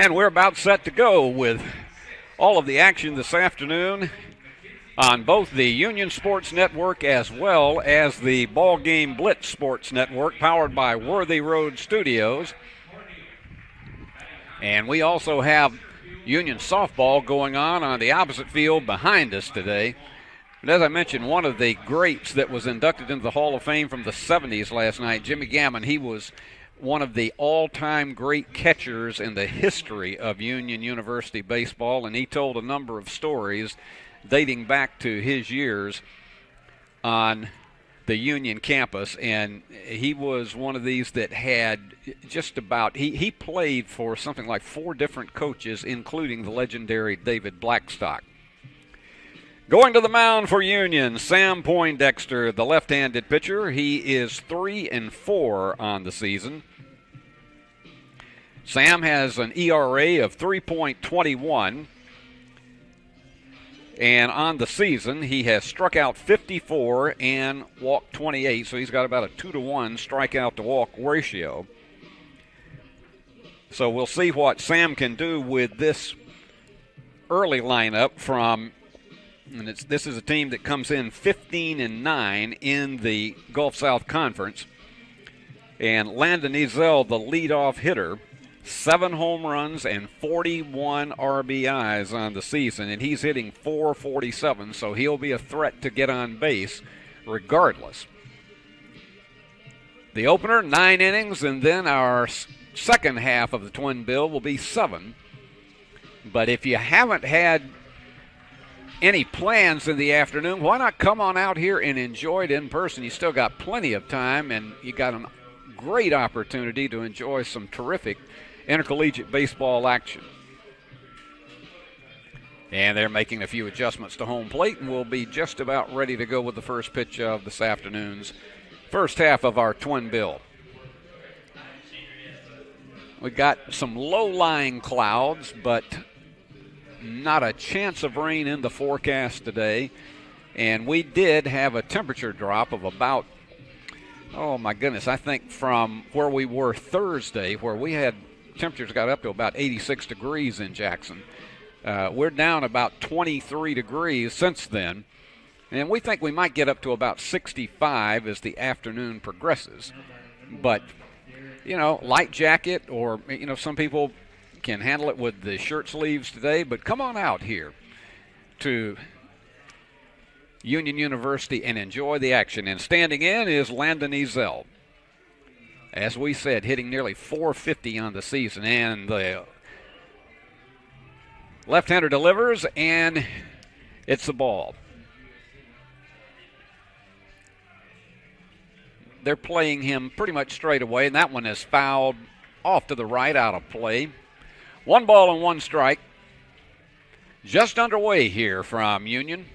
And we're about set to go with all of the action this afternoon on both the Union Sports Network as well as the BallGame Blitz Sports Network, powered by Worthy Road Studios. And we also have Union softball going on the opposite field behind us today. But as I mentioned, one of the greats that was inducted into the Hall of Fame from the 70s last night, Jimmy Gammon, he was one of the all-time great catchers in the history of Union University baseball, and he told a number of stories dating back to his years on the Union campus, and he was one of these that had just about, he played for something like 4 different coaches, including the legendary David Blackstock. Going to the mound for Union, Sam Poindexter, the left-handed pitcher. He is 3-4 on the season. Sam has an ERA of 3.21, and on the season he has struck out 54 and walked 28, so he's got about a 2-to-1 strikeout to walk ratio. So we'll see what Sam can do with this early lineup from, and this is a team that comes in 15-9 in the Gulf South Conference. And Landon Ezel, the leadoff hitter, 7 home runs and 41 RBIs on the season, and he's hitting .447, so he'll be a threat to get on base regardless. The opener, 9 innings, and then our second half of the twin bill will be 7. But if you haven't had any plans in the afternoon, why not come on out here and enjoy it in person? You still got plenty of time, and you got a great opportunity to enjoy some terrific intercollegiate baseball action. And they're making a few adjustments to home plate, and we'll be just about ready to go with the first pitch of this afternoon's first half of our twin bill. We've got some low-lying clouds, but not a chance of rain in the forecast today. And we did have a temperature drop of about, oh my goodness, I think from where we were Thursday, where we had temperatures got up to about 86 degrees in Jackson. We're down about 23 degrees since then, and we think we might get up to about 65 as the afternoon progresses. But, you know, light jacket, or, you know, some people can handle it with the shirt sleeves today, but come on out here to Union University and enjoy the action. And standing in is Landon Ezel. As we said, hitting nearly .450 on the season, and the left-hander delivers, and it's the ball. They're playing him pretty much straight away, and that one is fouled off to the right, out of play. 1 ball and 1 strike. Just underway here from Union.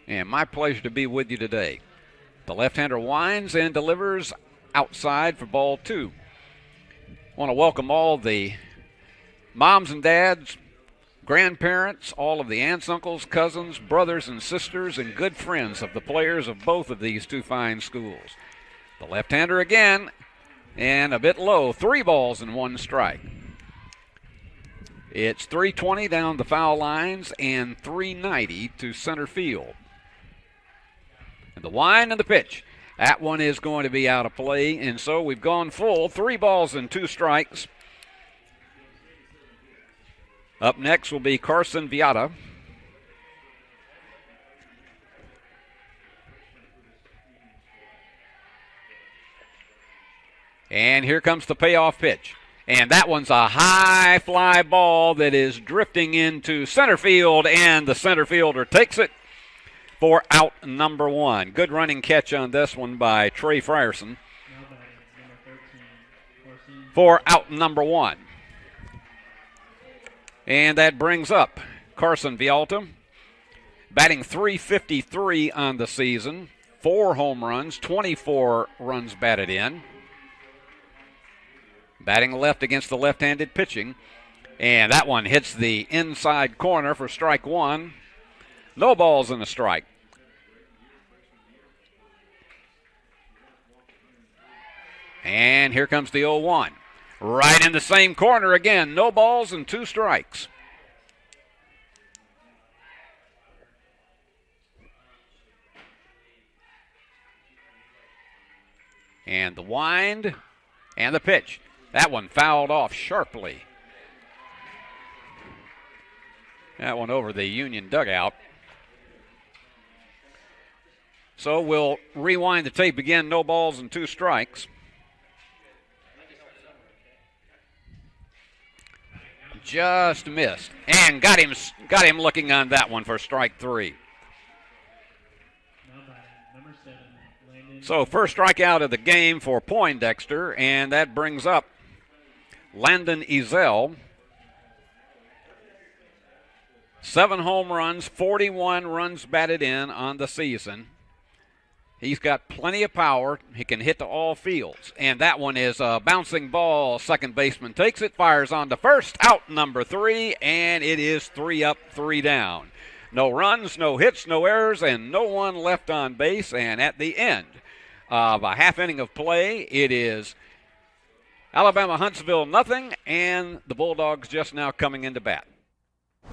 And my pleasure to be with you today. The left-hander winds and delivers outside for ball 2. I want to welcome all the moms and dads, grandparents, all of the aunts, uncles, cousins, brothers and sisters, and good friends of the players of both of these 2 fine schools. The left-hander again, and a bit low, 3 balls and 1 strike. It's 320 down the foul lines and 390 to center field. And the wind and the pitch. That one is going to be out of play, and so we've gone full. 3 balls and 2 strikes. Up next will be Carson Viata. And here comes the payoff pitch. And that one's a high fly ball that is drifting into center field, and the center fielder takes it for out number 1. Good running catch on this one by Trey Frierson for out number 1. And that brings up Carson Vialta, batting .353 on the season, 4 home runs, 24 runs batted in. Batting left against the left-handed pitching. And that one hits the inside corner for strike 1. No balls and a strike. And here comes the 0-1. Right in the same corner again. No balls and 2 strikes. And the wind and the pitch. That one fouled off sharply. That one over the Union dugout. So we'll rewind the tape again. No balls and 2 strikes. Just missed. And got him looking on that one for strike 3. So first strikeout of the game for Poindexter, and that brings up Landon Ezell. 7 home runs, 41 runs batted in on the season. He's got plenty of power. He can hit to all fields. And that one is a bouncing ball. Second baseman takes it, fires on to first, out number 3, and it is 3 up, 3 down. No runs, no hits, no errors, and no one left on base. And at the end of a half inning of play, it is Alabama Huntsville nothing, and the Bulldogs just now coming into bat.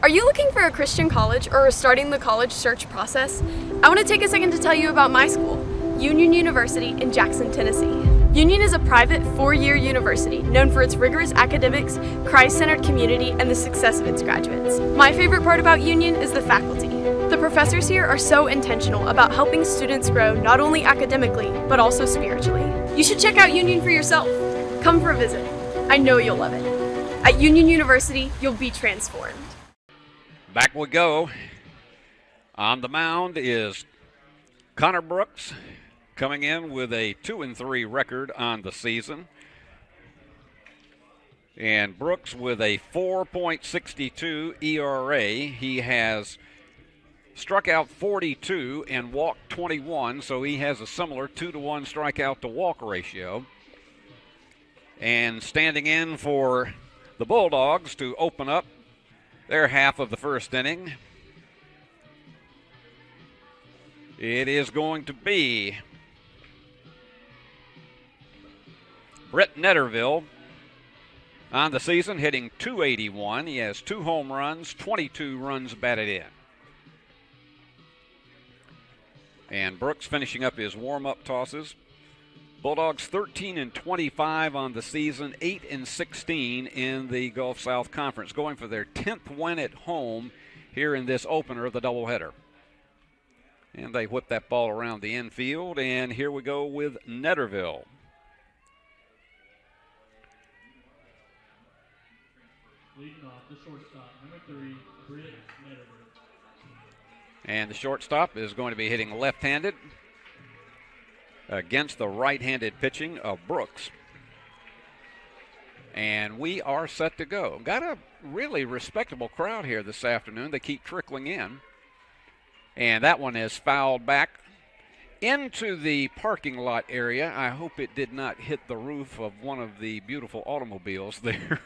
Are you looking for a Christian college or are starting the college search process? I want to take a second to tell you about my school, Union University in Jackson, Tennessee. Union is a private 4-year university known for its rigorous academics, Christ-centered community, and the success of its graduates. My favorite part about Union is the faculty. The professors here are so intentional about helping students grow not only academically, but also spiritually. You should check out Union for yourself. Come for a visit. I know you'll love it. At Union University, you'll be transformed. Back we go. On the mound is Connor Brooks, coming in with a 2-3 record on the season. And Brooks with a 4.62 ERA. He has struck out 42 and walked 21, so he has a similar 2-to-1 strikeout to walk ratio. And standing in for the Bulldogs to open up their half of the first inning, it is going to be Brett Netterville on the season, hitting .281. He has 2 home runs, 22 runs batted in. And Brooks finishing up his warm-up tosses. Bulldogs 13-25 on the season, 8-16 in the Gulf South Conference, going for their 10th win at home here in this opener of the doubleheader. And they whip that ball around the infield, and here we go with Netterville. Leading off the shortstop, number 3, Britt Netterville. And the shortstop is going to be hitting left-handed against the right-handed pitching of Brooks. And we are set to go. Got a really respectable crowd here this afternoon. They keep trickling in. And that one is fouled back into the parking lot area. I hope it did not hit the roof of one of the beautiful automobiles there.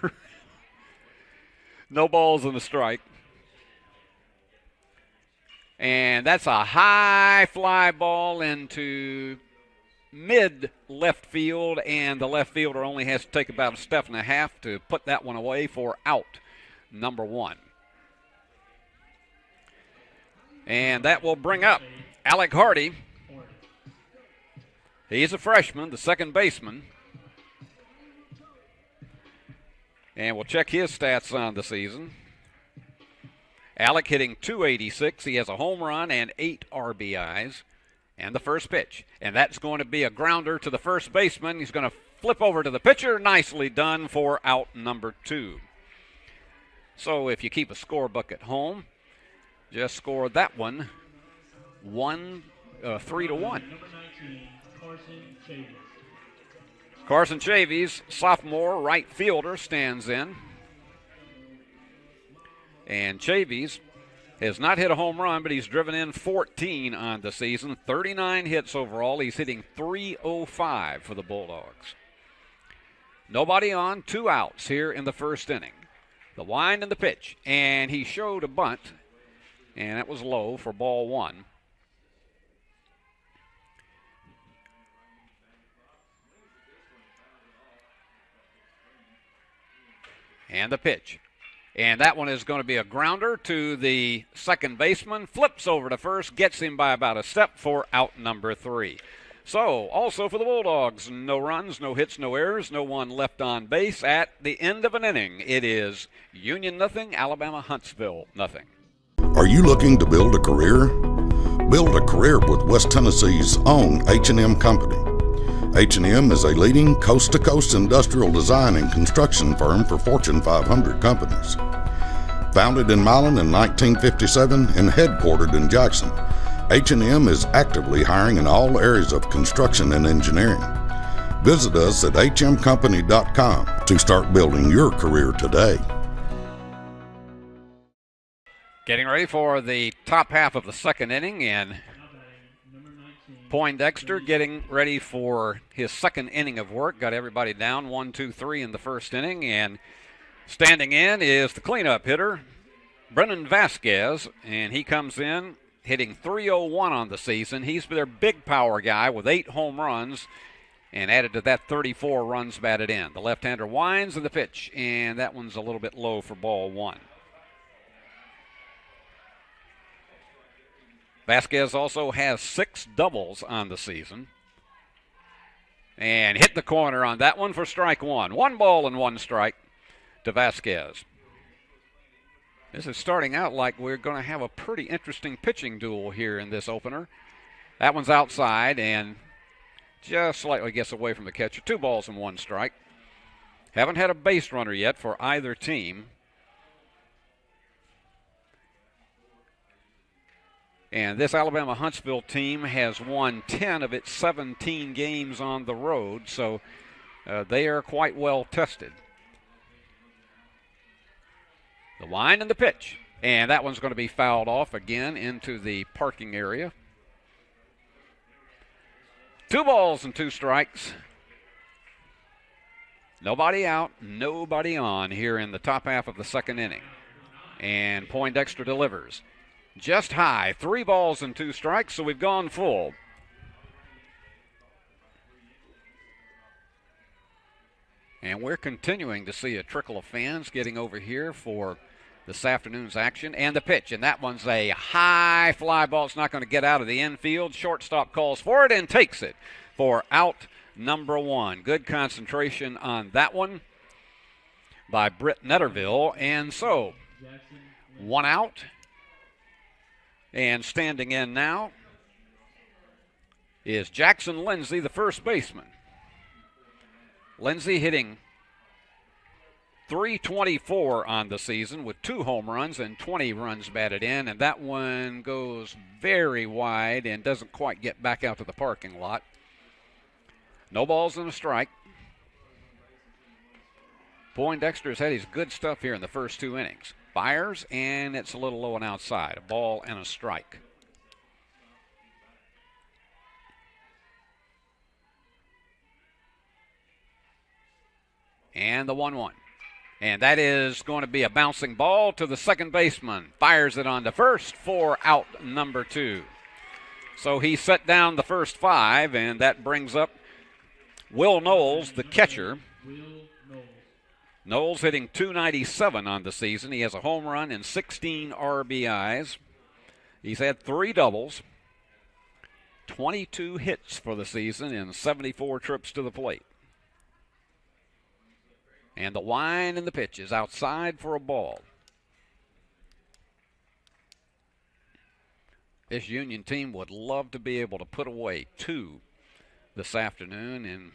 No balls and a strike. And that's a high fly ball into mid left field, and the left fielder only has to take about a step and a half to put that one away for out number 1. And that will bring up Alec Hardy. He's a freshman, the second baseman. And we'll check his stats on the season. Alec hitting .286. He has a home run and 8 RBIs. And the first pitch. And that's going to be a grounder to the first baseman. He's going to flip over to the pitcher. Nicely done for out number 2. So if you keep a score book at home, just score that one 3-1. Number 19, Carson Chavis. Carson Chavis, sophomore right fielder, stands in. And Chavis has not hit a home run, but he's driven in 14 on the season, 39 hits overall. He's hitting .305 for the Bulldogs. Nobody on, 2 outs here in the first inning. The wind and the pitch, and he showed a bunt, and that was low for ball 1. And the pitch. And that one is going to be a grounder to the second baseman. Flips over to first, gets him by about a step for out number 3. So, also for the Bulldogs, no runs, no hits, no errors, no one left on base. At the end of an inning, it is Union nothing, Alabama Huntsville nothing. Are you looking to build a career? Build a career with West Tennessee's own H&M Company. H&M is a leading coast-to-coast industrial design and construction firm for Fortune 500 companies. Founded in Milan in 1957 and headquartered in Jackson, H&M is actively hiring in all areas of construction and engineering. Visit us at hmcompany.com to start building your career today. Getting ready for the top half of the second inning, and Poindexter getting ready for his second inning of work. Got everybody down 1, 2, 3 in the first inning, and standing in is the cleanup hitter, Brennan Vasquez, and he comes in hitting .301 on the season. He's their big power guy with 8 home runs, and added to that 34 runs batted in. The left-hander winds in the pitch, and that one's a little bit low for ball 1. Vasquez also has 6 doubles on the season, and hit the corner on that one for strike 1. 1 ball and 1 strike to Vasquez. This is starting out like we're going to have a pretty interesting pitching duel here in this opener. That one's outside and just slightly gets away from the catcher. 2 balls and 1 strike. Haven't had a base runner yet for either team. And this Alabama Huntsville team has won 10 of its 17 games on the road, so they are quite well tested. The wind and the pitch. And that one's going to be fouled off again into the parking area. 2 balls and 2 strikes. Nobody out, nobody on here in the top half of the second inning. And Poindexter delivers. Just high, 3 balls and 2 strikes, so we've gone full. And we're continuing to see a trickle of fans getting over here for this afternoon's action. And the pitch, and that one's a high fly ball. It's not going to get out of the infield. Shortstop calls for it and takes it for out number 1. Good concentration on that one by Britt Netterville. And so, 1 out. And standing in now is Jackson Lindsay, the first baseman. Lindsay hitting .324 on the season with 2 home runs and 20 runs batted in, and that one goes very wide and doesn't quite get back out to the parking lot. No balls and a strike. Poindexter's had his good stuff here in the first 2 innings. Fires, and it's a little low and outside. A ball and a strike. And the 1-1. And that is going to be a bouncing ball to the second baseman. Fires it on to first for out number 2. So he set down the first 5, and that brings up Will Knowles, the catcher. Knowles hitting .297 on the season. He has a home run and 16 RBIs. He's had 3 doubles, 22 hits for the season, and 74 trips to the plate. And the wind and the pitch is outside for a ball. This Union team would love to be able to put away 2 this afternoon and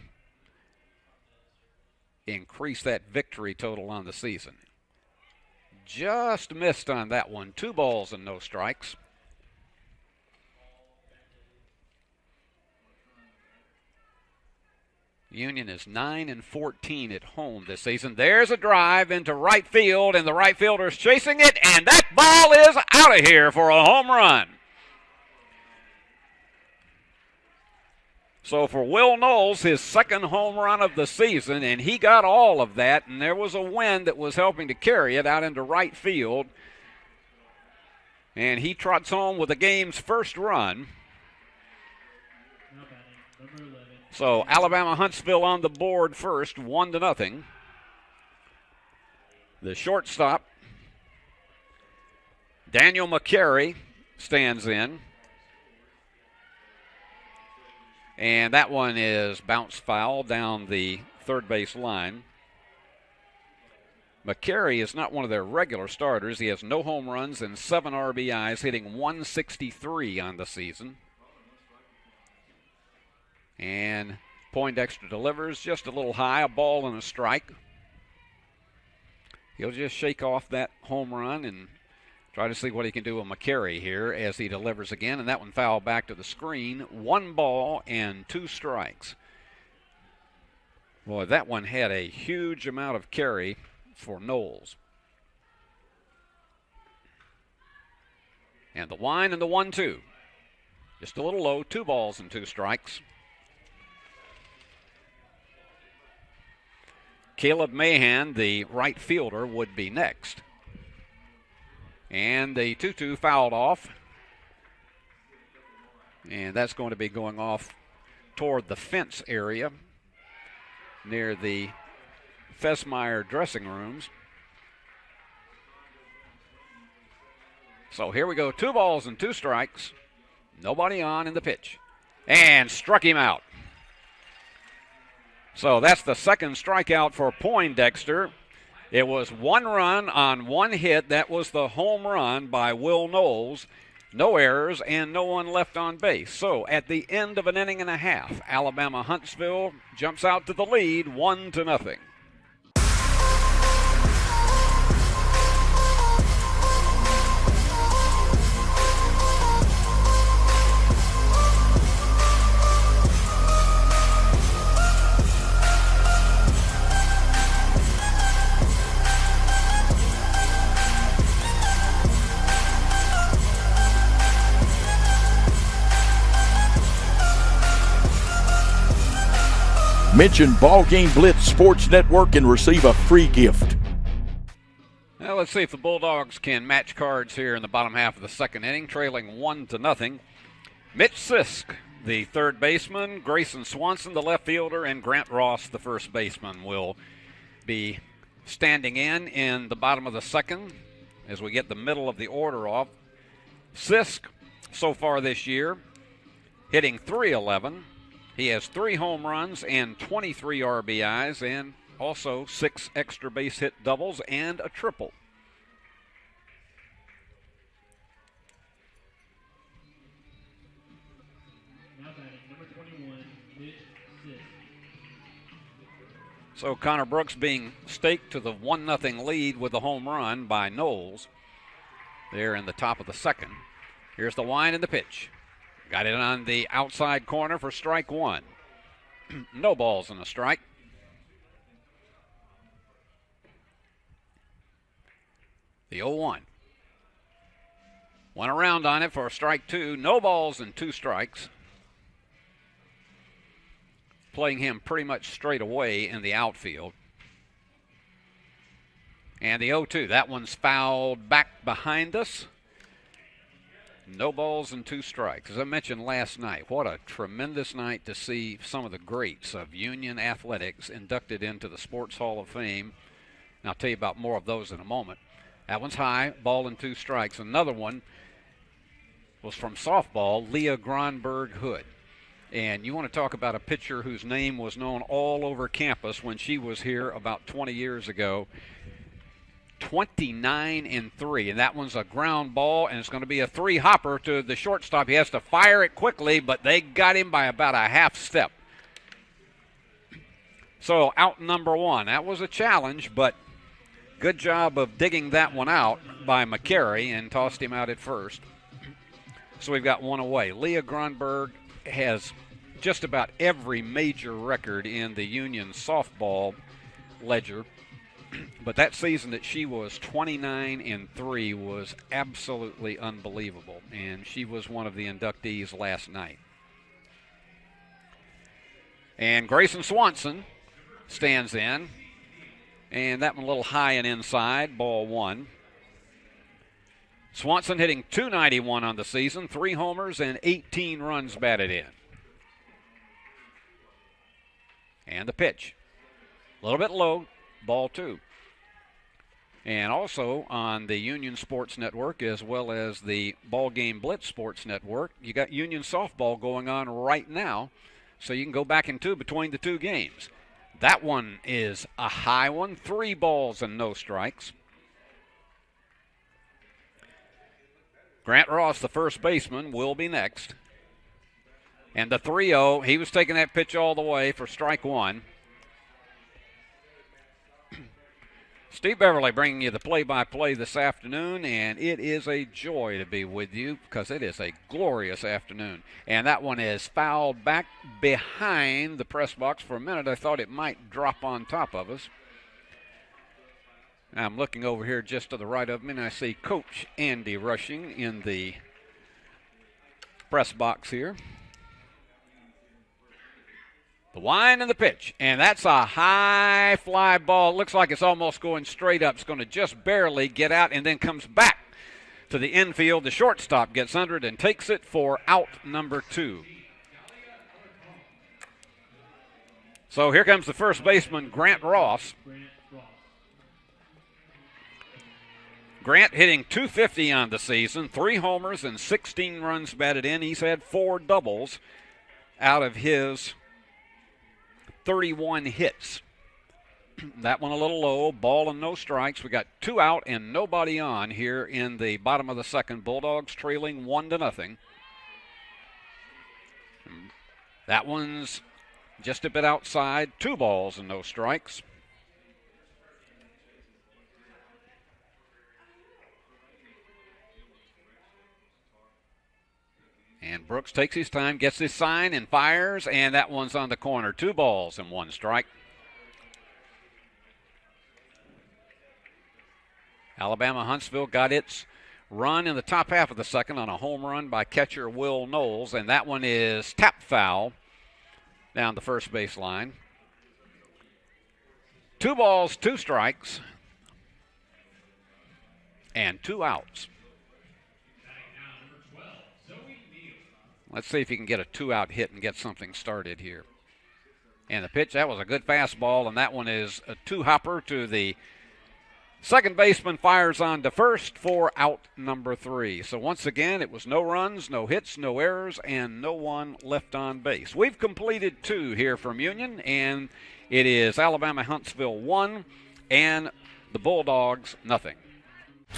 increase that victory total on the season. Just missed on that one. 2 balls and no strikes. Union is 9-14 at home this season. There's a drive into right field, and the right fielder's chasing it, and that ball is out of here for a home run. So for Will Knowles, his second home run of the season, and he got all of that, and there was a wind that was helping to carry it out into right field. And he trots home with the game's first run. So Alabama Huntsville on the board first, 1-0. The shortstop, Daniel McCary, stands in. And that one is bounced foul down the third base line. McCary is not one of their regular starters. He has no home runs and 7 RBIs, hitting .163 on the season. And Poindexter delivers just a little high, a ball and a strike. He'll just shake off that home run and try to see what he can do with McCary here as he delivers again. And that one fouled back to the screen. 1 ball and 2 strikes. Boy, that one had a huge amount of carry for Knowles. And the wind and the 1-2. Just a little low, 2 balls and 2 strikes. Caleb Mahan, the right fielder, would be next. And the 2-2 fouled off. And that's going to be going off toward the fence area near the Fesmeyer dressing rooms. So here we go, 2 balls and 2 strikes. Nobody on in the pitch. And struck him out. So that's the second strikeout for Poindexter. It was 1 run on 1 hit. That was the home run by Will Knowles. No errors and no one left on base. So at the end of an inning and a half, Alabama Huntsville jumps out to the lead 1-0. Mention BallGame Blitz Sports Network and receive a free gift. Now let's see if the Bulldogs can match cards here in the bottom half of the second inning, trailing 1-0. Mitch Sisk, the third baseman, Grayson Swanson, the left fielder, and Grant Ross, the first baseman, will be standing in the bottom of the second as we get the middle of the order off. Sisk, so far this year, hitting .311. He has 3 home runs and 23 RBIs and also 6 extra base hit doubles and a triple. Now batting number 21, Mitch Sisk. So Connor Brooks being staked to the 1-0 lead with the home run by Knowles there in the top of the second. Here's the wind and the pitch. Got it on the outside corner for strike 1. No balls and a strike. The 0-1. Went around on it for strike 2. No balls and 2 strikes. Playing him pretty much straight away in the outfield. And the 0-2. That one's fouled back behind us. No balls and 2 strikes. As I mentioned last night, what a tremendous night to see some of the greats of Union Athletics inducted into the Sports Hall of Fame. And I'll tell you about more of those in a moment. That one's high, ball and 2 strikes. Another one was from softball, Leah Gronberg Hood. And you want to talk about a pitcher whose name was known all over campus when she was here about 20 years ago. 29-3, and that one's a ground ball, and it's going to be a 3-hopper to the shortstop. He has to fire it quickly, but they got him by about a half step. So out number 1. That was a challenge, but good job of digging that one out by McCary and tossed him out at first. So we've got 1 away. Leah Gronberg has just about every major record in the Union softball ledger. But that season that she was 29-3 was absolutely unbelievable, and she was one of the inductees last night. And Grayson Swanson stands in, and that one a little high and inside, ball 1. Swanson hitting .291 on the season, 3 homers and 18 runs batted in. And the pitch, a little bit low. Ball 2. And also on the Union Sports Network, as well as the BallGame Blitz Sports Network, you got Union softball going on right now, so you can go back and between the two games. That one is a high one, 3 balls and no strikes. Grant Ross, the first baseman, will be next. And the 3-0, he was taking that pitch all the way for strike one. Steve Beverly bringing you the play-by-play this afternoon, and it is a joy to be with you because it is a glorious afternoon. And that one is fouled back behind the press box. For a minute, I thought it might drop on top of us. I'm looking over here just to the right of me, and I see Coach Andy Rushing in the press box here. The wind and the pitch, and that's a high fly ball. It looks like it's almost going straight up. It's going to just barely get out and then comes back to the infield. The shortstop gets under it and takes it for out number 2. So here comes the first baseman, Grant Ross. Grant hitting .250 on the season, 3 homers and 16 runs batted in. He's had 4 doubles out of his 31 hits. That one a little low, ball and no strikes. We got 2 out and nobody on here in the bottom of the second. Bulldogs trailing 1-0. That one's just a bit outside, 2 balls and no strikes. And Brooks takes his time, gets his sign, and fires, and that one's on the corner. 2 balls and 1 strike. Alabama Huntsville got its run in the top half of the second on a home run by catcher Will Knowles, and that one is tap foul down the first base line. 2 balls, 2 strikes, and 2 outs. Let's see if he can get a 2-out hit and get something started here. And the pitch, that was a good fastball, and that one is a 2-hopper to the second baseman, fires on to first for out number 3. So once again, it was no runs, no hits, no errors, and no one left on base. We've completed 2 here from Union, and it is Alabama Huntsville 1 and the Bulldogs nothing.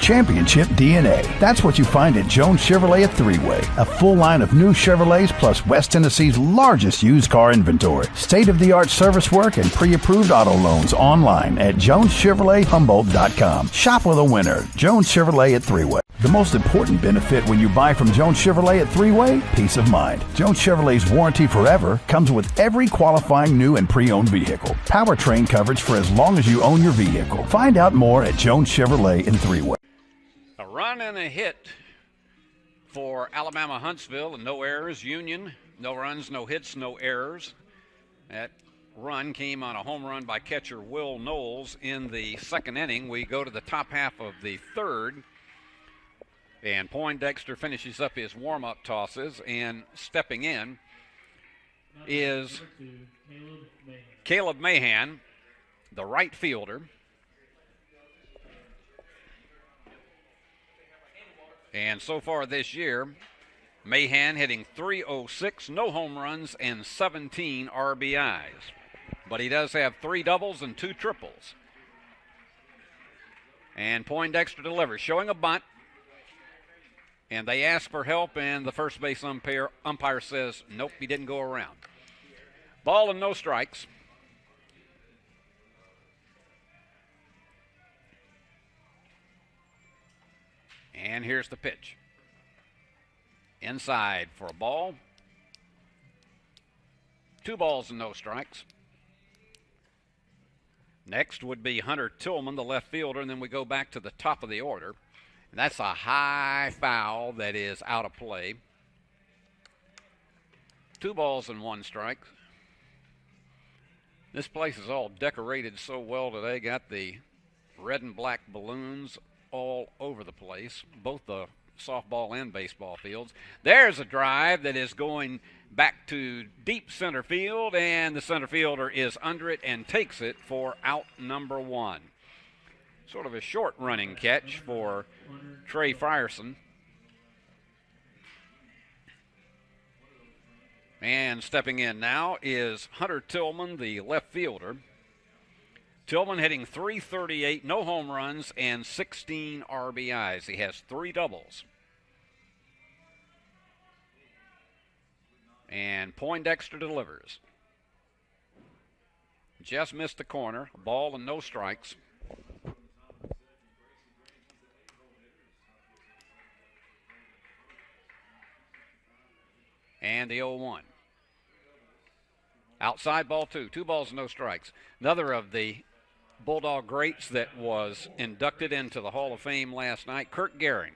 Championship DNA. That's what you find at Jones Chevrolet at Three-Way. A full line of new Chevrolets plus West Tennessee's largest used car inventory. State-of-the-art service work and pre-approved auto loans online at JonesChevroletHumboldt.com. Shop with a winner. Jones Chevrolet at Three-Way. The most important benefit when you buy from Jones Chevrolet at Three-Way? Peace of mind. Jones Chevrolet's warranty forever comes with every qualifying new and pre-owned vehicle. Powertrain coverage for as long as you own your vehicle. Find out more at Jones Chevrolet in Three-Way. A run and a hit for Alabama Huntsville and no errors. Union, no runs, no hits, no errors. That run came on a home run by catcher Will Knowles in the second inning. We go to the top half of the third, and Poindexter finishes up his warm-up tosses, and stepping in is Caleb Mahan, the right fielder. And so far this year, Mahan hitting .306, no home runs, and 17 RBIs. But he does have 3 doubles and 2 triples. And Poindexter delivers, showing a bunt. And they ask for help, and the first base umpire says, nope, he didn't go around. Ball and no strikes. And here's the pitch. Inside for a ball. 2 balls and no strikes. Next would be Hunter Tillman, the left fielder, and then we go back to the top of the order. And that's a high foul that is out of play. 2 balls and 1 strike. This place is all decorated so well today. Got the red and black balloons all over the place, both the softball and baseball fields. There's a drive that is going back to deep center field, and the center fielder is under it and takes it for out number 1. Sort of a short running catch for Trey Frierson. And stepping in now is Hunter Tillman, the left fielder. Tillman hitting .338, no home runs, and 16 RBIs. He has 3 doubles. And Poindexter delivers. Just missed the corner. A ball and no strikes. And the 0-1. Outside ball 2. 2 balls, no strikes. Another of the Bulldog greats that was inducted into the Hall of Fame last night, Kurt Gehring.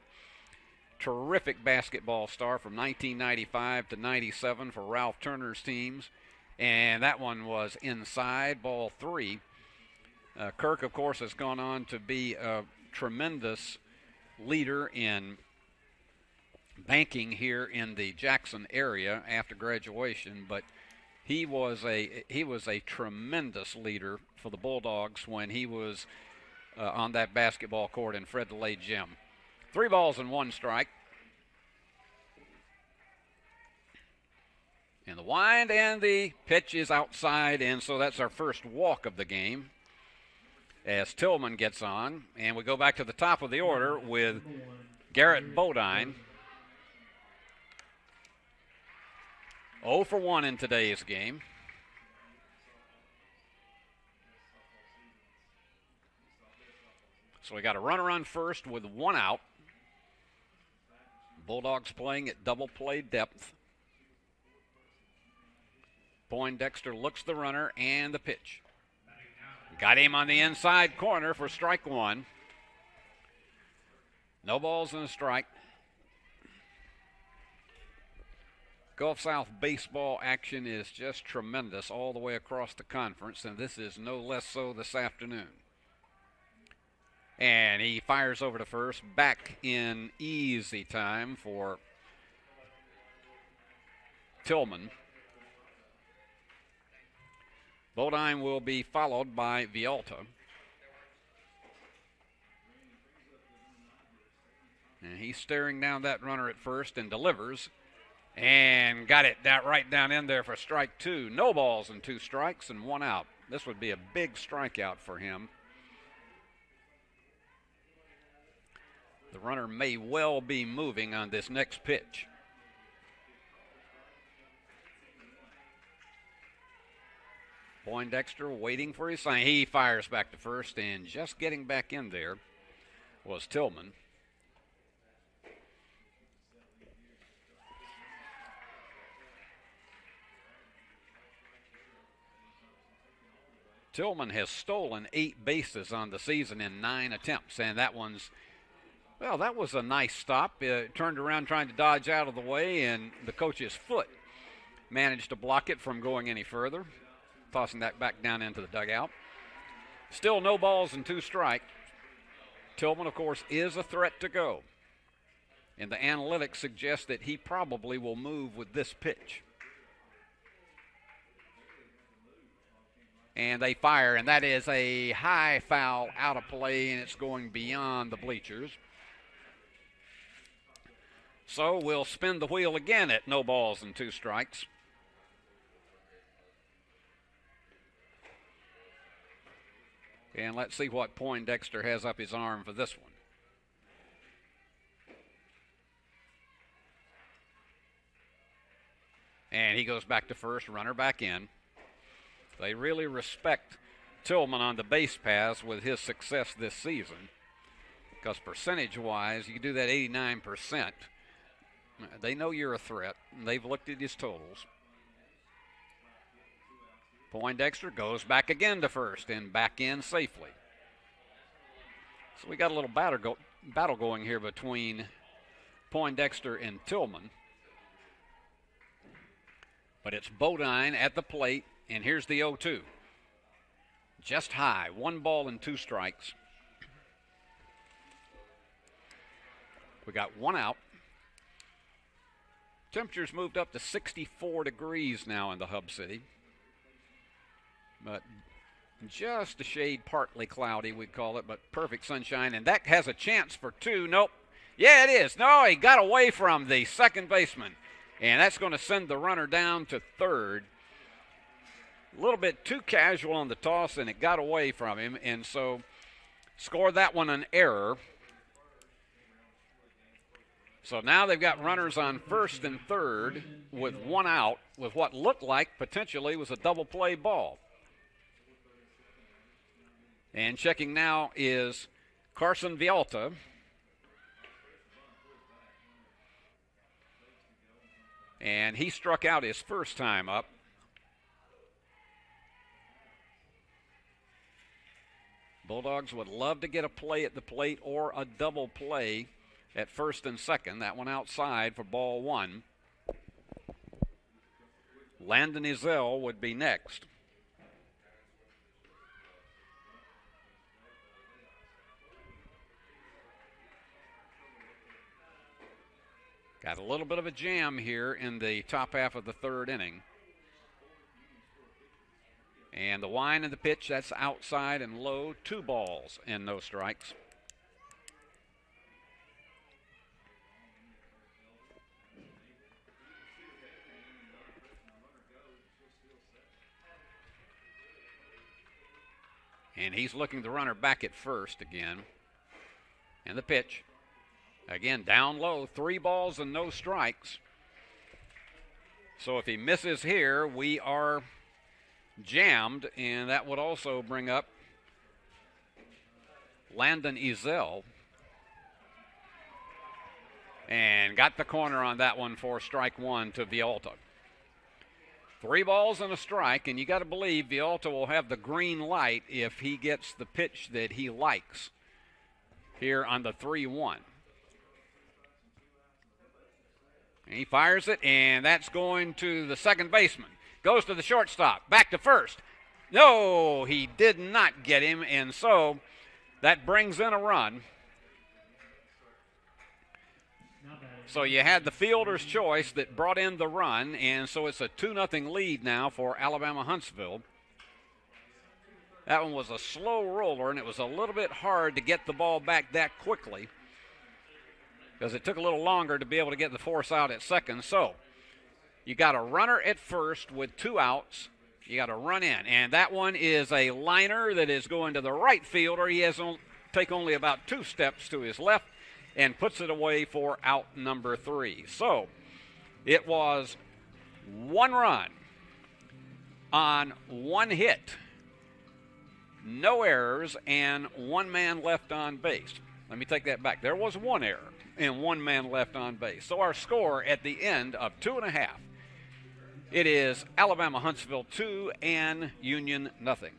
Terrific basketball star from 1995 to 97 for Ralph Turner's teams. And that one was inside, ball 3. Kirk, of course, has gone on to be a tremendous leader in banking here in the Jackson area after graduation, but he was a tremendous leader for the Bulldogs when he was on that basketball court in Fred DeLay Gym. 3 balls and 1 strike. And the wind and the pitch is outside, and so that's our first walk of the game as Tillman gets on. And we go back to the top of the order with Garrett Bodine. 0 for 1 in today's game. So we got a runner on first with 1 out. Bulldogs playing at double play depth. Poindexter looks the runner and the pitch. Got him on the inside corner for strike 1. No balls and a strike. Gulf South baseball action is just tremendous all the way across the conference, and this is no less so this afternoon. And he fires over to first, back in easy time for Tillman. Bodine will be followed by Vialta. And he's staring down that runner at first and delivers. And got it right down in there for strike 2. No balls and 2 strikes and 1 out. This would be a big strikeout for him. The runner may well be moving on this next pitch. Poindexter waiting for his sign. He fires back to first, and just getting back in there was Tillman. Tillman has stolen 8 bases on the season in 9 attempts, and that was a nice stop. Turned around trying to dodge out of the way, and the coach's foot managed to block it from going any further, tossing that back down into the dugout. Still no balls and 2 strikes. Tillman, of course, is a threat to go, and the analytics suggest that he probably will move with this pitch. And they fire, and that is a high foul out of play, and it's going beyond the bleachers. So we'll spin the wheel again at no balls and 2 strikes. And let's see what Poindexter has up his arm for this one. And he goes back to first, runner back in. They really respect Tillman on the base paths with his success this season, because percentage-wise, you can do that 89%. They know you're a threat, and they've looked at his totals. Poindexter goes back again to first and back in safely. So we got a little battle going here between Poindexter and Tillman. But it's Bodine at the plate. And here's the 0-2. Just high, 1 ball and 2 strikes. We got 1 out. Temperatures moved up to 64 degrees now in the Hub City. But just a shade partly cloudy, we'd call it, but perfect sunshine. And that has a chance for two. Nope. Yeah, it is. No, he got away from the second baseman. And that's going to send the runner down to third. A little bit too casual on the toss, and it got away from him. And so scored that one an error. So now they've got runners on first and third with one out with what looked like potentially was a double play ball. And checking now is Carson Vialta. And he struck out his first time up. Bulldogs would love to get a play at the plate or a double play at first and second. That one outside for ball one. Landon Ezell would be next. Got a little bit of a jam here in the top half of the third inning. And the wind and the pitch, that's outside and low. 2 balls and no strikes. And he's looking the runner back at first again. And the pitch. Again, down low, 3 balls and no strikes. So if he misses here, we are jammed, and that would also bring up Landon Ezell. And got the corner on that one for strike one to Vialta. 3 balls and a strike, and you got to believe Vialta will have the green light if he gets the pitch that he likes here on the 3-1. And he fires it, and that's going to the second baseman. Goes to the shortstop, back to first. No, he did not get him, and so that brings in a run. So you had the fielder's choice that brought in the run, and so it's a 2-0 lead now for Alabama Huntsville. That one was a slow roller, and it was a little bit hard to get the ball back that quickly because it took a little longer to be able to get the force out at second. So you got a runner at first with 2 outs. You got to run in, and that one is a liner that is going to the right fielder. He has to take only about 2 steps to his left and puts it away for out number 3. So it was 1 run on 1 hit, no errors, and 1 man left on base. Let me take that back. There was 1 error and 1 man left on base. So our score at the end of 2.5, it is Alabama Huntsville 2 and Union nothing.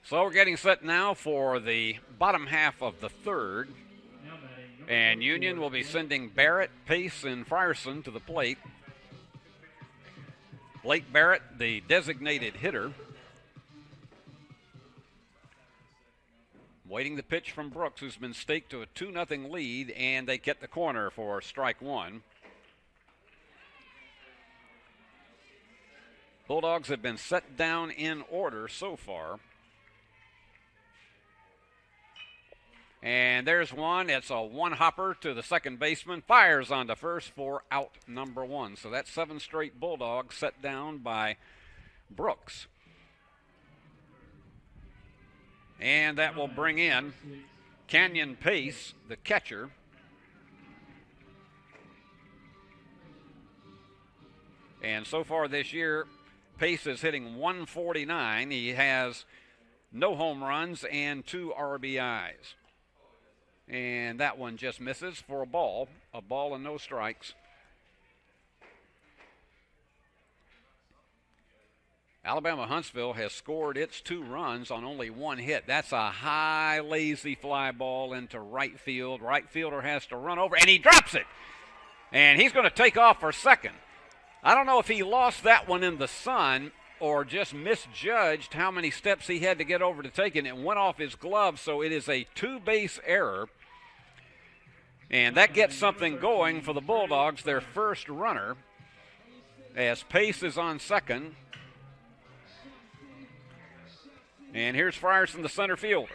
So we're getting set now for the bottom half of the third. And Union will be sending Barrett, Pace, and Frierson to the plate. Blake Barrett, the designated hitter. Waiting the pitch from Brooks, who's been staked to a 2-0 lead, and they get the corner for strike one. Bulldogs have been set down in order so far. And there's one. It's a 1-hopper to the second baseman. Fires on to first for out number 1. So that's 7 straight Bulldogs set down by Brooks. And that will bring in Canyon Pace, the catcher. And so far this year, Pace is hitting 149. He has no home runs and 2 RBIs. And that one just misses for a ball and no strikes. Alabama Huntsville has scored its 2 runs on only 1 hit. That's a high, lazy fly ball into right field. Right fielder has to run over, and he drops it. And he's going to take off for second. I don't know if he lost that one in the sun or just misjudged how many steps he had to get over to take it, and it went off his glove, so it is a 2-base error. And that gets something going for the Bulldogs, their first runner, as Pace is on second. And here's Frierson, the center fielder.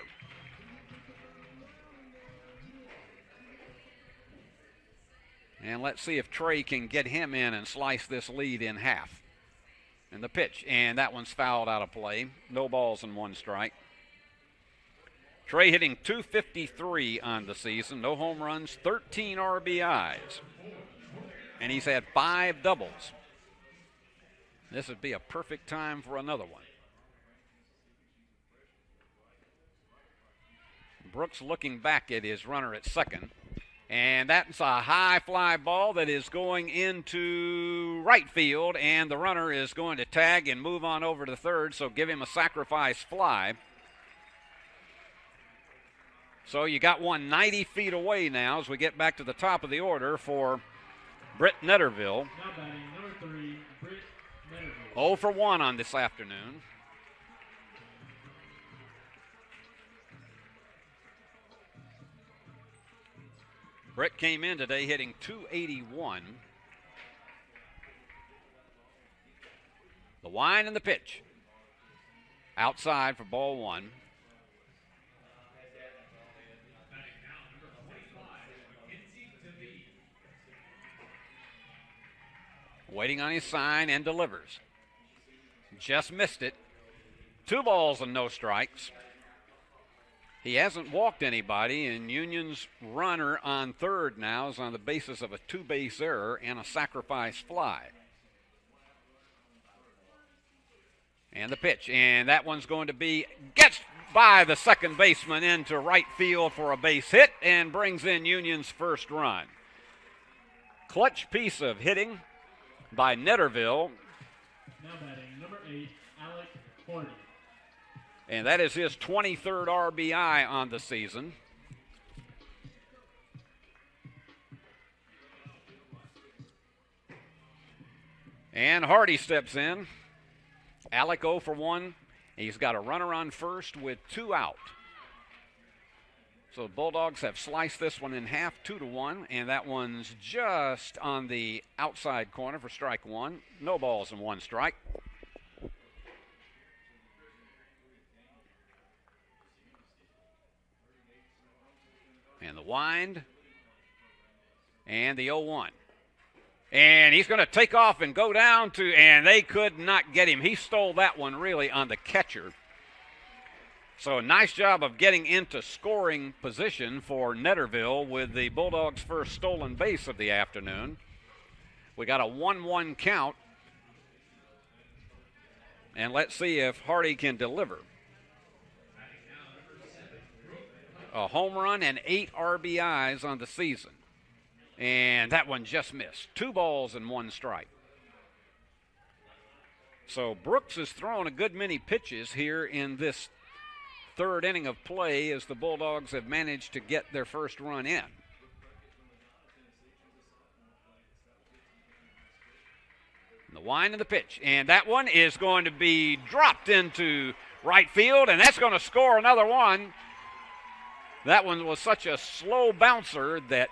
And let's see if Trey can get him in and slice this lead in half. And the pitch, and that one's fouled out of play. No balls and 1 strike. Trey hitting .253 on the season. No home runs, 13 RBIs. And he's had 5 doubles. This would be a perfect time for another one. Brooks looking back at his runner at second. And that's a high fly ball that is going into right field, and the runner is going to tag and move on over to third, so give him a sacrifice fly. So you got one 90 feet away now as we get back to the top of the order for Britt Netterville. Now batting number 3, Britt Netterville. 0 for 1 on this afternoon. Britt came in today hitting .281. The wind and the pitch. Outside for ball 1. Waiting on his sign and delivers. Just missed it. 2 balls and no strikes. He hasn't walked anybody, and Union's runner on third now is on the basis of a 2-base error and a sacrifice fly. And the pitch, and that one's going to be, gets by the second baseman into right field for a base hit and brings in Union's first run. Clutch piece of hitting by Netterville. Now batting number 8, Alec Horty. And that is his 23rd RBI on the season. And Hardy steps in. Alec 0 for 1. He's got a runner on first with 2 out. So the Bulldogs have sliced this one in half, 2-1, and that one's just on the outside corner for strike 1. No balls and 1 strike. And the wind, and the 0-1. And he's going to take off and go down to, and they could not get him. He stole that one really on the catcher. So a nice job of getting into scoring position for Netterville with the Bulldogs' first stolen base of the afternoon. We got a 1-1 count. And let's see if Hardy can deliver. A home run and 8 RBIs on the season. And that one just missed. 2 balls and 1 strike. So Brooks has thrown a good many pitches here in this third inning of play as the Bulldogs have managed to get their first run in. And the wind and the pitch. And that one is going to be dropped into right field, and that's going to score another one. That one was such a slow bouncer that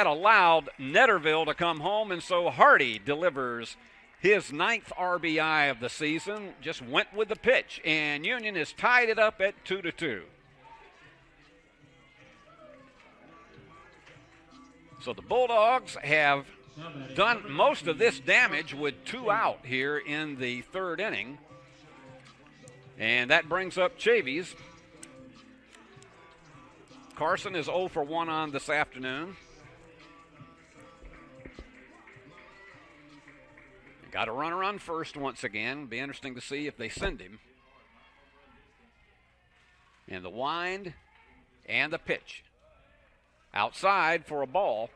allowed Netterville to come home, and so Hardy delivers his 9th RBI of the season. Just went with the pitch, and Union has tied it up at 2-2. So the Bulldogs have done most of this damage with 2 out here in the third inning, and that brings up Chavies. Carson is 0 for 1 on this afternoon. Got a runner on first once again. Be interesting to see if they send him. And the wind and the pitch. Outside for a ball.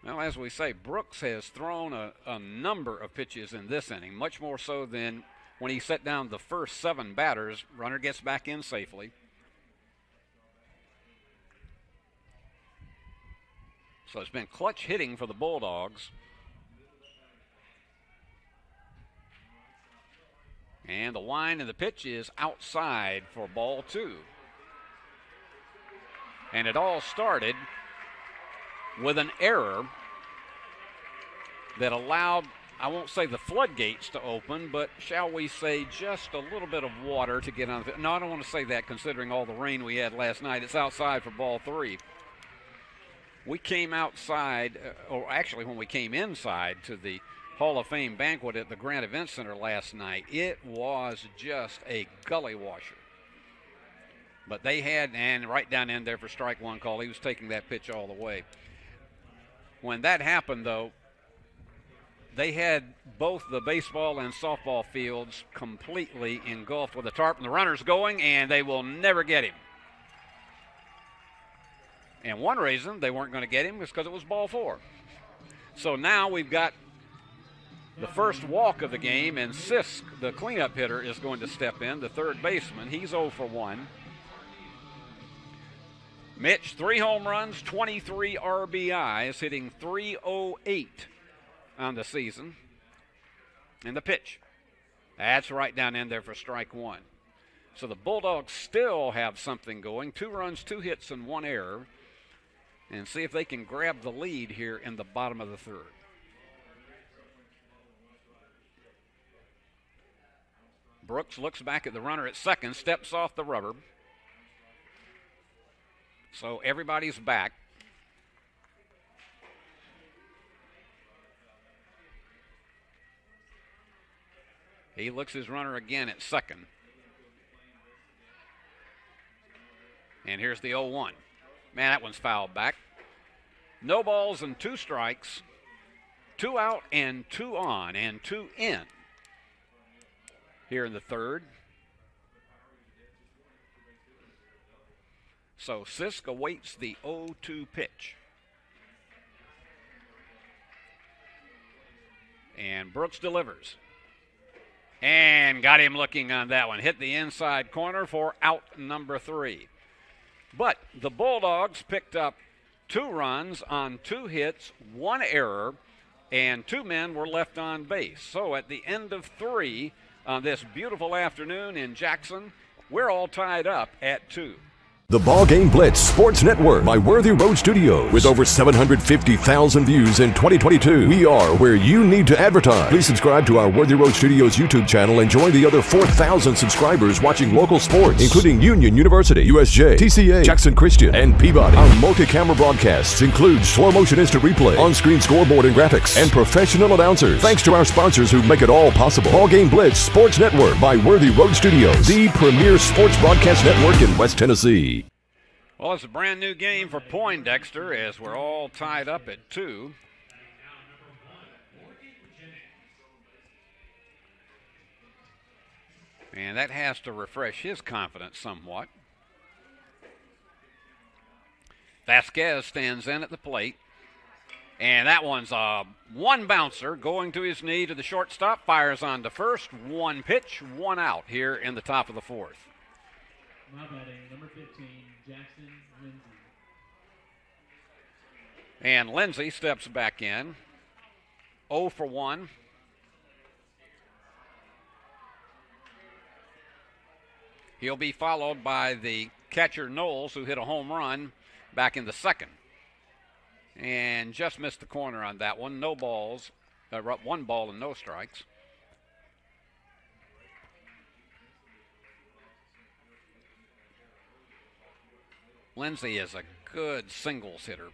Well, as we say, Brooks has thrown a number of pitches in this inning, much more so than when he set down the first 7 batters. Runner gets back in safely. So it's been clutch hitting for the Bulldogs. And the wind and the pitch is outside for ball 2. And it all started with an error that allowed, I won't say the floodgates to open, but shall we say just a little bit of water to get on the field. No, I don't want to say that considering all the rain we had last night. It's outside for ball 3. We came outside, or actually when we came inside to the Hall of Fame banquet at the Grant Event Center last night, it was just a gully washer. But they had, and right down in there for strike 1 call, he was taking that pitch all the way. When that happened, though, they had both the baseball and softball fields completely engulfed with a tarp, and the runner's going, and they will never get him. And one reason they weren't going to get him was because it was ball 4. So now we've got the first walk of the game, and Sisk, the cleanup hitter, is going to step in, the third baseman. He's 0 for 1. Mitch, 3 home runs, 23 RBIs, hitting .308 on the season. And the pitch. That's right down in there for strike 1. So the Bulldogs still have something going. 2 runs, 2 hits, and 1 error. And see if they can grab the lead here in the bottom of the 3rd. Brooks looks back at the runner at second, steps off the rubber. So everybody's back. He looks his runner again at second. And here's the 0-1. Man, that one's fouled back. No balls and 2 strikes. 2 out and 2 on and 2 in here in the 3rd. So Sisk awaits the 0-2 pitch. And Brooks delivers. And got him looking on that one. Hit the inside corner for out number 3. But the Bulldogs picked up 2 runs on 2 hits, 1 error, and 2 men were left on base. So at the end of 3 on this beautiful afternoon in Jackson, we're all tied up at 2. The BallGame Blitz Sports Network by Worthy Road Studios. With over 750,000 views in 2022, we are where you need to advertise. Please subscribe to our Worthy Road Studios YouTube channel and join the other 4,000 subscribers watching local sports, including Union University, USJ, TCA, Jackson Christian, and Peabody. Our multi-camera broadcasts include slow motion instant replay, on-screen scoreboard and graphics, and professional announcers. Thanks to our sponsors who make it all possible. BallGame Blitz Sports Network by Worthy Road Studios, the premier sports broadcast network in West Tennessee. Well, it's a brand new game for Poindexter as we're all tied up at 2. And that has to refresh his confidence somewhat. Vasquez stands in at the plate. And that one's a 1 bouncer going to his knee to the shortstop. Fires on to first. 1 pitch, 1 out here in the top of the 4th. Now batting, number 15, Jackson Lindsay. And Lindsay steps back in. 0 for 1. He'll be followed by the catcher Knowles, who hit a home run back in the 2nd. And just missed the corner on that one. No balls, 1 ball and no strikes. Lindsay is a good singles hitter.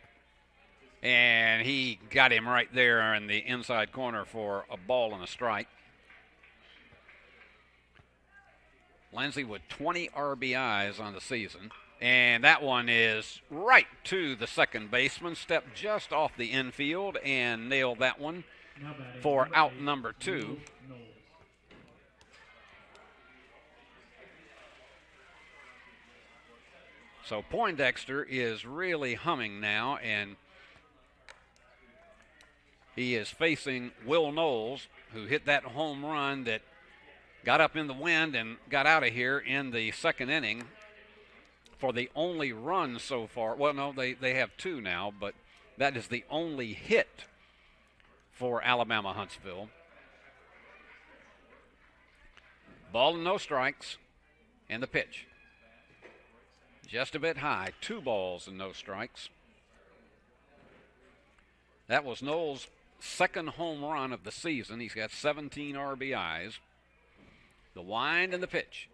And he got him right there in the inside corner for a ball and a strike. Lindsay with 20 RBIs on the season. And that one is right to the second baseman. Stepped just off the infield and nailed that one for out number 2. So Poindexter is really humming now, and He is facing Will Knowles, who hit that home run that got up in the wind and got out of here in the second inning for the only run so far. Well, no, they have two now, but that is the only hit for Alabama Huntsville. Ball and no strikes, and the pitch. Just a bit high, 2 balls and no strikes. That was Knowles' second home run of the season. He's got 17 RBIs. The wind and the pitch.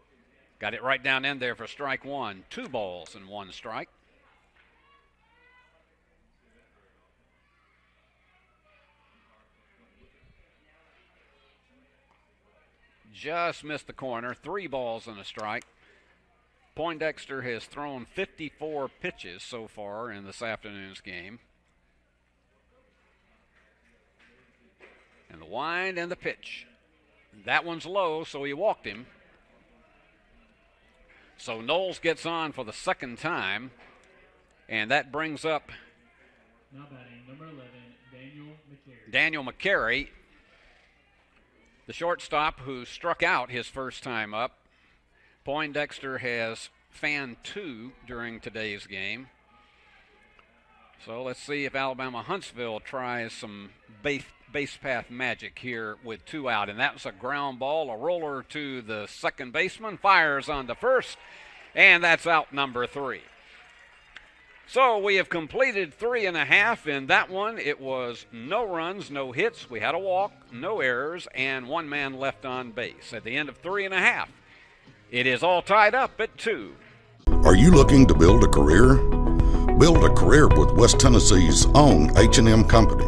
Got it right down in there for strike 1. 2 balls and 1 strike. Just missed the corner. 3 balls and a strike. Poindexter has thrown 54 pitches so far in this afternoon's game. And the wind and the pitch. That one's low, so he walked him. So Knowles gets on for the second time, and that brings up now batting number 11, Daniel McCary, the shortstop who struck out his first time up. Poindexter has fanned 2 during today's game. So let's see if Alabama Huntsville tries some base path magic here with 2 out. And that was a ground ball, a roller to the second baseman, fires on the first, and that's out number 3. So we have completed 3.5 in that one. It was no runs, no hits. We had a walk, no errors, and 1 man left on base. At the end of 3.5, it is all tied up at 2. Are you looking to build a career? Build a career with West Tennessee's own H&M Company.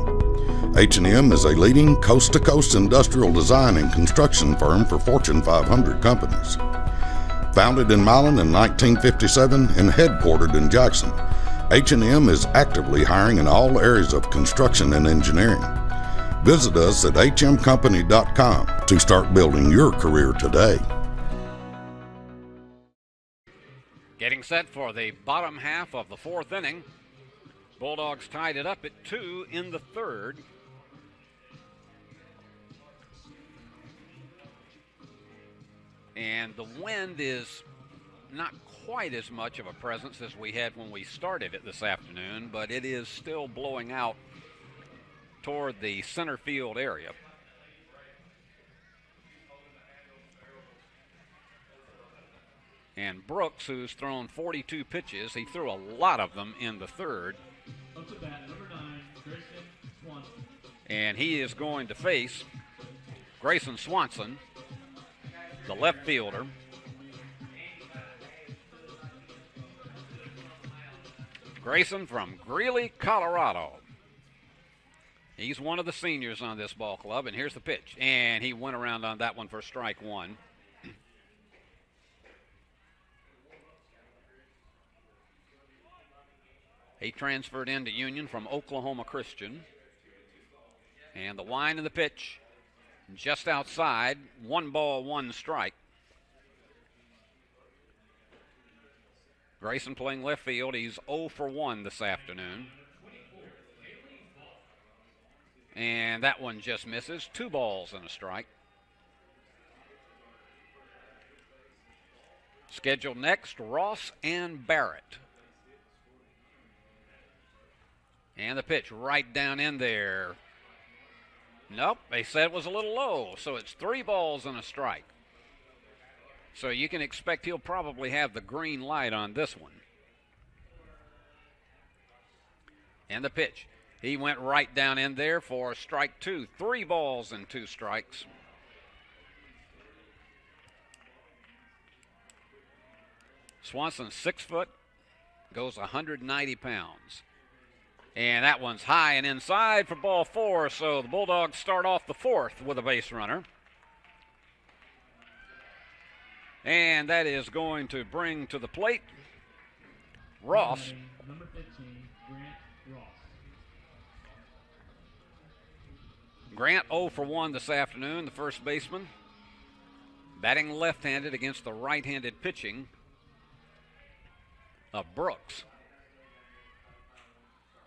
H&M is a leading coast-to-coast industrial design and construction firm for Fortune 500 companies. Founded in Milan in 1957 and headquartered in Jackson, H&M is actively hiring in all areas of construction and engineering. Visit us at hmcompany.com to start building your career today. Getting set for the bottom half of the 4th inning. Bulldogs tied it up at 2 in the 3rd. And the wind is not quite as much of a presence as we had when we started it this afternoon, but it is still blowing out toward the center field area. And Brooks, who's thrown 42 pitches, he threw a lot of them in the 3rd. Up to bat, number 9, Grayson Swanson. And he is going to face Grayson Swanson, the left fielder. Grayson from Greeley, Colorado. He's one of the seniors on this ball club, and here's the pitch. And he went around on that one for strike 1. He transferred into Union from Oklahoma Christian. And the wind and the pitch just outside. 1 ball, 1 strike. Grayson playing left field. He's 0 for 1 this afternoon. And that one just misses. 2 balls and a strike. Scheduled next, Ross and Barrett. And the pitch right down in there. Nope, they said it was a little low, so it's 3 balls and a strike. So you can expect he'll probably have the green light on this one. And the pitch. He went right down in there for strike 2. 3 balls and 2 strikes. Swanson, 6 foot, goes 190 pounds. And that one's high and inside for ball 4, so the Bulldogs start off the 4th with a base runner. And that is going to bring to the plate Ross. Number 15, Grant Ross. Grant 0 for 1 this afternoon, the first baseman. Batting left-handed against the right-handed pitching of Brooks,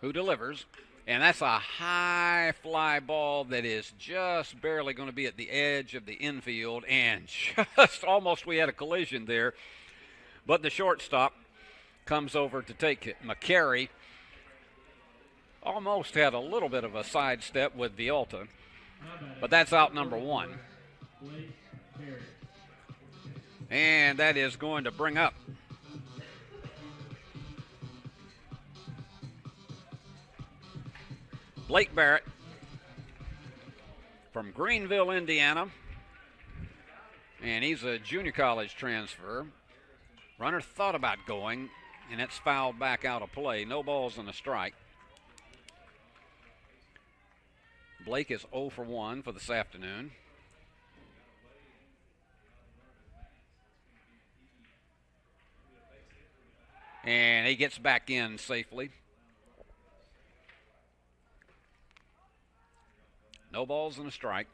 who delivers. And that's a high fly ball that is just barely going to be at the edge of the infield, and just almost we had a collision there. But the shortstop comes over to take it. McCary almost had a little bit of a sidestep with Vialta, but that's out number one. And that is going to bring up Blake Barrett from Greenville, Indiana. And he's a junior college transfer. Runner thought about going, and it's fouled back out of play. No balls and a strike. Blake is 0 for 1 for this afternoon. And he gets back in safely. No balls and a strike.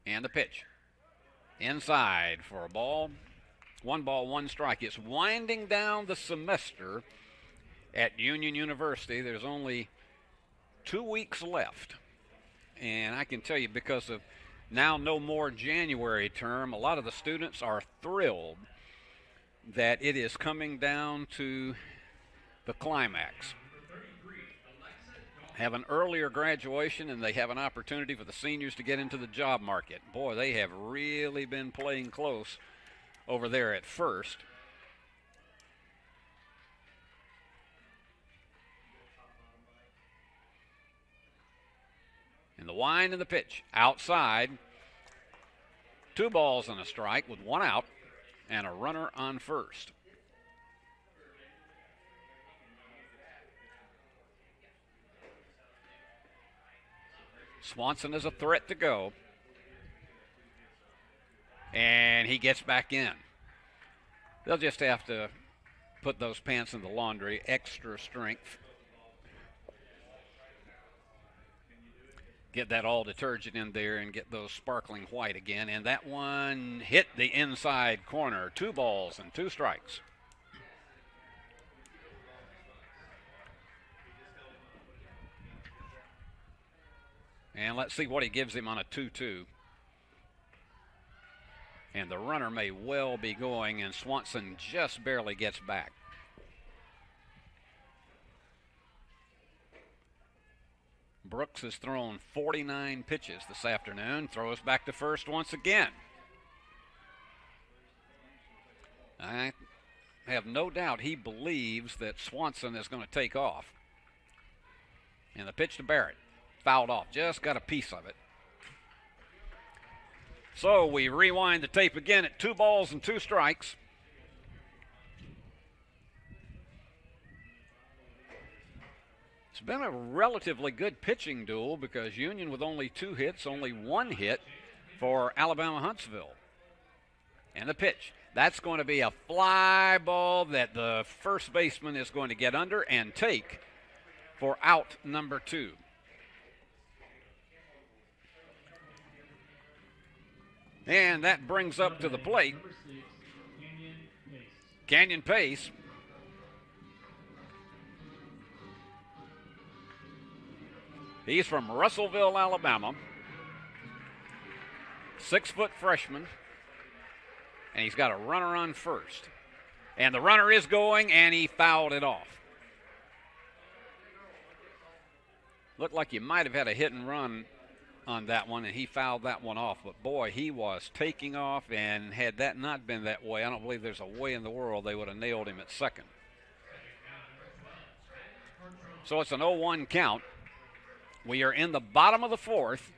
And the pitch. Inside for a ball. 1 ball, 1 strike. It's winding down the semester at Union University. There's only 2 weeks left. And I can tell you, because of now no more January term, a lot of the students are thrilled that it is coming down to the climax. Have an earlier graduation, and they have an opportunity for the seniors to get into the job market. Boy, they have really been playing close over there at first. And the wind and the pitch outside. 2 balls and a strike with 1 out and a runner on first. Swanson is a threat to go. And he gets back in. They'll just have to put those pants in the laundry, extra strength. Get that all detergent in there and get those sparkling white again. And that one hit the inside corner. 2 balls and 2 strikes. And let's see what he gives him on a 2-2. And the runner may well be going, and Swanson just barely gets back. Brooks has thrown 49 pitches this afternoon. Throws back to first once again. I have no doubt he believes that Swanson is going to take off. And the pitch to Barrett. Fouled off. Just got a piece of it. So we rewind the tape again at 2 balls and 2 strikes. It's been a relatively good pitching duel because Union with only 2 hits, only 1 hit for Alabama Huntsville. And the pitch. That's going to be a fly ball that the first baseman is going to get under and take for out number 2. And that brings up to the plate Canyon Pace. He's from Russellville, Alabama. 6-foot freshman. And he's got a runner on first. And the runner is going, and he fouled it off. Looked like you might have had a hit and run on that one, and he fouled that one off. But, boy, he was taking off, and had that not been that way, I don't believe there's a way in the world they would have nailed him at second. So it's an 0-1 count. We are in the bottom of the 4th.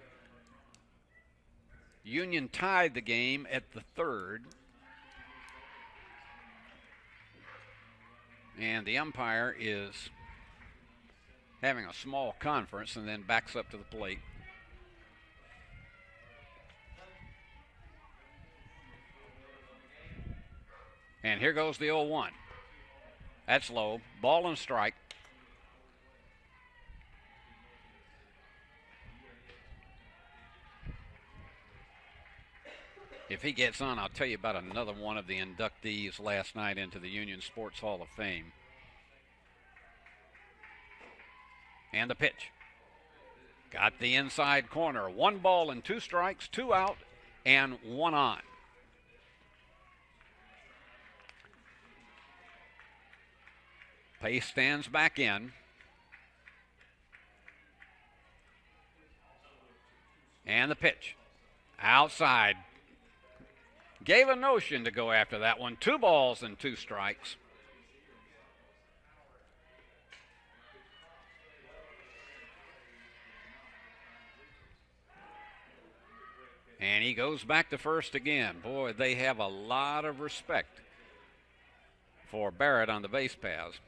Union tied the game at the 3rd. And the umpire is having a small conference and then backs up to the plate. And here goes the 0-1. That's low. Ball and strike. If he gets on, I'll tell you about another one of the inductees last night into the Union Sports Hall of Fame. And the pitch. Got the inside corner. 1 ball and 2 strikes, 2 out, and 1 on. Pace stands back in. And the pitch. Outside. Gave a notion to go after that one. 2 balls and 2 strikes. And he goes back to first again. Boy, they have a lot of respect for Barrett on the base paths.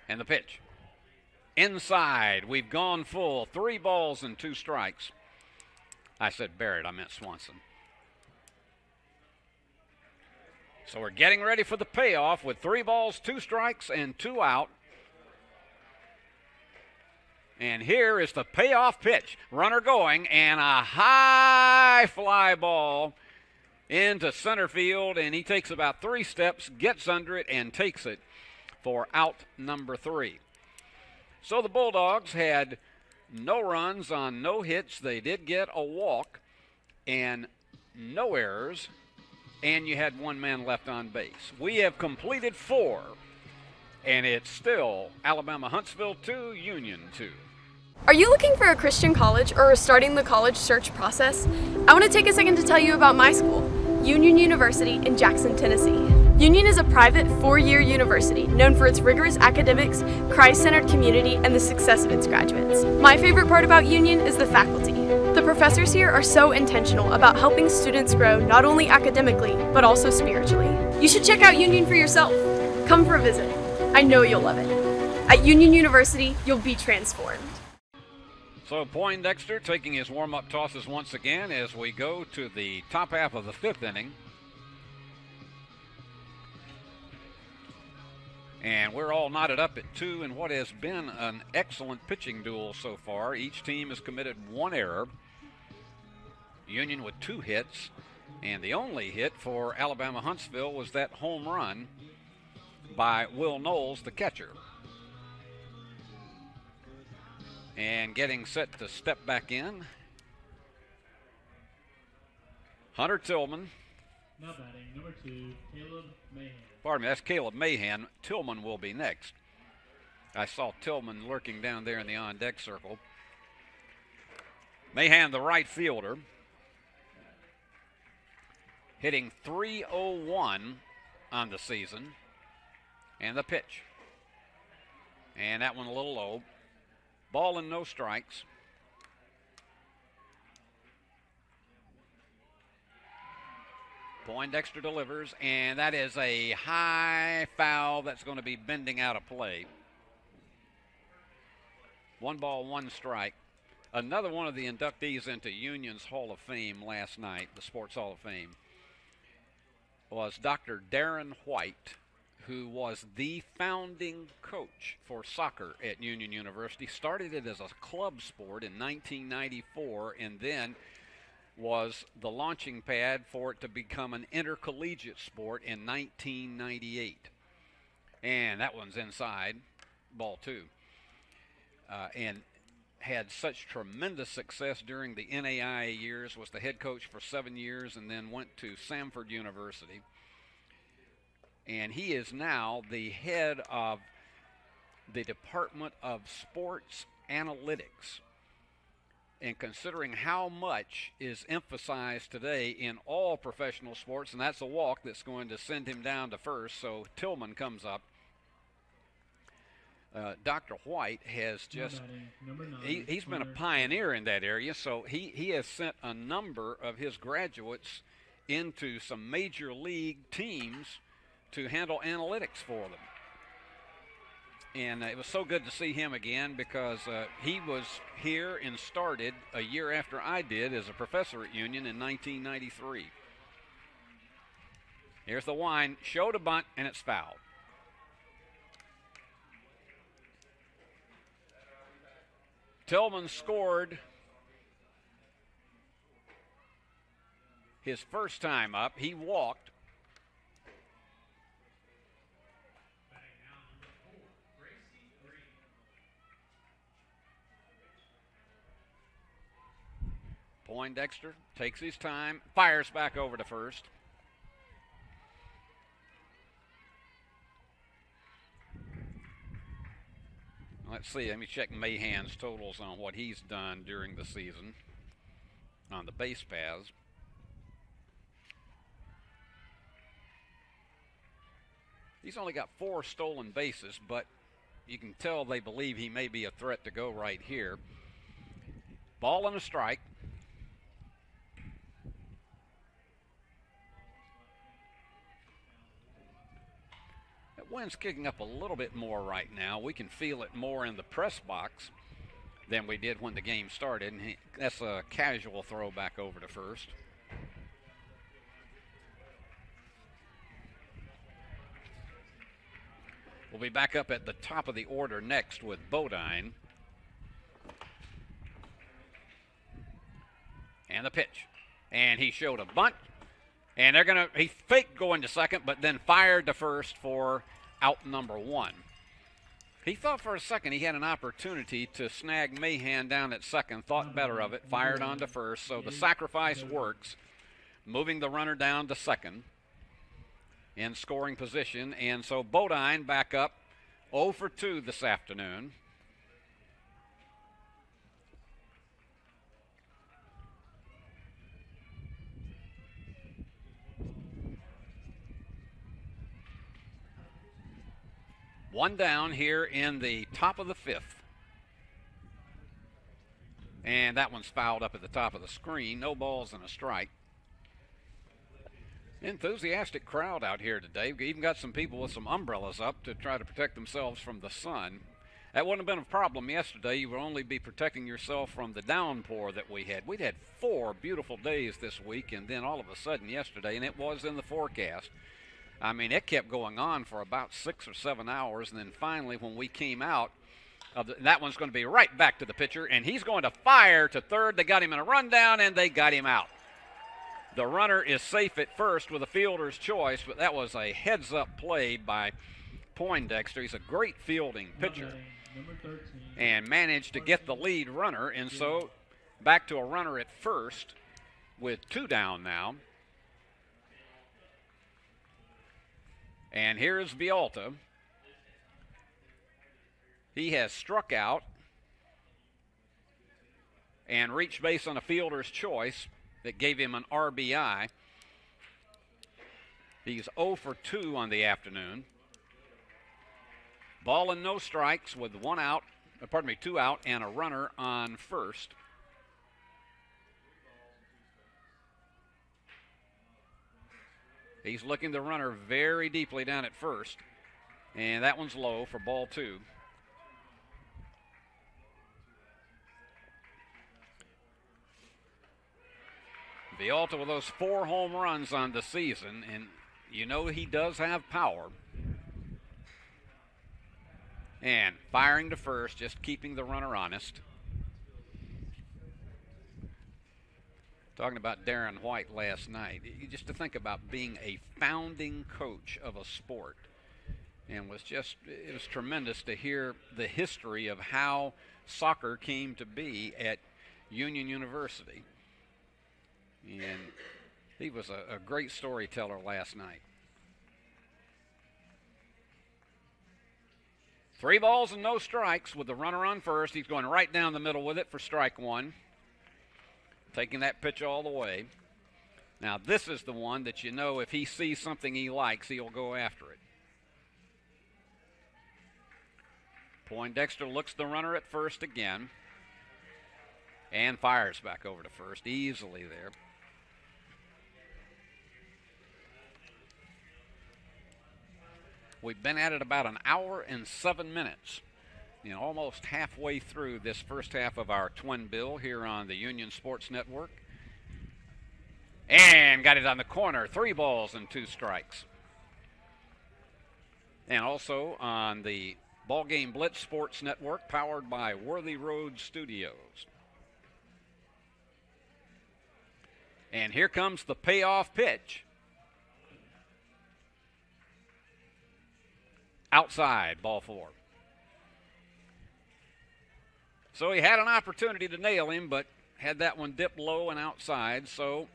And the pitch. Inside. We've gone full. 3 balls and 2 strikes. I said Barrett, I meant Swanson. So we're getting ready for the payoff with 3 balls, 2 strikes, and 2 out. And here is the payoff pitch. Runner going, and a high fly ball into center field, and he takes about 3 steps, gets under it, and takes it for out number 3. So the Bulldogs had no runs on no hits. They did get a walk and no errors, and you had 1 man left on base. We have completed 4, and it's still Alabama Huntsville 2, Union 2. Are you looking for a Christian college or starting the college search process? I want to take a second to tell you about my school, Union University in Jackson, Tennessee. Union is a private 4-year university known for its rigorous academics, Christ-centered community, and the success of its graduates. My favorite part about Union is the faculty. The professors here are so intentional about helping students grow not only academically, but also spiritually. You should check out Union for yourself. Come for a visit. I know you'll love it. At Union University, you'll be transformed. So Poindexter taking his warm-up tosses once again as we go to the top half of the 5th inning. And we're all knotted up at 2 in what has been an excellent pitching duel so far. Each team has committed 1 error. Union with 2 hits. And the only hit for Alabama Huntsville was that home run by Will Knowles, the catcher. And getting set to step back in, Hunter Tillman. Now batting, number 2, Caleb Mahan. Pardon me, that's Caleb Mahan. Tillman will be next. I saw Tillman lurking down there in the on-deck circle. Mahan, the right fielder, hitting .301 on the season. And the pitch. And that one a little low. Ball and no strikes. Poindexter delivers, and that is a high foul that's going to be bending out of play. 1 ball, 1 strike. Another one of the inductees into Union's Hall of Fame last night, the Sports Hall of Fame, was Dr. Darren White, who was the founding coach for soccer at Union University. Started it as a club sport in 1994 and then was the launching pad for it to become an intercollegiate sport in 1998. And that one's inside, ball 2. And had such tremendous success during the NAIA years, was the head coach for 7 years, and then went to Samford University. And he is now the head of the Department of Sports Analytics. And considering how much is emphasized today in all professional sports, and that's a walk that's going to send him down to first, so Tillman comes up. Dr. White has just, he's been a pioneer in that area, so he has sent a number of his graduates into some major league teams to handle analytics for them. And it was so good to see him again because he was here and started a year after I did as a professor at Union in 1993. Here's the wind, show to bunt, and it's fouled. Tillman scored his first time up. He walked. Poindexter takes his time, fires back over to first. Let's see, let me check Mahan's totals on what he's done during the season on the base paths. He's only got 4 stolen bases, but you can tell they believe he may be a threat to go right here. Ball and a strike. That wind's kicking up a little bit more right now. We can feel it more in the press box than we did when the game started. And that's a casual throw back over to first. We'll be back up at the top of the order next with Bodine. And the pitch. And he showed a bunt. And he faked going to second, but then fired to first for out number 1. He thought for a second he had an opportunity to snag Mahan down at second, thought better of it, fired on to first. So the sacrifice works, moving the runner down to second in scoring position. And so Bodine back up 0 for 2 this afternoon. One down here in the top of the 5th. And that one's fouled up at the top of the screen. No balls and a strike. Enthusiastic crowd out here today. We even got some people with some umbrellas up to try to protect themselves from the sun. That wouldn't have been a problem yesterday. You would only be protecting yourself from the downpour that we had. We'd had 4 beautiful days this week, and then all of a sudden yesterday, and it was in the forecast. I mean, it kept going on for about 6 or 7 hours, and then finally when we came out, that one's going to be right back to the pitcher, and he's going to fire to third. They got him in a rundown, and they got him out. The runner is safe at first with a fielder's choice, but that was a heads-up play by Poindexter. He's a great fielding pitcher and managed to get the lead runner, and so back to a runner at first with 2 down now. And here's Vialta. He has struck out and reached base on a fielder's choice that gave him an RBI. He's 0 for 2 on the afternoon. Ball and no strikes with 2 out and a runner on first. He's looking the runner very deeply down at first. And that one's low for ball 2. Vialta with those 4 home runs on the season, and you know he does have power. And firing to first, just keeping the runner honest. Talking about Darren White last night, just to think about being a founding coach of a sport, and it was tremendous to hear the history of how soccer came to be at Union University. And he was a great storyteller last night. 3 balls and no strikes with the runner on first. He's going right down the middle with it for strike 1. Taking that pitch all the way. Now this is the one that you know if he sees something he likes, he'll go after it. Poindexter looks the runner at first again and fires back over to first easily there. We've been at it about an hour and 7 minutes. Almost halfway through this first half of our twin bill here on the Union Sports Network. And got it on the corner. 3 balls and 2 strikes. And also on the BallGame Blitz Sports Network, powered by Worthy Road Studios. And here comes the payoff pitch. Outside, ball 4. So he had an opportunity to nail him, but had that one dip low and outside. So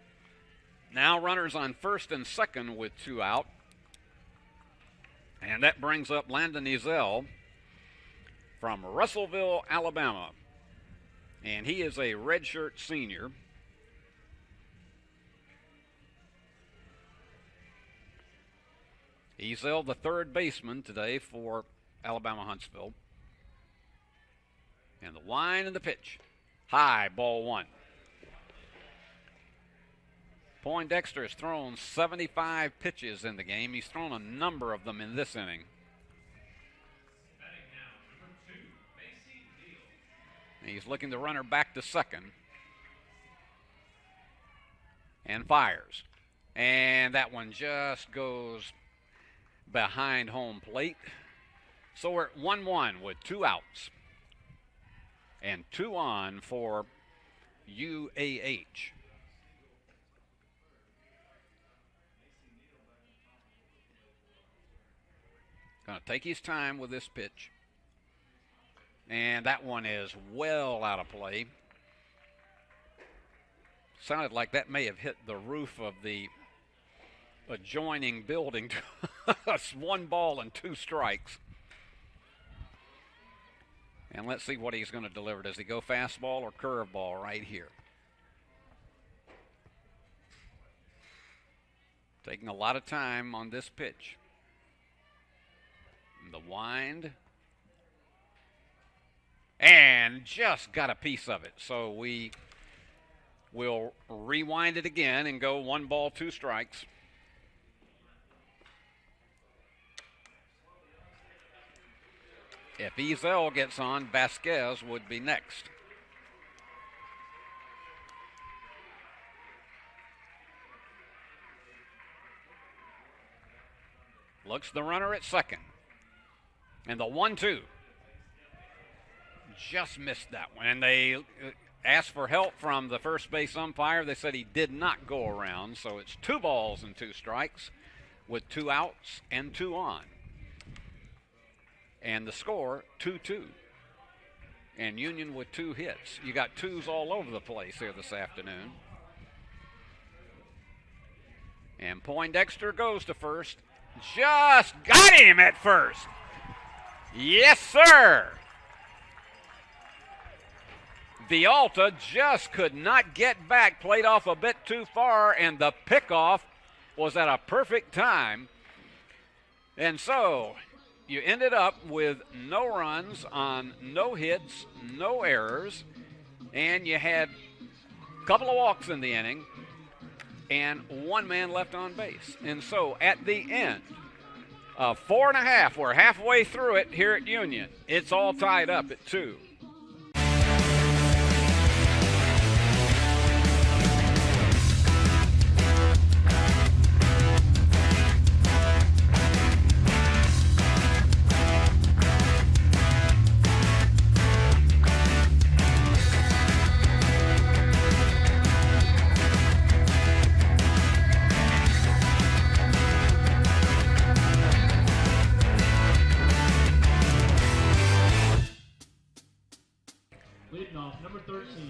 now runners on first and second with 2 out. And that brings up Landon Ezell from Russellville, Alabama. And he is a redshirt senior. Ezell, the third baseman today for Alabama Huntsville. And the wind and the pitch. High, ball 1. Poindexter has thrown 75 pitches in the game. He's thrown a number of them in this inning. He's looking the runner back to second. And fires. And that one just goes behind home plate. So we're at 1-1 with 2 outs. And 2 on for UAH. Going to take his time with this pitch. And that one is well out of play. Sounded like that may have hit the roof of the adjoining building. That's 1 ball and 2 strikes. And let's see what he's going to deliver. Does he go fastball or curveball right here? Taking a lot of time on this pitch. And the wind. And just got a piece of it. So we will rewind it again and go 1 ball, 2 strikes. If Ezell gets on, Vasquez would be next. Looks the runner at second. And the 1-2. Just missed that one. And they asked for help from the first base umpire. They said he did not go around. So it's 2 balls and 2 strikes with 2 outs and 2 on. And the score, 2-2. And Union with 2 hits. You got 2s all over the place here this afternoon. And Poindexter goes to first. Just got him at first. Yes, sir. Vialta just could not get back. Played off a bit too far, and the pickoff was at a perfect time. And so you ended up with no runs on no hits, no errors, and you had a couple of walks in the inning and 1 man left on base. And so at the end of 4.5, we're halfway through it here at Union. It's all tied up at 2.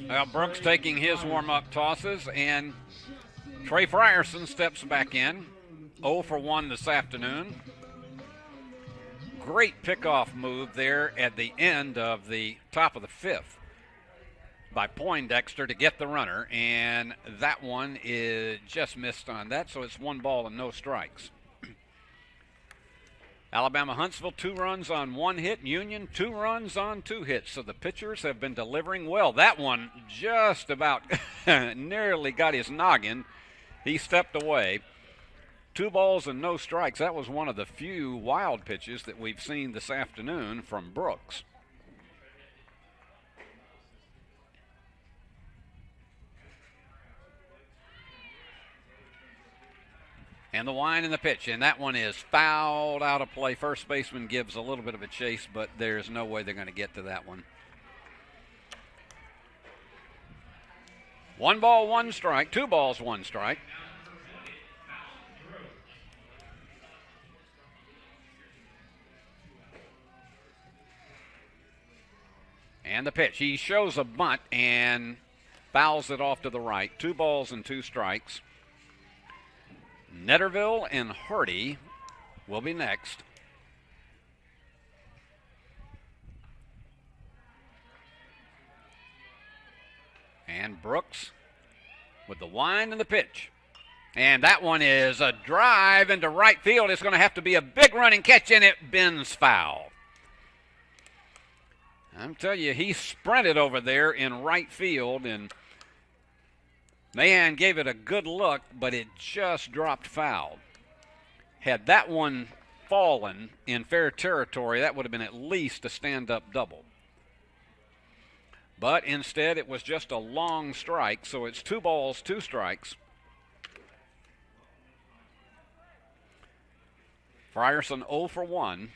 Well, Brooks taking his warm-up tosses, and Trey Frierson steps back in. 0 for 1 this afternoon. Great pickoff move there at the end of the top of the 5th by Poindexter to get the runner, and that one is just missed on that, so it's 1 ball and no strikes. Alabama Huntsville, 2 runs on 1 hit. Union, 2 runs on 2 hits. So the pitchers have been delivering well. That one just about nearly got his noggin. He stepped away. 2 balls and no strikes. That was one of the few wild pitches that we've seen this afternoon from Brooks. And the wind and the pitch, and that one is fouled out of play. First baseman gives a little bit of a chase, but there's no way they're going to get to that one. 1 ball, 1 strike. 2 balls, 1 strike. And the pitch. He shows a bunt and fouls it off to the right. 2 balls and 2 strikes. Netterville and Hardy will be next. And Brooks with the wind and the pitch. And that one is a drive into right field. It's going to have to be a big running catch, and it bends foul. I'm telling you, he sprinted over there in right field, and Mahan gave it a good look, but it just dropped foul. Had that one fallen in fair territory, that would have been at least a stand-up double. But instead, it was just a long strike, so it's 2 balls, 2 strikes. Frierson 0 for 1.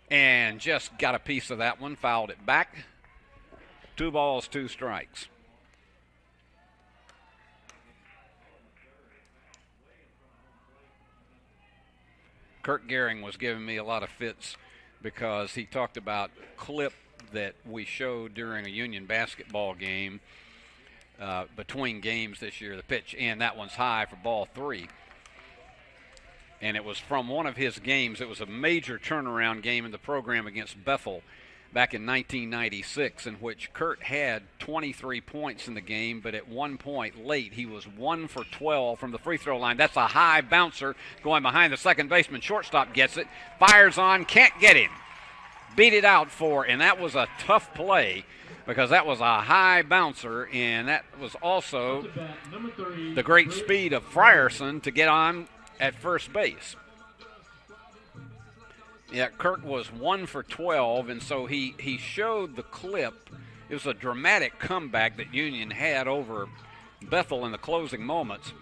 And just got a piece of that one, fouled it back. 2 balls, 2 strikes. Kurt Gehring was giving me a lot of fits because he talked about a clip that we showed during a Union basketball game between games this year, the pitch, and that one's high for ball 3. And it was from one of his games. It was a major turnaround game in the program against Bethel back in 1996, in which Kurt had 23 points in the game, but at one point late he was 1 for 12 from the free throw line. That's a high bouncer going behind the second baseman. Shortstop gets it, fires on, can't get him. Beat it out for, and that was a tough play because that was a high bouncer, and that was also the great speed of Frierson to get on at first base. Yeah, Kurt was 1 for 12, and so he showed the clip. It was a dramatic comeback that Union had over Bethel in the closing moments,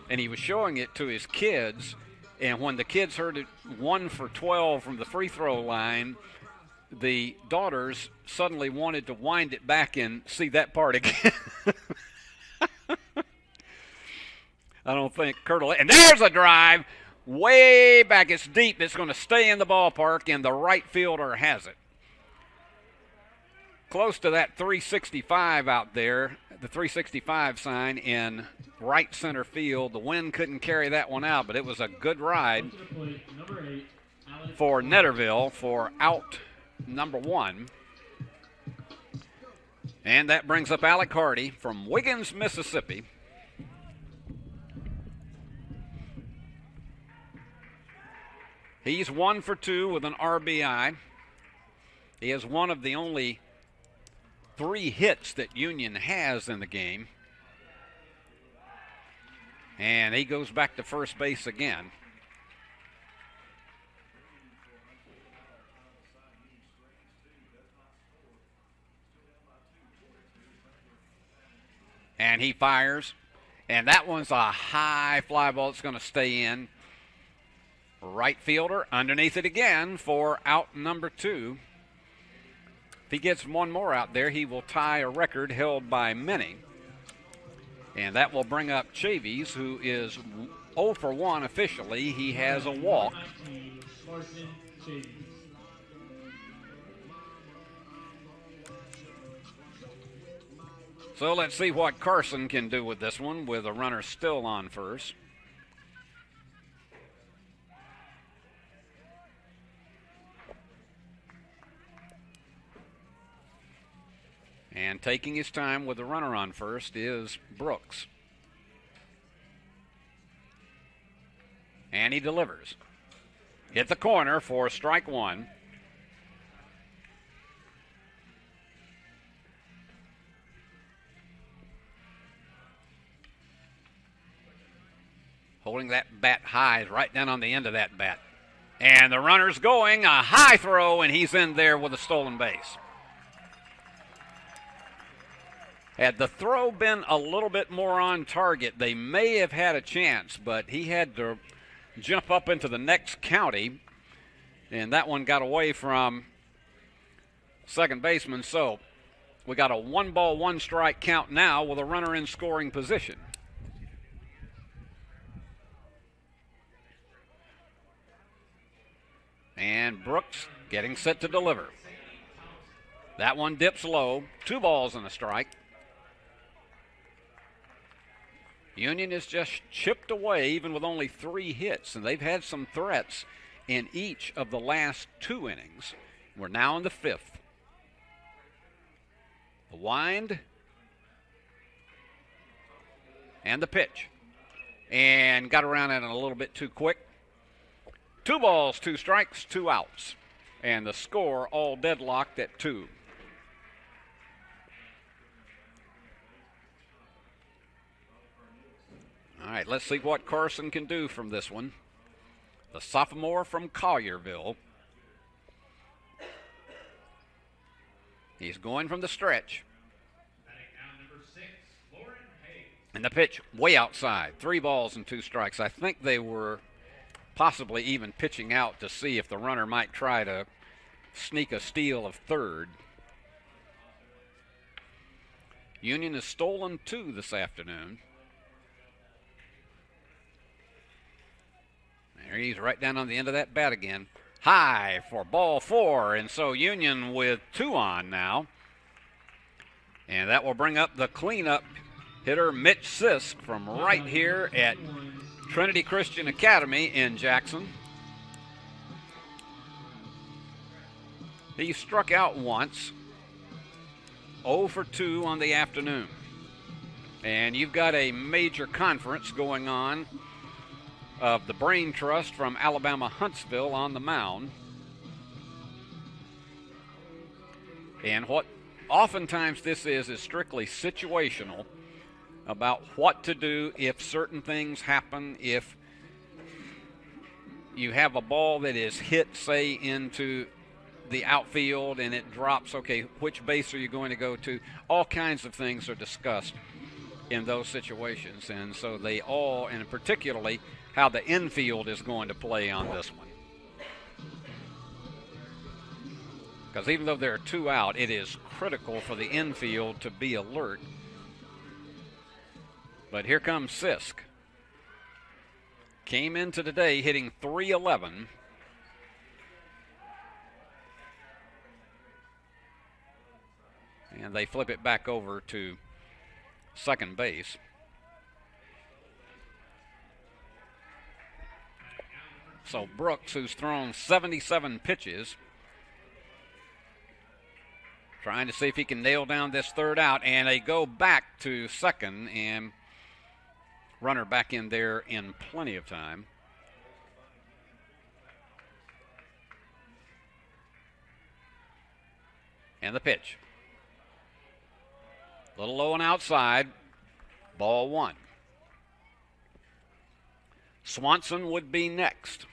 and he was showing it to his kids, and when the kids heard it 1 for 12 from the free throw line, the daughters suddenly wanted to wind it back and see that part again. I don't think Kurt will. And there's a drive way back. It's deep. It's going to stay in the ballpark, and the right fielder has it. Close to that 365 out there, the 365 sign in right center field. The wind couldn't carry that one out, but it was a good ride for Netterville for out number 1. And that brings up Alec Hardy from Wiggins, Mississippi. He's 1 for 2 with an RBI. He has one of the only 3 hits that Union has in the game. And he goes back to first base again. And he fires. And that one's a high fly ball. It's going to stay in. Right fielder underneath it again for out number 2. If he gets one more out there, he will tie a record held by many. And that will bring up Chavies, who is 0 for 1 officially. He has a walk. So let's see what Carson can do with this one with a runner still on first. And taking his time with the runner on first is Brooks. And he delivers. Hit the corner for strike 1. Holding that bat high, right down on the end of that bat. And the runner's going, a high throw, and he's in there with a stolen base. Had the throw been a little bit more on target, they may have had a chance, but he had to jump up into the next county, and that one got away from second baseman. So we got a 1-ball, 1-strike count now with a runner in scoring position. And Brooks getting set to deliver. That one dips low. 2 balls and a strike. Union is just chipped away even with only 3 hits, and they've had some threats in each of the last 2 innings. We're now in the 5th. The wind and the pitch. And got around it a little bit too quick. 2 balls, 2 strikes, 2 outs. And the score all deadlocked at 2. All right, let's see what Carson can do from this one. The sophomore from Collierville. He's going from the stretch. And the pitch way outside. 3 balls and 2 strikes. I think they were possibly even pitching out to see if the runner might try to sneak a steal of third. Union has stolen 2 this afternoon. There he's right down on the end of that bat again. High for ball 4, and so Union with 2 on now. And that will bring up the cleanup hitter, Mitch Sisk, from right here at Trinity Christian Academy in Jackson. He struck out once, 0 for 2 on the afternoon. And you've got a major conference going on of the Brain Trust from Alabama Huntsville on the mound. And what oftentimes this is strictly situational about what to do if certain things happen. If you have a ball that is hit, say, into the outfield and it drops, okay, which base are you going to go to? All kinds of things are discussed in those situations. And so they all, and particularly how the infield is going to play on this one. Because even though there are 2 out, it is critical for the infield to be alert. But here comes Sisk. Came into today hitting .311. And they flip it back over to second base. So Brooks, who's thrown 77 pitches, trying to see if he can nail down this third out, and they go back to second, and runner back in there in plenty of time. And the pitch. A little low and outside, ball 1. Swanson would be next.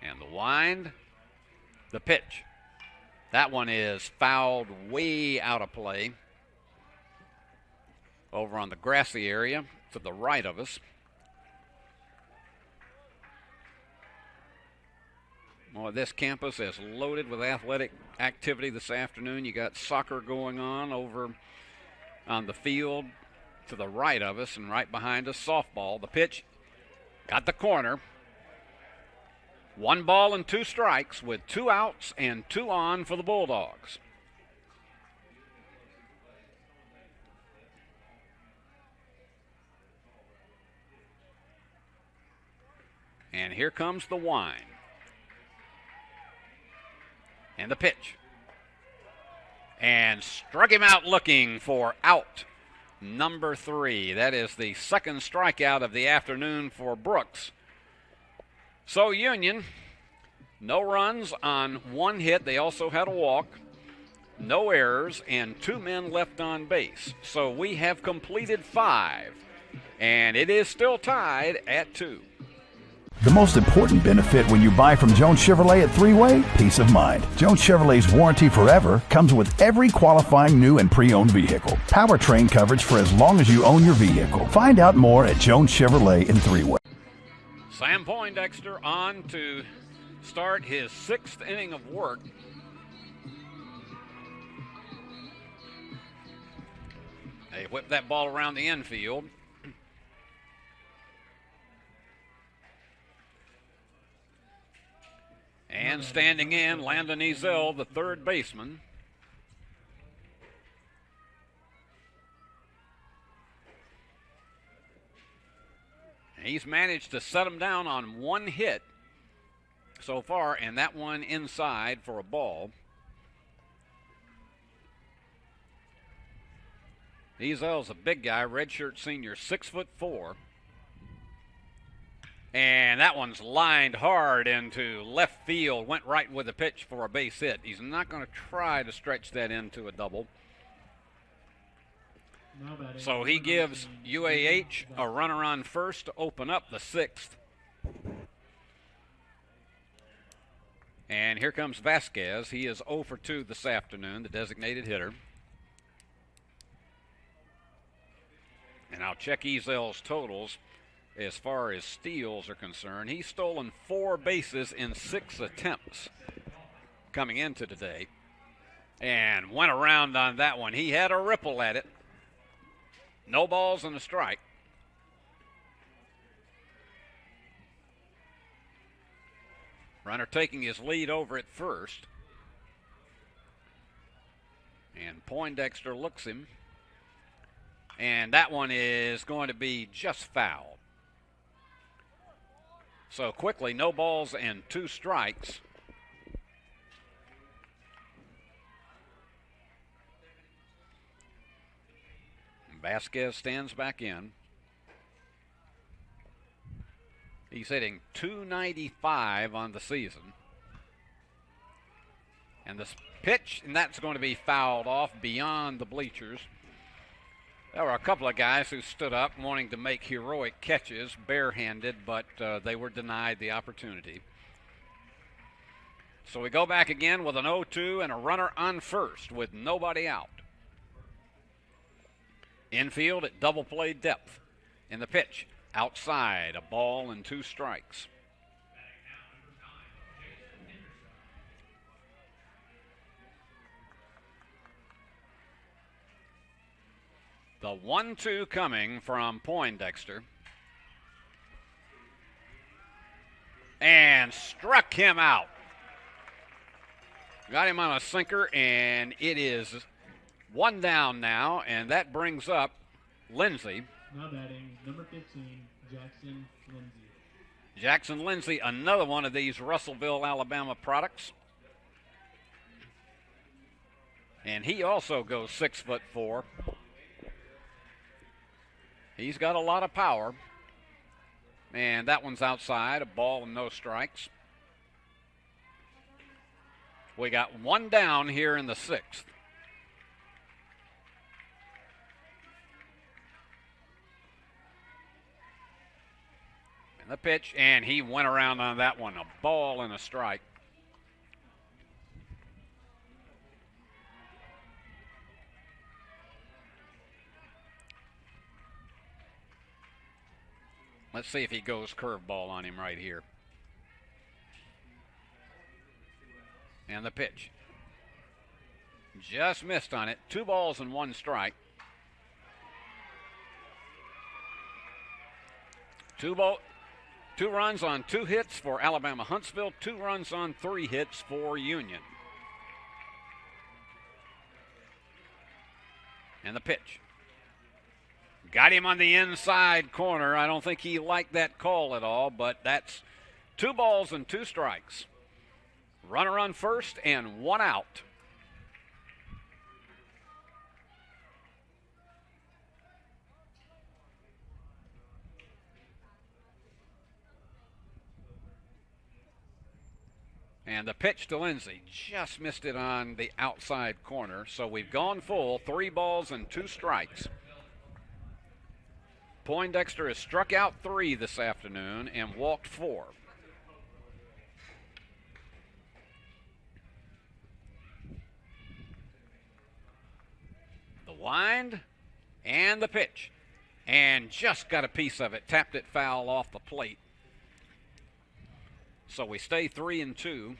And the wind, the pitch. That one is fouled way out of play. Over on the grassy area to the right of us. Well, this campus is loaded with athletic activity this afternoon. You got soccer going on over on the field to the right of us, and right behind us, softball. The pitch got the corner. 1 ball and 2 strikes with 2 outs and 2 on for the Bulldogs. And here comes the wind. And the pitch. And struck him out looking for out number 3. That is the second strikeout of the afternoon for Brooks. So Union, no runs on 1 hit. They also had a walk, no errors, and 2 men left on base. So we have completed 5, and it is still tied at 2. The most important benefit when you buy from Jones Chevrolet at Three-Way? Peace of mind. Jones Chevrolet's warranty forever comes with every qualifying new and pre-owned vehicle. Powertrain coverage for as long as you own your vehicle. Find out more at Jones Chevrolet in Three-Way. Sam Poindexter on to start his 6th inning of work. They whip that ball around the infield. And standing in, Landon Ezel, the third baseman. He's managed to set him down on one hit so far, and that one inside for a ball. Ezel's a big guy, redshirt senior, 6'4". And that one's lined hard into left field, went right with the pitch for a base hit. He's not going to try to stretch that into a double. So he gives UAH a runner on first to open up the 6th. And here comes Vasquez. He is 0 for 2 this afternoon, the designated hitter. And I'll check Ezel's totals. As far as steals are concerned, he's stolen 4 bases in 6 attempts coming into today and went around on that one. He had a ripple at it. No balls and a strike. Runner taking his lead over at first. And Poindexter looks him. And that one is going to be just foul. So quickly, no balls and 2 strikes. Vasquez stands back in. He's hitting .295 on the season. And this pitch, and that's going to be fouled off beyond the bleachers. There were a couple of guys who stood up wanting to make heroic catches, barehanded, but they were denied the opportunity. So we go back again with an 0-2 and a runner on first with nobody out. Infield at double play depth. In the pitch, outside, a ball and 2 strikes. The 1-2 coming from Poindexter. And struck him out. Got him on a sinker, and it is 1 down now, and that brings up Lindsey. Now batting, number 15, Jackson Lindsey. Jackson Lindsey, another one of these Russellville, Alabama products. And he also goes 6'4". He's got a lot of power. And that one's outside, a ball and no strikes. We got 1 down here in the 6th. And the pitch, and he went around on that one, a ball and a strike. Let's see if he goes curveball on him right here. And the pitch. Just missed on it. 2 balls and 1 strike. 2 runs on 2 hits for Alabama Huntsville. 2 runs on 3 hits for Union. And the pitch. Got him on the inside corner. I don't think he liked that call at all, but that's 2 balls and 2 strikes. Runner on first and 1 out. And the pitch to Lindsey just missed it on the outside corner. So we've gone full, 3 balls and 2 strikes. Poindexter has struck out 3 this afternoon and walked 4. The wind and the pitch. And just got a piece of it. Tapped it foul off the plate. So we stay 3-2.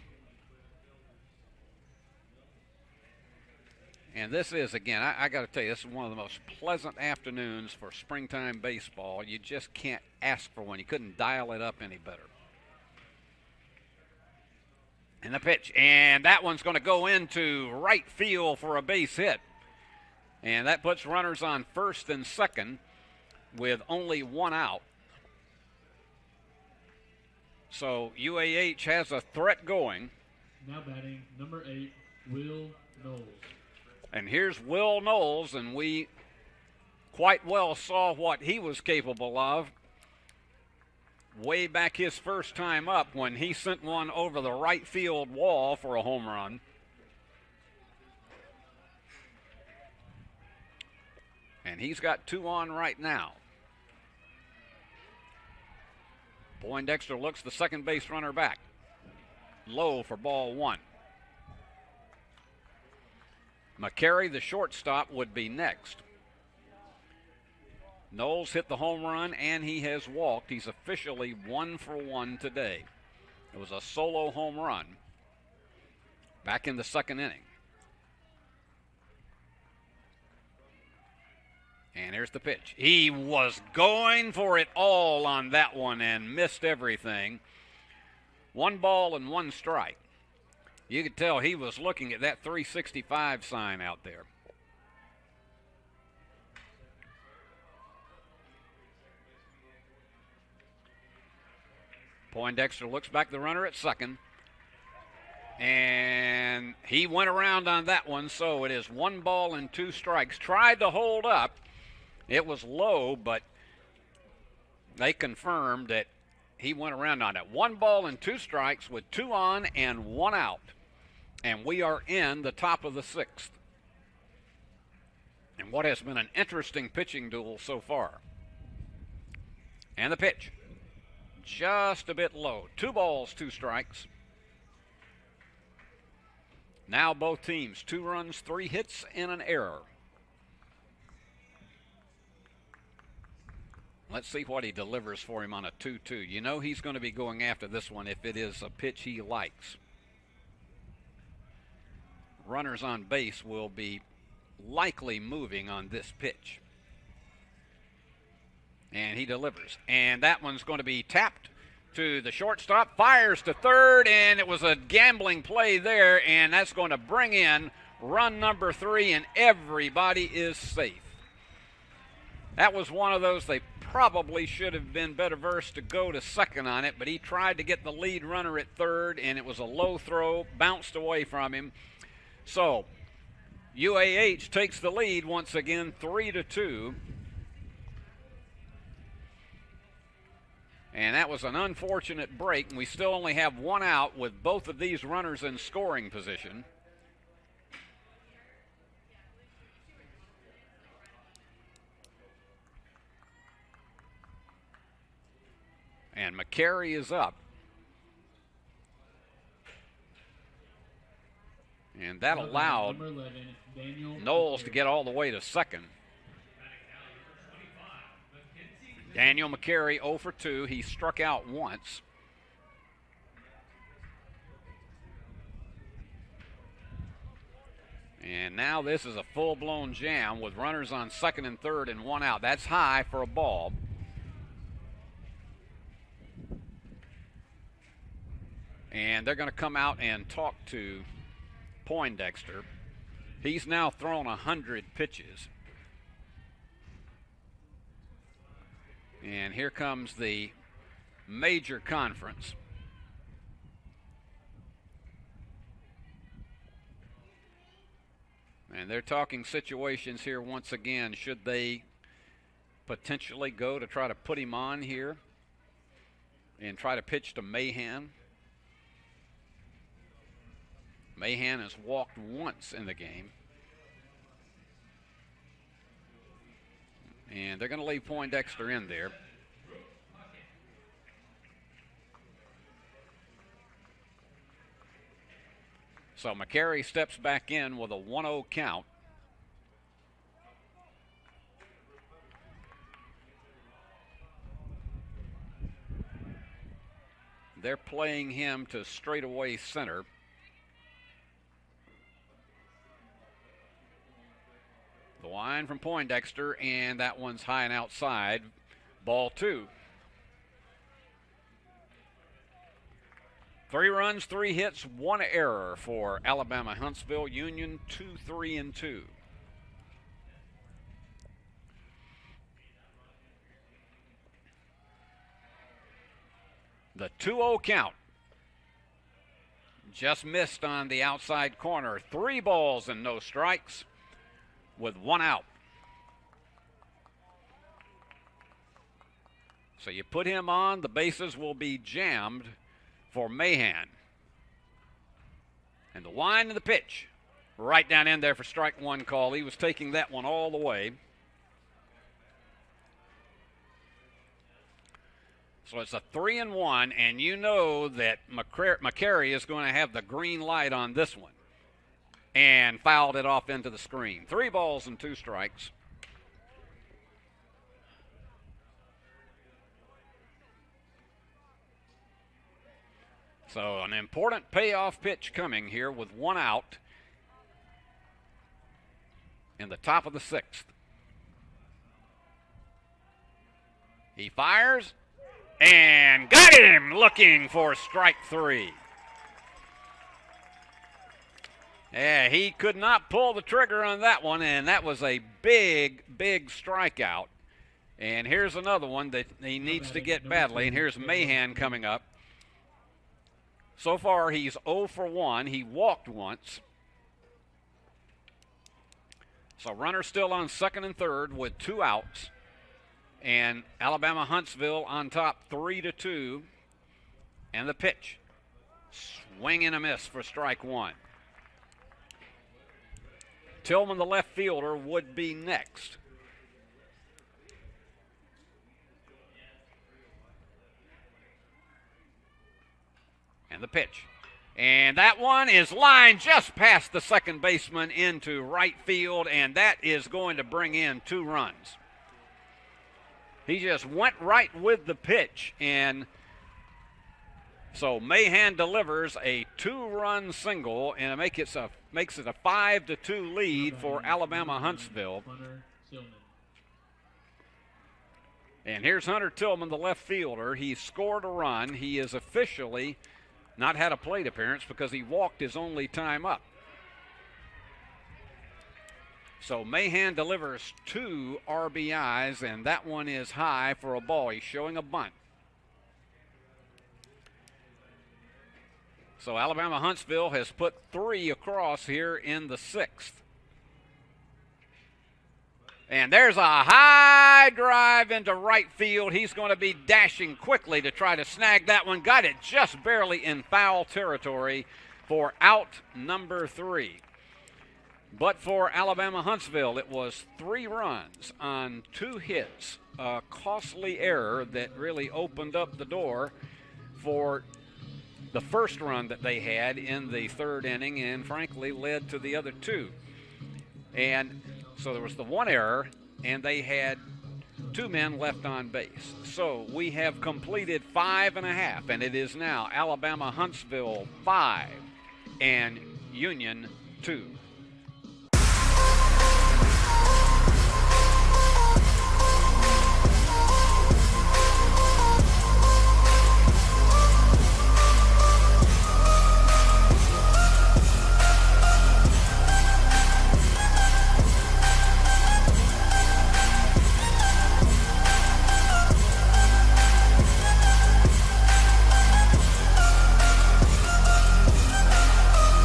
And this is, again, I got to tell you, this is one of the most pleasant afternoons for springtime baseball. You just can't ask for one. You couldn't dial it up any better. And the pitch. And that one's going to go into right field for a base hit. And that puts runners on first and second with only 1 out. So UAH has a threat going. Now batting, number 8, Will Knowles. And here's Will Knowles, and we quite well saw what he was capable of way back his first time up when he sent one over the right field wall for a home run. And he's got 2 on right now. Poindexter looks the second base runner back. Low for ball 1. McCary, the shortstop, would be next. Knowles hit the home run, and he has walked. He's officially 1 for 1 today. It was a solo home run back in the second inning. And here's the pitch. He was going for it all on that one and missed everything. 1 ball and 1 strike. You could tell he was looking at that 365 sign out there. Poindexter looks back the runner at second. And he went around on that one, so it is 1 ball and 2 strikes. Tried to hold up. It was low, but they confirmed that he went around on it. 1 ball and 2 strikes with 2 on and 1 out. And we are in the top of the 6th. And what has been an interesting pitching duel so far. And the pitch. Just a bit low. 2 balls, 2 strikes. Now both teams, 2 runs, 3 hits, and an error. Let's see what he delivers for him on a 2-2. You know he's going to be going after this one if it is a pitch he likes. Runners on base will be likely moving on this pitch. And he delivers. And that one's going to be tapped to the shortstop. Fires to third, and it was a gambling play there, and that's going to bring in run number 3, and everybody is safe. That was one of those they probably should have been better versed to go to second on it, but he tried to get the lead runner at third, and it was a low throw, bounced away from him. So UAH takes the lead once again, 3-2. And that was an unfortunate break, and we still only have 1 out with both of these runners in scoring position. And McCary is up. And that allowed Knowles to get all the way to second. Daniel McCary 0 for 2. He struck out once. And now this is a full-blown jam with runners on second and third and 1 out. That's high for a ball. And they're going to come out and talk to Poindexter. He's now thrown 100 pitches. And here comes the major conference. And they're talking situations here once again. Should they potentially go to try to put him on here and try to pitch to Mahan? Mahan has walked once in the game. And they're going to leave Poindexter in there. So McCary steps back in with a 1-0 count. They're playing him to straightaway center. The line from Poindexter, and that one's high and outside. Ball 2. 3 runs, 3 hits, 1 error for Alabama Huntsville. Union 2-3-2. The 2-0 count. Just missed on the outside corner. 3 balls and no strikes with 1 out. So you put him on, the bases will be jammed for Mahan. And the wind of the pitch. Right down in there for strike 1 call. He was taking that one all the way. So it's a 3-1, and you know that McCary is going to have the green light on this one. And fouled it off into the screen. 3 balls and 2 strikes. So an important payoff pitch coming here with 1 out in the top of the 6th. He fires and got him, looking for strike 3. Yeah, he could not pull the trigger on that one, and that was a big, big strikeout. And here's another one that he needs to get badly, and here's Mahan coming up. So far, he's 0 for 1. He walked once. So runner still on 2nd and 3rd with 2 outs. And Alabama Huntsville on top 3-2. And the pitch. Swing and a miss for strike 1. Tillman, the left fielder, would be next. And the pitch. And that one is lined just past the second baseman into right field, and that is going to bring in 2 runs. He just went right with the pitch, and so Mahan delivers a 2-run single, and it makes it a 5-2 lead for Alabama Huntsville. And here's Hunter Tillman, the left fielder. He scored a run. He is officially not had a plate appearance because he walked his only time up. So Mahan delivers 2 RBIs, and that one is high for a ball. He's showing a bunt. So Alabama Huntsville has put 3 across here in the 6th. And there's a high drive into right field. He's going to be dashing quickly to try to snag that one. Got it just barely in foul territory for out number 3. But for Alabama Huntsville, it was 3 runs on 2 hits. A costly error that really opened up the door for the first run that they had in the 3rd inning, and frankly led to the other 2. And so there was the 1 error, and they had 2 men left on base. So we have completed 5.5, and it is now Alabama Huntsville 5 and Union 2.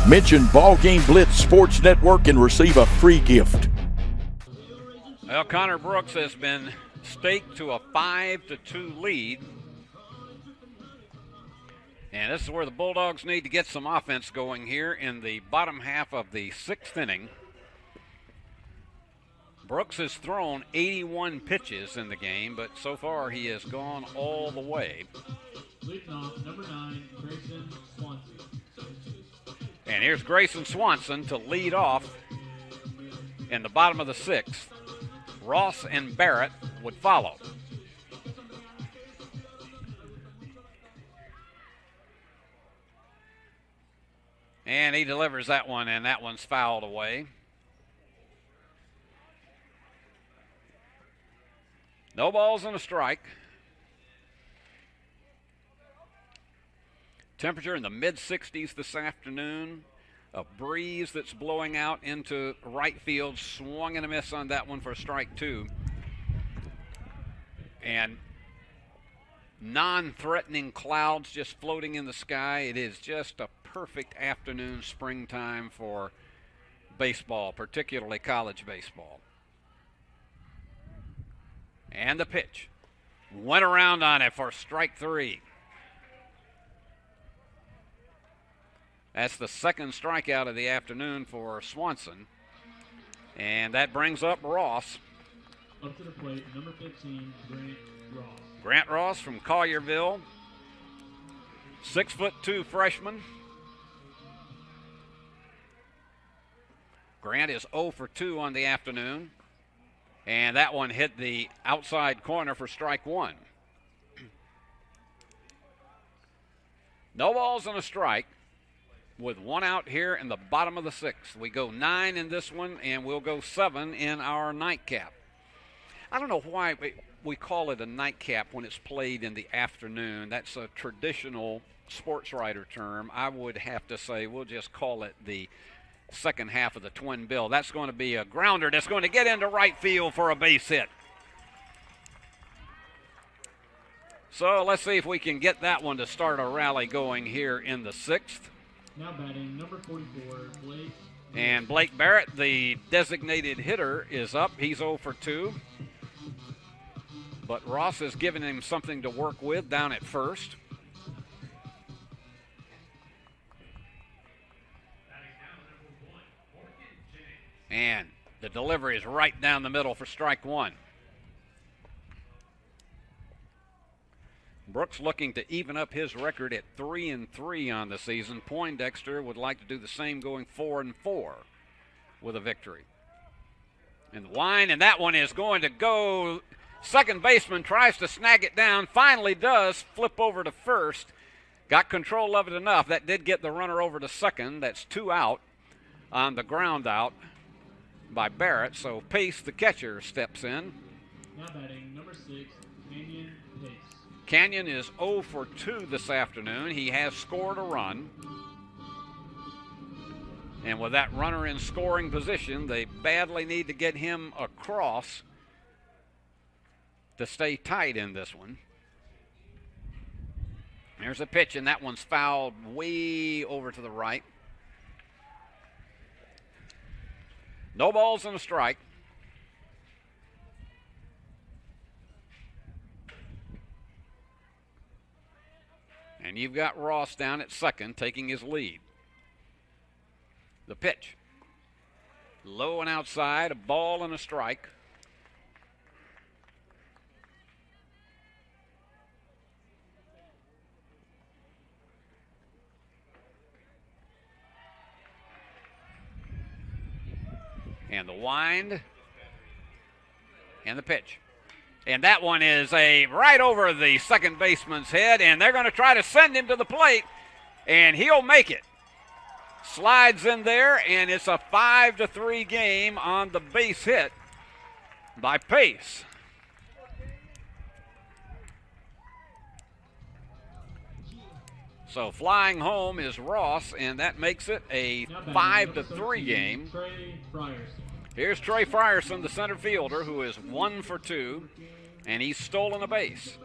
Mention BallGame Blitz Sports Network and receive a free gift. Well, Connor Brooks has been staked to a 5-2 lead. And this is where the Bulldogs need to get some offense going here in the bottom half of the 6th inning. Brooks has thrown 81 pitches in the game, but so far he has gone all the way. Leading off, number 9, Grayson Swanson. And here's Grayson Swanson to lead off in the bottom of the 6th. Ross and Barrett would follow. And he delivers that one, and that one's fouled away. No balls and a strike. Temperature in the mid-60s this afternoon. A breeze that's blowing out into right field. Swung and a miss on that one for strike 2. And non-threatening clouds just floating in the sky. It is just a perfect afternoon springtime for baseball, particularly college baseball. And the pitch. Went around on it for strike 3. That's the second strikeout of the afternoon for Swanson. And that brings up Ross. Up to the plate, number 15, Grant Ross. Grant Ross from Collierville. 6'2" freshman. Grant is 0 for 2 on the afternoon. And that one hit the outside corner for strike 1. No balls and a strike with 1 out here in the bottom of the 6th. We go 9 in this one, and we'll go 7 in our nightcap. I don't know why we call it a nightcap when it's played in the afternoon. That's a traditional sports writer term. I would have to say we'll just call it the second half of the twin bill. That's going to be a grounder that's going to get into right field for a base hit. So let's see if we can get that one to start a rally going here in the 6th. Now batting, number 44, Blake. And Blake Barrett, the designated hitter, is up. He's 0 for 2. But Ross has given him something to work with down at first. And the delivery is right down the middle for strike 1. Brooks looking to even up his record at 3-3 on the season. Poindexter would like to do the same, going 4-4 with a victory. And the wind, and that one is going to go. Second baseman tries to snag it down, finally does flip over to first. Got control of it enough. That did get the runner over to second. That's 2 out on the ground out by Barrett. So Pace, the catcher, steps in. Now batting, number 6, Canyon Pace. Canyon is 0 for 2 this afternoon. He has scored a run. And with that runner in scoring position, they badly need to get him across to stay tight in this one. There's a pitch, and that one's fouled way over to the right. No balls and a strike. And you've got Ross down at second, taking his lead. The pitch. Low and outside, a ball and a strike. And the wind. And the pitch. And that one is right over the second baseman's head, and they're going to try to send him to the plate, and he'll make it. Slides in there, and it's a 5-3 game on the base hit by Pace. So flying home is Ross, and that makes it a 5-3 game. Here's Trey Frierson, the center fielder, who is 1 for 2, and he's stolen a base.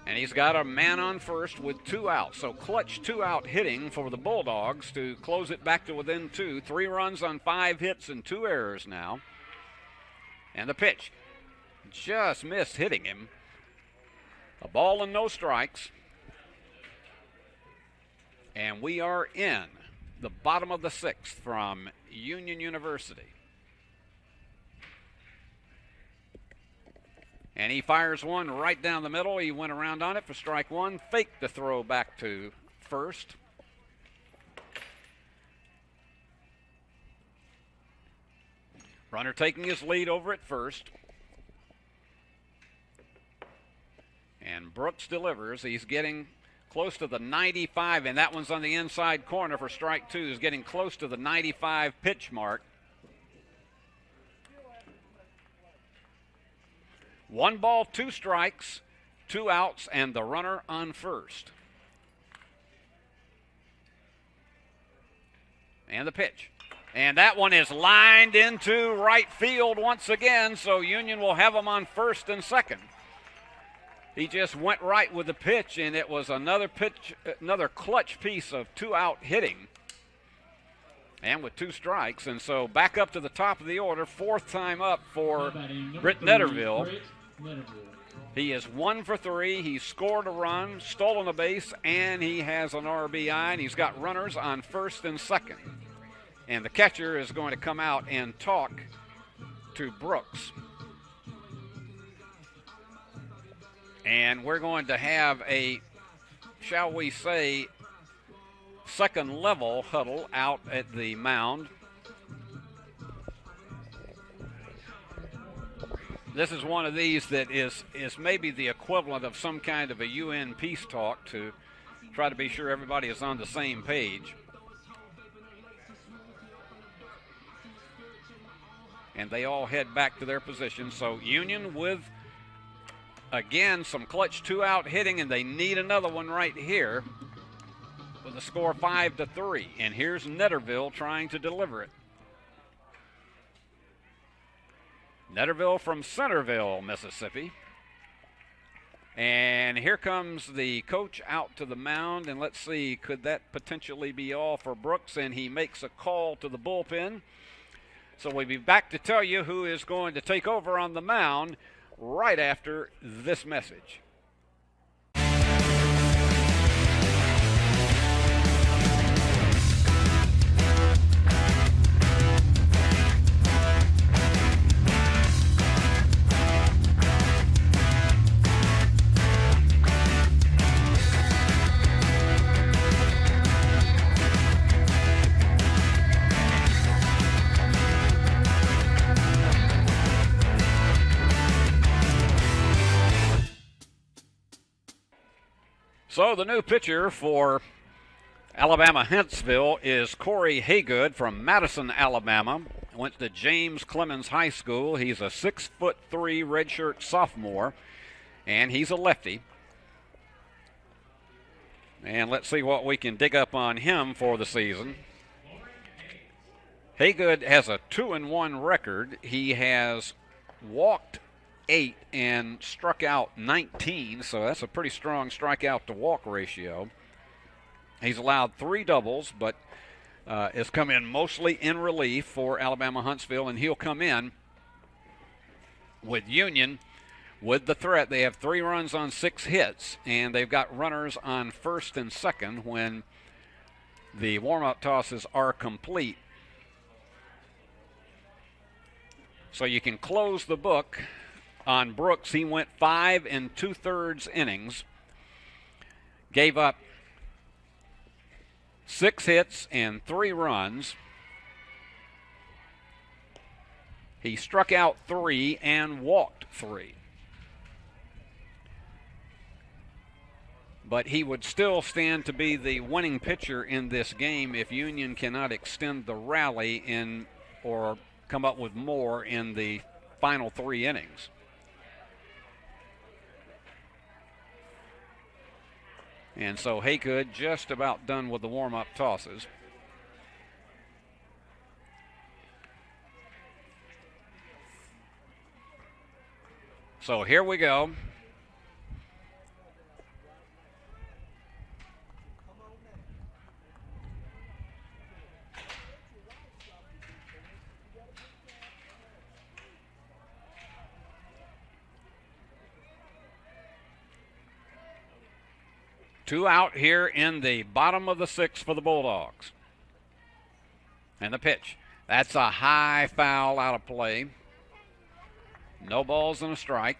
And he's got a man on first with 2 outs. So clutch 2-out hitting for the Bulldogs to close it back to within 2. 3 runs on 5 hits and 2 errors now. And the pitch. Just missed hitting him. A ball and no strikes. And we are in the bottom of the 6th from Union University. And he fires one right down the middle. He went around on it for strike one, faked the throw back to first. Runner taking his lead over at first. And Brooks delivers. He's getting close to the 95, and that one's on the inside corner for strike two. He's getting close to the 95 pitch mark. 1 ball, 2 strikes, 2 outs, and the runner on first. And the pitch. And that one is lined into right field once again, so Union will have him on first and second. He just went right with the pitch, and it was another pitch, another clutch piece of 2-out hitting. And with 2 strikes, and so back up to the top of the order, 4th time up for Britt Netterville. He is 1 for 3. He scored a run, stolen a base, and he has an RBI, and he's got runners on first and second. And the catcher is going to come out and talk to Brooks. And we're going to have a, shall we say, second level huddle out at the mound. This is one of these that is maybe the equivalent of some kind of a UN peace talk to try to be sure everybody is on the same page. And they all head back to their position. So Union with, again, some clutch 2-out hitting, and they need another one right here with a score 5-3. And here's Netterville trying to deliver it. Netterville from Centerville, Mississippi. And here comes the coach out to the mound, and let's see, could that potentially be all for Brooks? And he makes a call to the bullpen. So we'll be back to tell you who is going to take over on the mound right after this message. So the new pitcher for Alabama Huntsville is Corey Haygood from Madison, Alabama. Went to James Clemens High School. He's a 6'3" redshirt sophomore, and he's a lefty. And let's see what we can dig up on him for the season. Haygood has a 2-1 record. He has walked 8 and struck out 19, so that's a pretty strong strikeout to walk ratio. He's allowed 3 doubles, but has come in mostly in relief for Alabama Huntsville, and he'll come in with Union with the threat. They have 3 runs on 6 hits, and they've got runners on first and second when the warm-up tosses are complete. So you can close the book on Brooks. He went 5 2/3 innings, gave up 6 hits and 3 runs. He struck out 3 and walked 3. But he would still stand to be the winning pitcher in this game if Union cannot extend the rally in or come up with more in the final 3 innings. And so Haygood just about done with the warm-up tosses. So here we go. Two out here in the bottom of the 6th for the Bulldogs. And the pitch. That's a high foul out of play. No balls and a strike.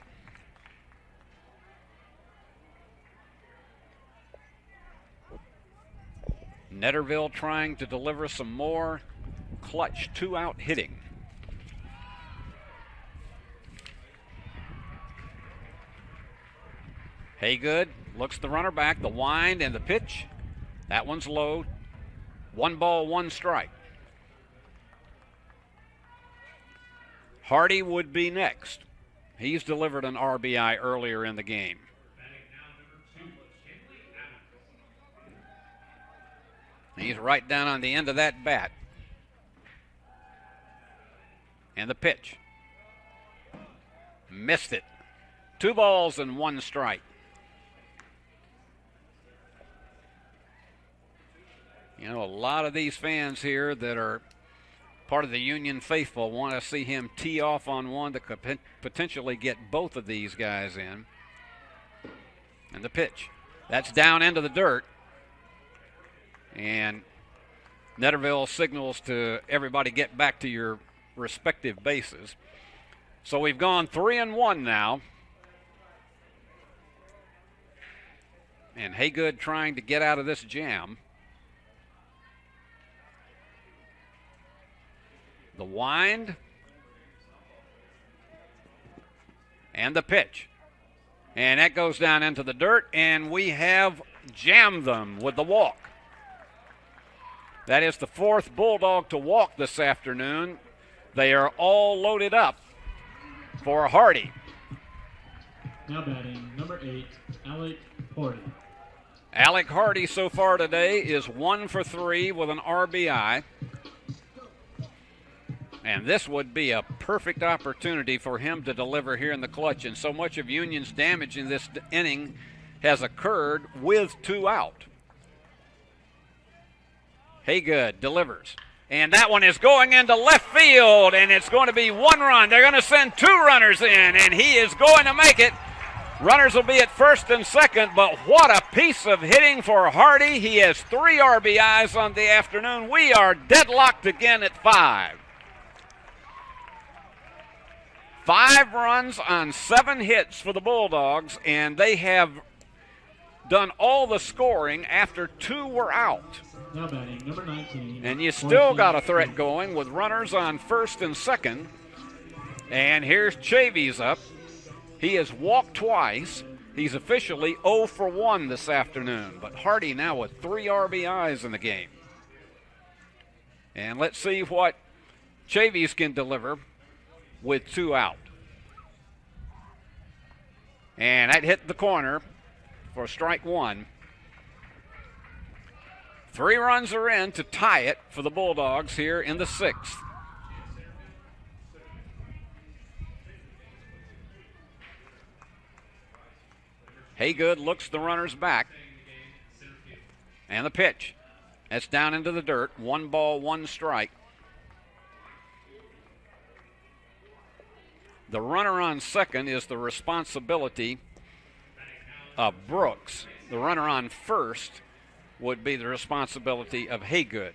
Netterville trying to deliver some more clutch two-out hitting. Haygood looks the runner back, the wind and the pitch. That one's low. 1 ball, 1 strike. Hardy would be next. He's delivered an RBI earlier in the game. He's right down on the end of that bat. And the pitch. Missed it. 2 balls and 1 strike. You know, a lot of these fans here that are part of the Union faithful want to see him tee off on one that could potentially get both of these guys in. And the pitch. That's down into the dirt. And Netterville signals to everybody get back to your respective bases. So we've gone 3-1 now. And Haygood trying to get out of this jam. The wind. And the pitch. And that goes down into the dirt, and we have jammed them with the walk. That is the 4th Bulldog to walk this afternoon. They are all loaded up for Hardy. Now batting, number 8, Alec Hardy. Alec Hardy so far today is 1 for 3 with an RBI. And this would be a perfect opportunity for him to deliver here in the clutch. And so much of Union's damage in this inning has occurred with 2 out. Haygood delivers. And that one is going into left field, and it's going to be 1 run. They're going to send 2 runners in, and he is going to make it. Runners will be at first and second, but what a piece of hitting for Hardy. He has 3 RBIs on the afternoon. We are deadlocked again at 5. 5 runs on 7 hits for the Bulldogs, and they have done all the scoring after 2 were out. Now batting, number 19. And you still got a threat going with runners on first and second. And here's Chavies up. He has walked twice. He's officially 0 for 1 this afternoon. But Hardy now with 3 RBIs in the game. And let's see what Chavies can deliver with 2 out. And that hit the corner for strike 1. 3 runs are in to tie it for the Bulldogs here in the 6th. Haygood looks the runners back. And the pitch. That's down into the dirt. 1 ball, 1 strike. The runner on second is the responsibility of Brooks. The runner on first would be the responsibility of Haygood.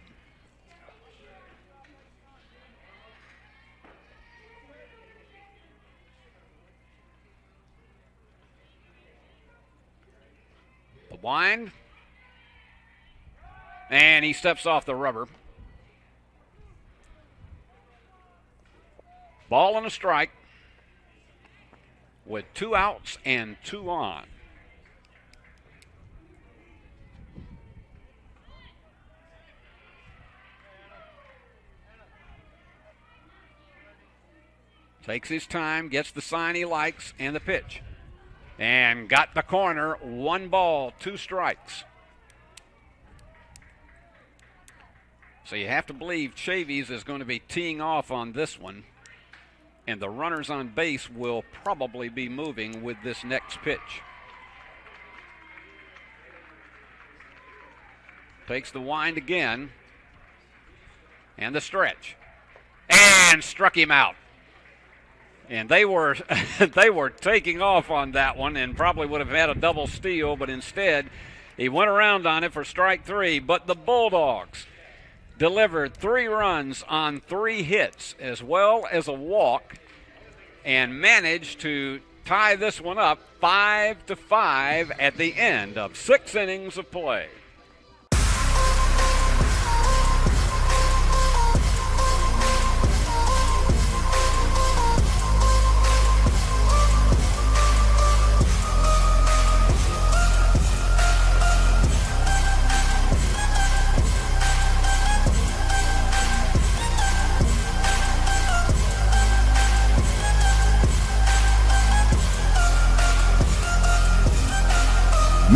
The wind. And he steps off the rubber. Ball and a strike with 2 outs and 2 on. Takes his time, gets the sign he likes, and the pitch. And got the corner, 1 ball, 2 strikes. So you have to believe Chavies is going to be teeing off on this one. And the runners on base will probably be moving with this next pitch. Takes the wind again. And the stretch. And struck him out. And they were taking off on that one and probably would have had a double steal, but instead he went around on it for strike 3. But the Bulldogs delivered 3 runs on 3 hits as well as a walk and managed to tie this one up 5-5 at the end of 6 innings of play.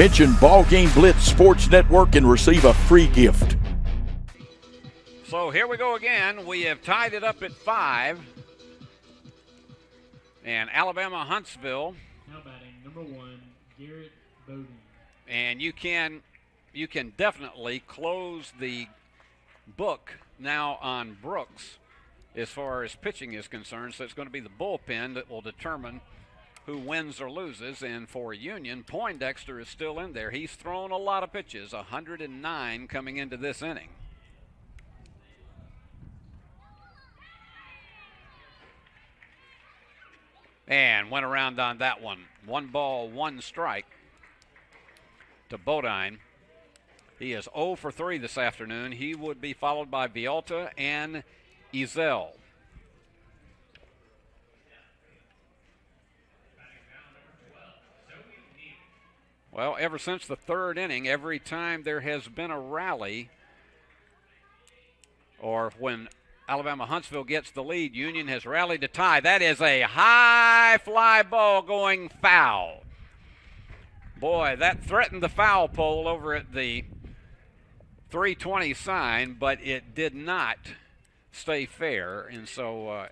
Mention BallGame Blitz Sports Network and receive a free gift. So here we go again. We have tied it up at 5. And Alabama Huntsville. Now batting number 1, Garrett Bowden. And you can definitely close the book now on Brooks as far as pitching is concerned. So it's going to be the bullpen that will determine who wins or loses. And for Union, Poindexter is still in there. He's thrown a lot of pitches, 109 coming into this inning. And went around on that one. 1 ball, 1 strike to Bodine. He is 0 for 3 this afternoon. He would be followed by Vialta and Ezel. Well, ever since the 3rd inning, every time there has been a rally, or when Alabama Huntsville gets the lead, Union has rallied to tie. That is a high fly ball going foul. Boy, that threatened the foul pole over at the 320 sign, but it did not stay fair. And so,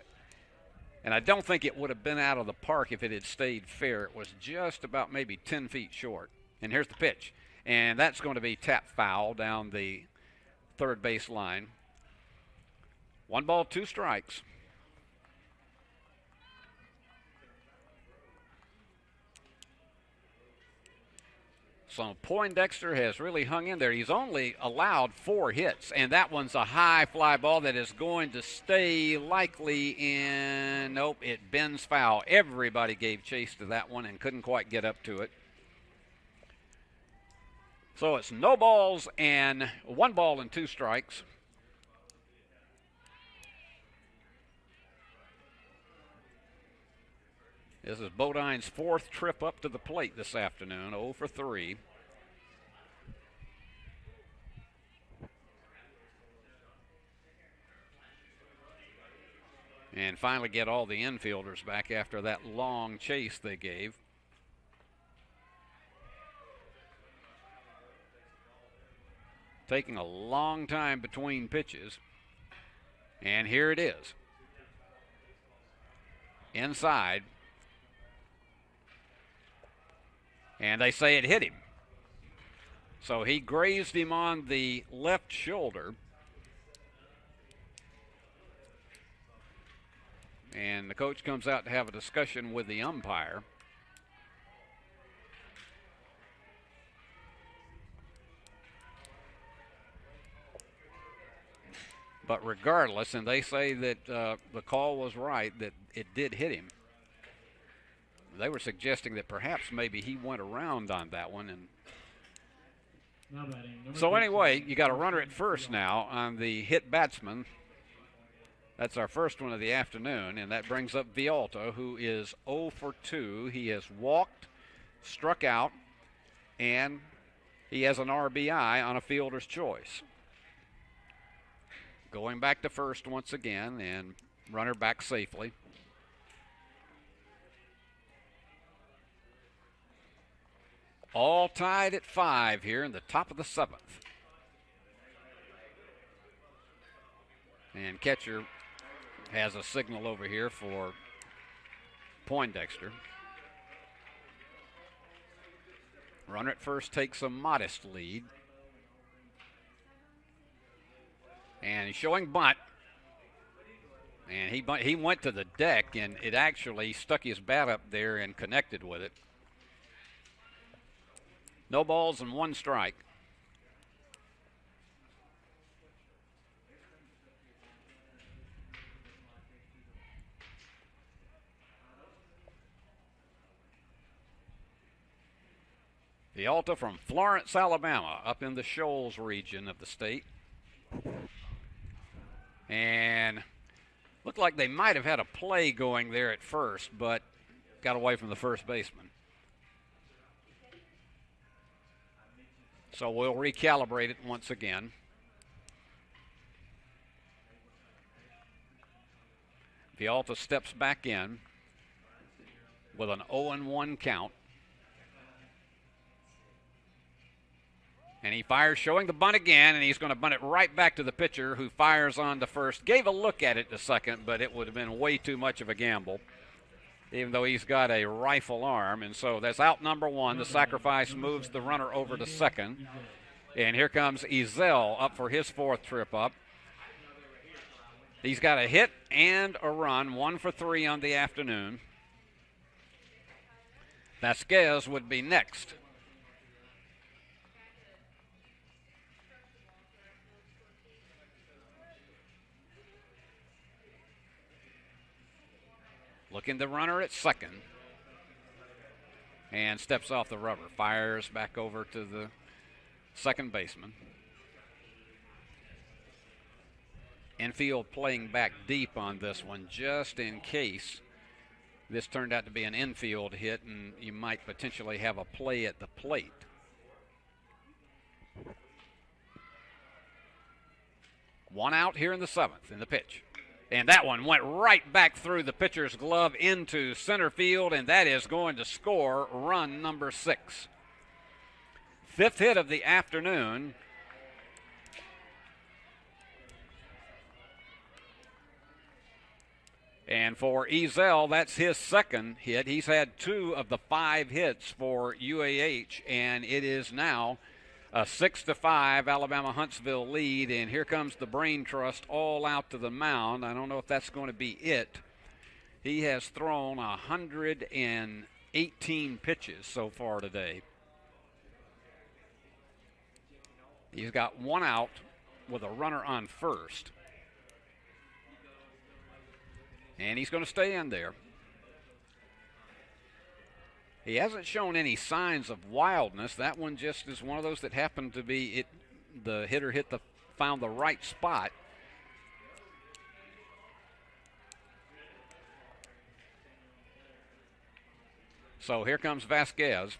and I don't think it would have been out of the park if it had stayed fair. It was just about maybe 10 feet short. And here's the pitch. And that's going to be tap foul down the third base line. 1 ball, 2 strikes. So Poindexter has really hung in there. He's only allowed 4 hits, and that one's a high fly ball that is going to stay likely in. Nope, it bends foul. Everybody gave chase to that one and couldn't quite get up to it. So it's no balls and 1 ball and 2 strikes. This is Bodine's 4th trip up to the plate this afternoon, 0 for 3. And finally get all the infielders back after that long chase they gave. Taking a long time between pitches. And here it is. Inside. And they say it hit him. So he grazed him on the left shoulder. And the coach comes out to have a discussion with the umpire. But regardless, and they say that the call was right, that it did hit him. They were suggesting that perhaps maybe he went around on that one. And so anyway, you got a runner at first now on the hit batsman. That's our first one of the afternoon, and that brings up Vialta, who is 0 for 2. He has walked, struck out, and he has an RBI on a fielder's choice. Going back to first once again, and runner back safely. All tied at 5 here in the top of the 7th. And catcher has a signal over here for Poindexter. Runner at first takes a modest lead. And he's showing bunt. And he went to the deck, and it actually stuck his bat up there and connected with it. No balls and 1 strike. Vialta from Florence, Alabama, up in the Shoals region of the state. And looked like they might have had a play going there at first, but got away from the first baseman. So we'll recalibrate it once again. Vialta steps back in with an 0-1 count. And he fires, showing the bunt again, and he's going to bunt it right back to the pitcher, who fires on to first. Gave a look at it to second, but it would have been way too much of a gamble, even though he's got a rifle arm. And so that's out number one. The sacrifice moves the runner over to second. And here comes Ezel up for his fourth trip up. He's got a hit and a run, 1 for 3 on the afternoon. Vasquez would be next. Looking the runner at second. And steps off the rubber. Fires back over to the second baseman. Infield playing back deep on this one, just in case this turned out to be an infield hit and you might potentially have a play at the plate. One out here in the seventh in the pitch. And that one went right back through the pitcher's glove into center field, and that is going to score run number 6. Fifth hit of the afternoon. And for Ezel, that's his second hit. He's had 2 of the 5 hits for UAH, and it is now a 6-5 Alabama Huntsville lead. And here comes the Brain Trust all out to the mound. I don't know if that's going to be it. He has thrown 118 pitches so far today. He's got 1 out with a runner on first. And he's going to stay in there. He hasn't shown any signs of wildness. That one just is one of those that happened to be it. The hitter found the right spot. So here comes Vasquez.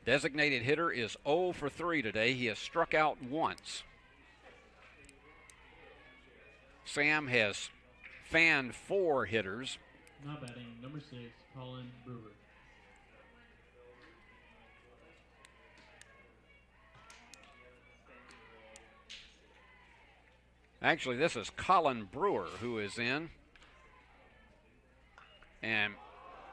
Designated hitter is 0 for 3 today. He has struck out once. Sam has fanned 4 hitters. Now batting, number 6, Colin Brewer. Actually, this is Colin Brewer who is in. And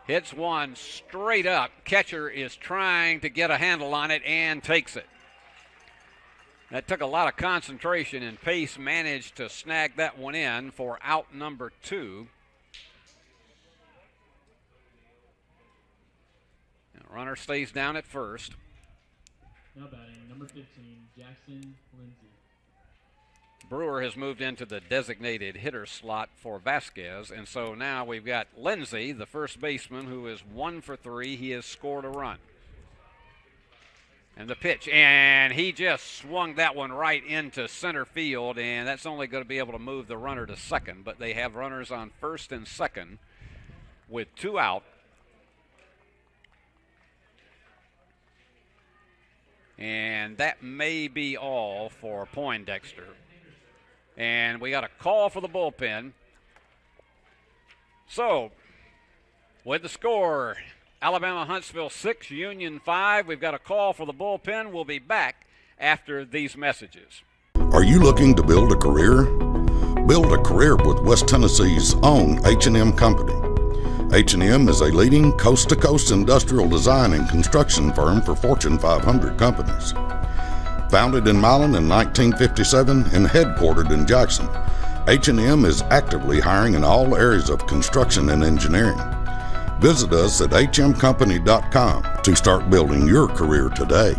hits one straight up. Catcher is trying to get a handle on it and takes it. That took a lot of concentration, and Pace managed to snag that one in for out number 2. And the runner stays down at first. Now batting, number 15, Jackson Lindsay. Brewer has moved into the designated hitter slot for Vasquez, and so now we've got Lindsay, the first baseman, who is 1 for 3. He has scored a run. And the pitch, and he just swung that one right into center field, and that's only going to be able to move the runner to second, but they have runners on first and second with 2 out. And that may be all for Poindexter. And we got a call for the bullpen. So, with the score, Alabama Huntsville 6, Union 5. We've got a call for the bullpen. We'll be back after these messages. Are you looking to build a career? Build a career with West Tennessee's own H&M Company. H&M is a leading coast-to-coast industrial design and construction firm for Fortune 500 companies. Founded in Milan in 1957 and headquartered in Jackson, H&M is actively hiring in all areas of construction and engineering. Visit us at hmcompany.com to start building your career today.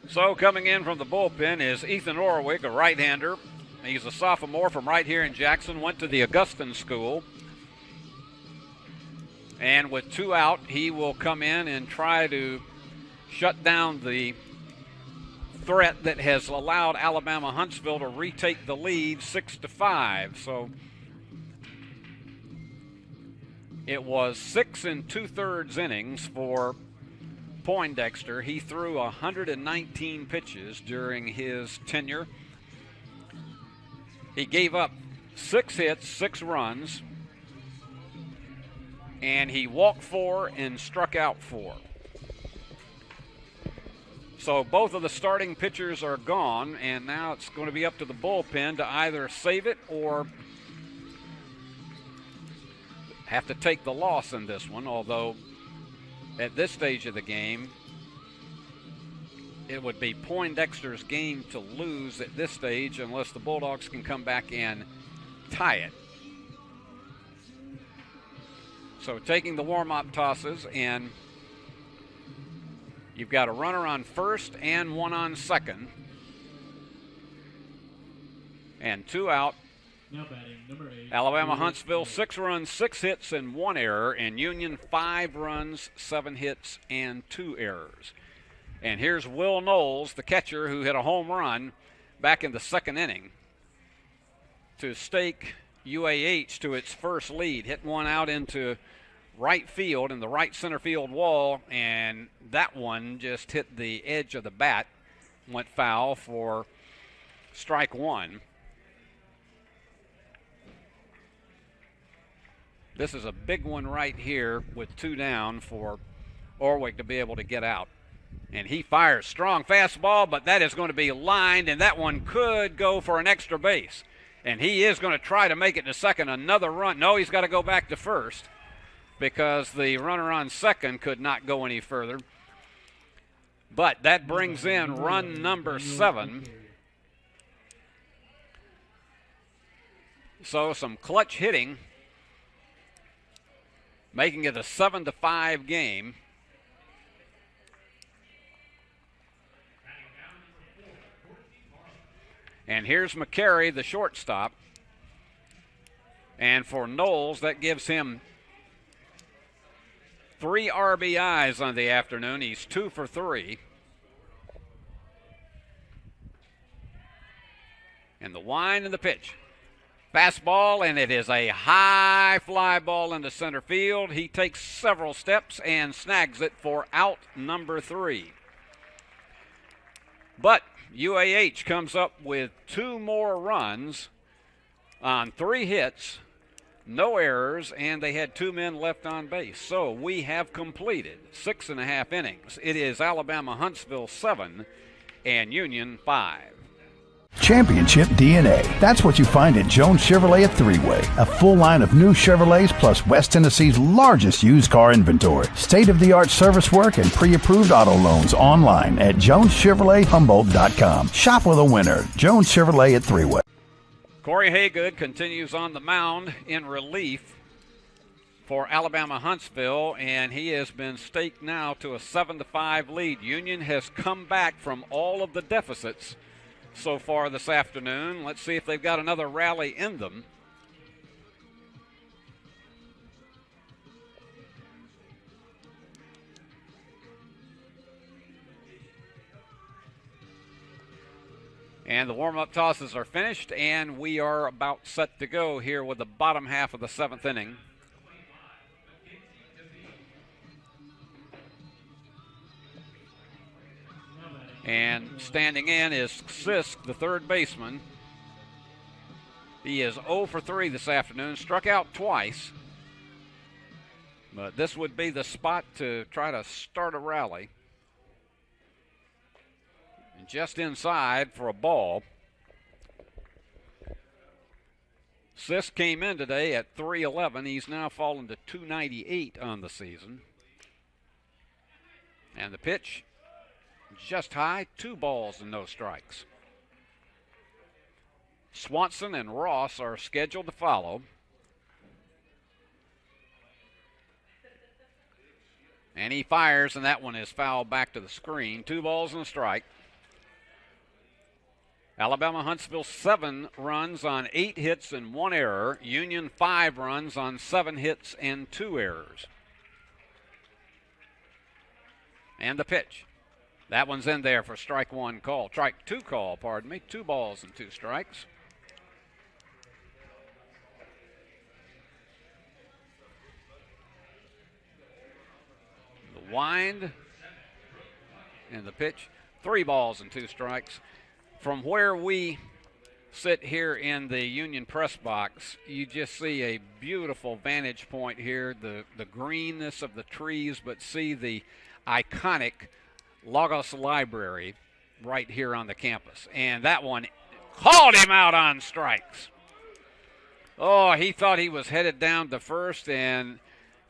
So coming in from the bullpen is Ethan Orwig, a right-hander. He's a sophomore from right here in Jackson, went to the Augustin School. And with 2 out, he will come in and try to shut down the threat that has allowed Alabama Huntsville to retake the lead 6-5. So it was 6 2/3 innings for Poindexter. He threw 119 pitches during his tenure. He gave up 6 hits, 6 runs, and he walked 4 and struck out 4. So both of the starting pitchers are gone, and now it's going to be up to the bullpen to either save it or have to take the loss in this one, although at this stage of the game, it would be Poindexter's game to lose at this stage unless the Bulldogs can come back and tie it. So taking the warm-up tosses, and you've got a runner on first and one on second. And 2 out. Now batting, number 8. Alabama Huntsville, 6 runs, 6 hits, and 1 error. And Union, 5 runs, 7 hits, and 2 errors. And here's Will Knowles, the catcher, who hit a home run back in the second inning to stake UAH to its first lead. Hit one out into right field in the right center field wall, and that one just hit the edge of the bat, went foul for strike one. This is a big one right here with 2 down for Orwig to be able to get out. And he fires strong fastball, but that is going to be lined, and that one could go for an extra base. And he is going to try to make it to second. Another run. No, he's got to go back to first because the runner on second could not go any further. But that brings in run number 7. So some clutch hitting, making it a 7-5 game. And here's McCary, the shortstop. And for Knowles, that gives him 3 RBIs on the afternoon. He's 2 for 3. And the wind and the pitch. Fastball, and it is a high fly ball into center field. He takes several steps and snags it for out number 3. But UAH comes up with 2 more runs on 3 hits, no errors, and they had 2 men left on base. So we have completed 6.5 innings. It is Alabama Huntsville 7 and Union 5. Championship DNA. That's what you find at Jones Chevrolet at Three-Way. A full line of new Chevrolets plus West Tennessee's largest used car inventory. State-of-the-art service work and pre-approved auto loans online at JonesChevroletHumboldt.com. Shop with a winner. Jones Chevrolet at Three-Way. Corey Haygood continues on the mound in relief for Alabama Huntsville, and he has been staked now to a 7-5 lead. Union has come back from all of the deficits so far this afternoon. Let's see if they've got another rally in them. And the warm-up tosses are finished, and we are about set to go here with the bottom half of the 7th inning. And standing in is Sisk, the third baseman. He is 0 for 3 this afternoon, struck out twice. But this would be the spot to try to start a rally. And just inside for a ball. Sisk came in today at 311. He's now fallen to 298 on the season. And the pitch just high, 2 balls and no strikes. Swanson and Ross are scheduled to follow. And he fires, and that one is fouled back to the screen. 2 balls and a strike. Alabama Huntsville 7 runs on 8 hits and 1 error. Union 5 runs on 7 hits and 2 errors. And the pitch. That one's in there for strike 1 call. Strike 2 call, pardon me. 2 balls and 2 strikes. The wind and the pitch. 3 balls and 2 strikes. From where we sit here in the Union press box, you just see a beautiful vantage point here. The greenness of the trees, but see the iconic Logos Library right here on the campus. And that one called him out on strikes. Oh, he thought he was headed down to first, and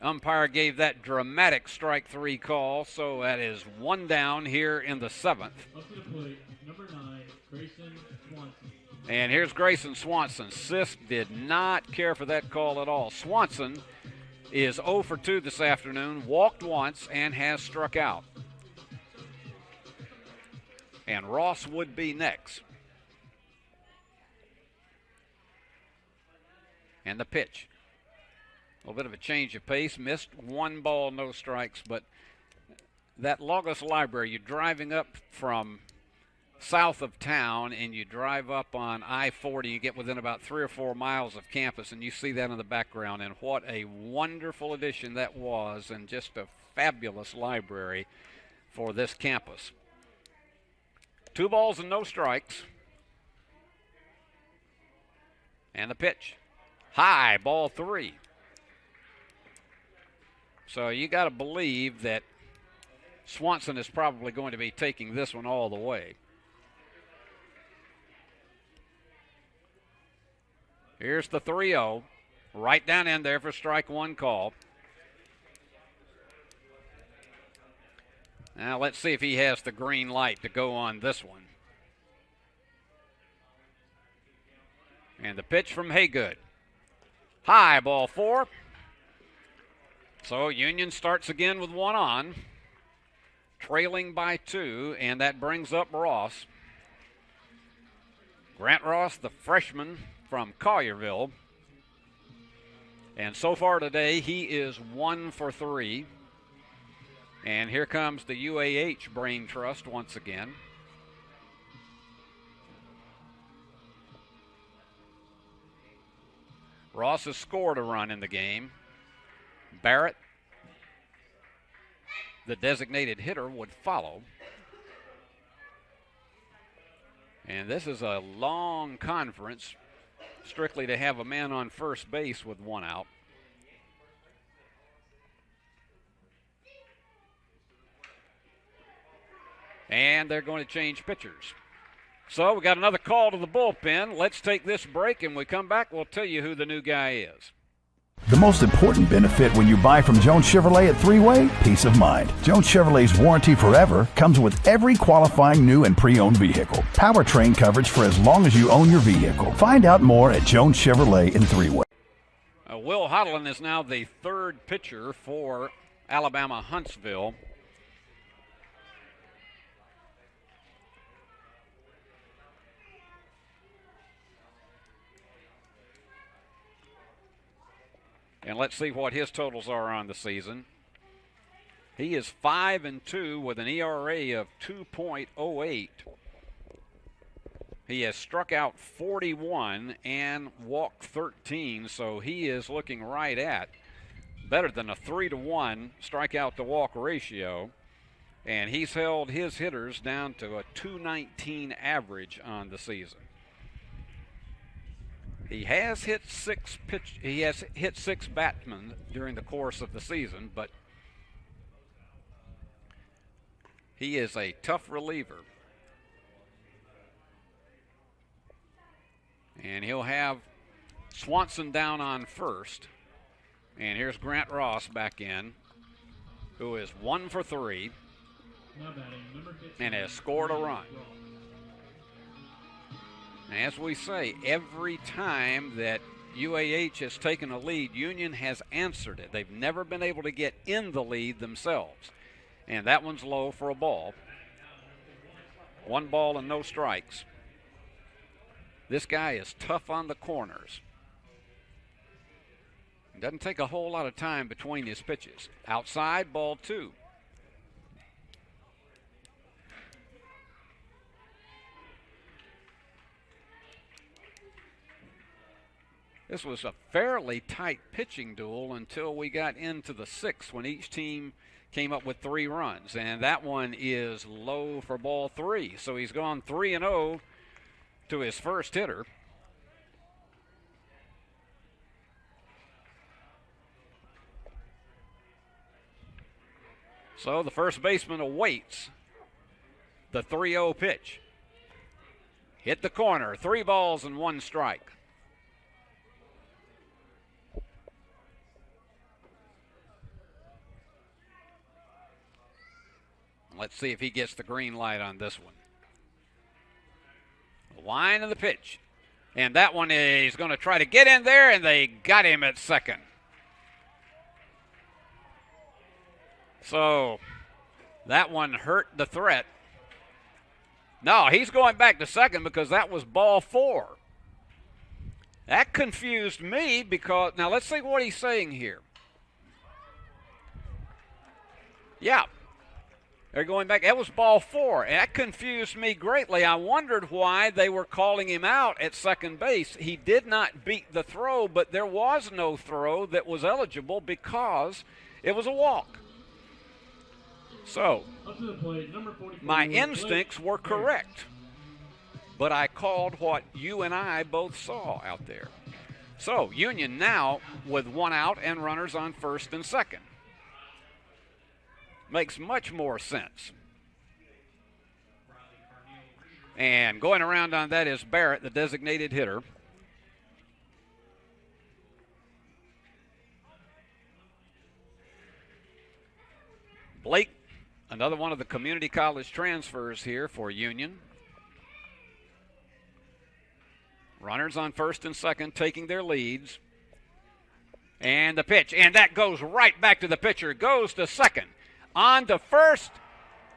umpire gave that dramatic strike 3 call. So that is 1 down here in the 7th. Up to the plate, number 9, Grayson Swanson. And here's Grayson Swanson. Sisk did not care for that call at all. Swanson is 0 for 2 this afternoon, walked once, and has struck out. And Ross would be next. And the pitch. A little bit of a change of pace. Missed 1 ball, no strikes. But that Logos Library, you're driving up from south of town and you drive up on I-40. You get within about 3 or 4 miles of campus, and you see that in the background. And what a wonderful addition that was, and just a fabulous library for this campus. 2 balls and no strikes. And the pitch. High, ball 3. So you got to believe that Swanson is probably going to be taking this one all the way. Here's the 3-0. Right down in there for strike 1 call. Now let's see if he has the green light to go on this one. And the pitch from Haygood. High, ball 4. So Union starts again with 1 on, trailing by 2, and that brings up Ross. Grant Ross, the freshman from Collierville. And so far today, he is 1 for 3. And here comes the UAH Brain Trust once again. Ross has scored a run in the game. Barrett, the designated hitter, would follow. And this is a long conference, strictly to have a man on first base with 1 out. And they're going to change pitchers. So we got another call to the bullpen. Let's take this break, and when we come back, we'll tell you who the new guy is. The most important benefit when you buy from Jones Chevrolet at Three-Way, peace of mind. Jones Chevrolet's warranty forever comes with every qualifying new and pre-owned vehicle. Powertrain coverage for as long as you own your vehicle. Find out more at Jones Chevrolet in Three-Way. Will Hodlin is now the 3rd pitcher for Alabama Huntsville. And let's see what his totals are on the season. He is 5-2 with an ERA of 2.08. He has struck out 41 and walked 13, so he is looking right at better than a 3-to-1 strikeout to walk ratio. And he's held his hitters down to a 219 average on the season. He has hit 6 batsmen during the course of the season, but he is a tough reliever. And he'll have Swanson down on first. And here's Grant Ross back in, who is 1 for 3 and has scored a run. As we say, every time that UAH has taken a lead, Union has answered it. They've never been able to get in the lead themselves. And that one's low for a ball. 1 ball and no strikes. This guy is tough on the corners. It doesn't take a whole lot of time between his pitches. Outside, ball 2. This was a fairly tight pitching duel until we got into the 6th, when each team came up with 3 runs. And that one is low for ball 3. So he's gone 3-0 to his first hitter. So the first baseman awaits The 3-0 pitch. Hit the corner. 3 balls and 1 strike. Let's see if he gets the green light on this one. The line of the pitch. And that one is going to try to get in there, and they got him at second. So that one hurt the threat. No, he's going back to second because that was ball 4. That confused me because, now let's see what he's saying here. Yeah. They're going back. That was ball 4. And that confused me greatly. I wondered why they were calling him out at second base. He did not beat the throw, but there was no throw that was eligible because it was a walk. So, my instincts were correct. But I called what you and I both saw out there. So, Union now with 1 out and runners on first and second. Makes much more sense. And going around on that is Barrett, the designated hitter. Blake, another one of the community college transfers here for Union. Runners on first and second taking their leads. And the pitch, and that goes right back to the pitcher, goes to second. On to first,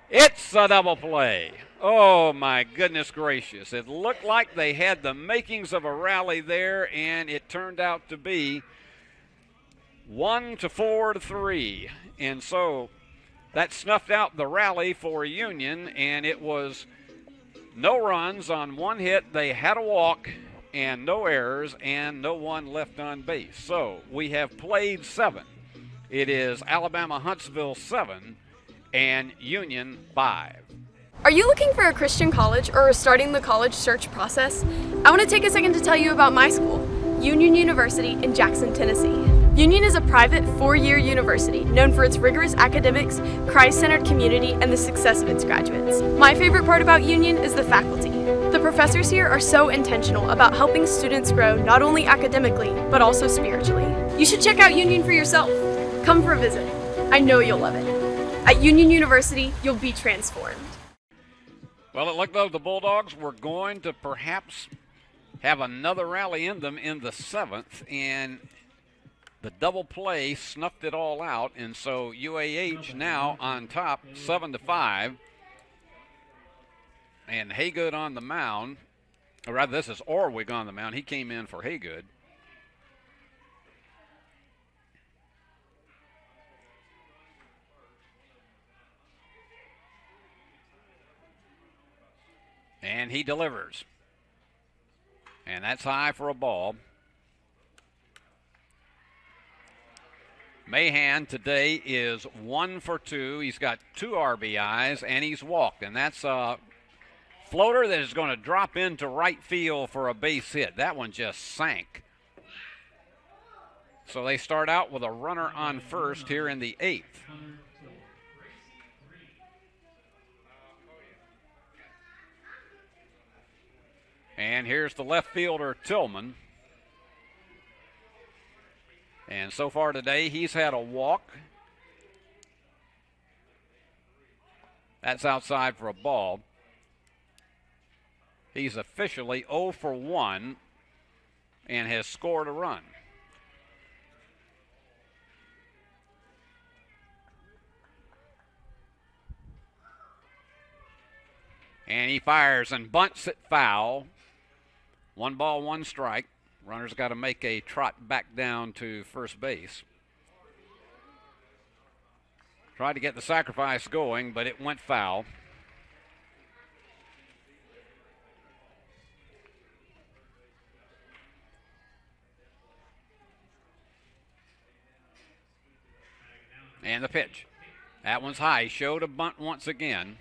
it's a double play. Oh, my goodness gracious. It looked like they had the makings of a rally there, and it turned out to be 1-4-3. And so that snuffed out the rally for Union, and it was no runs on 1 hit. They had a walk and no errors and no one left on base. So we have played 7. It is Alabama Huntsville 7 and Union 5. Are you looking for a Christian college or are starting the college search process? I want to take a second to tell you about my school, Union University in Jackson, Tennessee. Union is a private 4-year university known for its rigorous academics, Christ-centered community, and the success of its graduates. My favorite part about Union is the faculty. The professors here are so intentional about helping students grow not only academically, but also spiritually. You should check out Union for yourself. Come for a visit. I know you'll love it. At Union University, you'll be transformed. Well, it looked like the Bulldogs were going to perhaps have another rally in them in the 7th, and the double play snuffed it all out, and so UAH now on top 7-5. And Haygood on the mound, or rather this is Orwig on the mound. He came in for Haygood. And he delivers. And that's high for a ball. Mahan today is 1 for 2. He's got 2 RBIs, and he's walked. And that's a floater that is going to drop into right field for a base hit. That one just sank. So they start out with a runner on first here in the 8th. And here's the left fielder, Tillman. And so far today, he's had a walk. That's outside for a ball. He's officially 0 for 1 and has scored a run. And he fires and bunts it foul. 1 ball, 1 strike. Runner's got to make a trot back down to first base. Tried to get the sacrifice going, but it went foul. And the pitch. That one's high. Showed a bunt once again.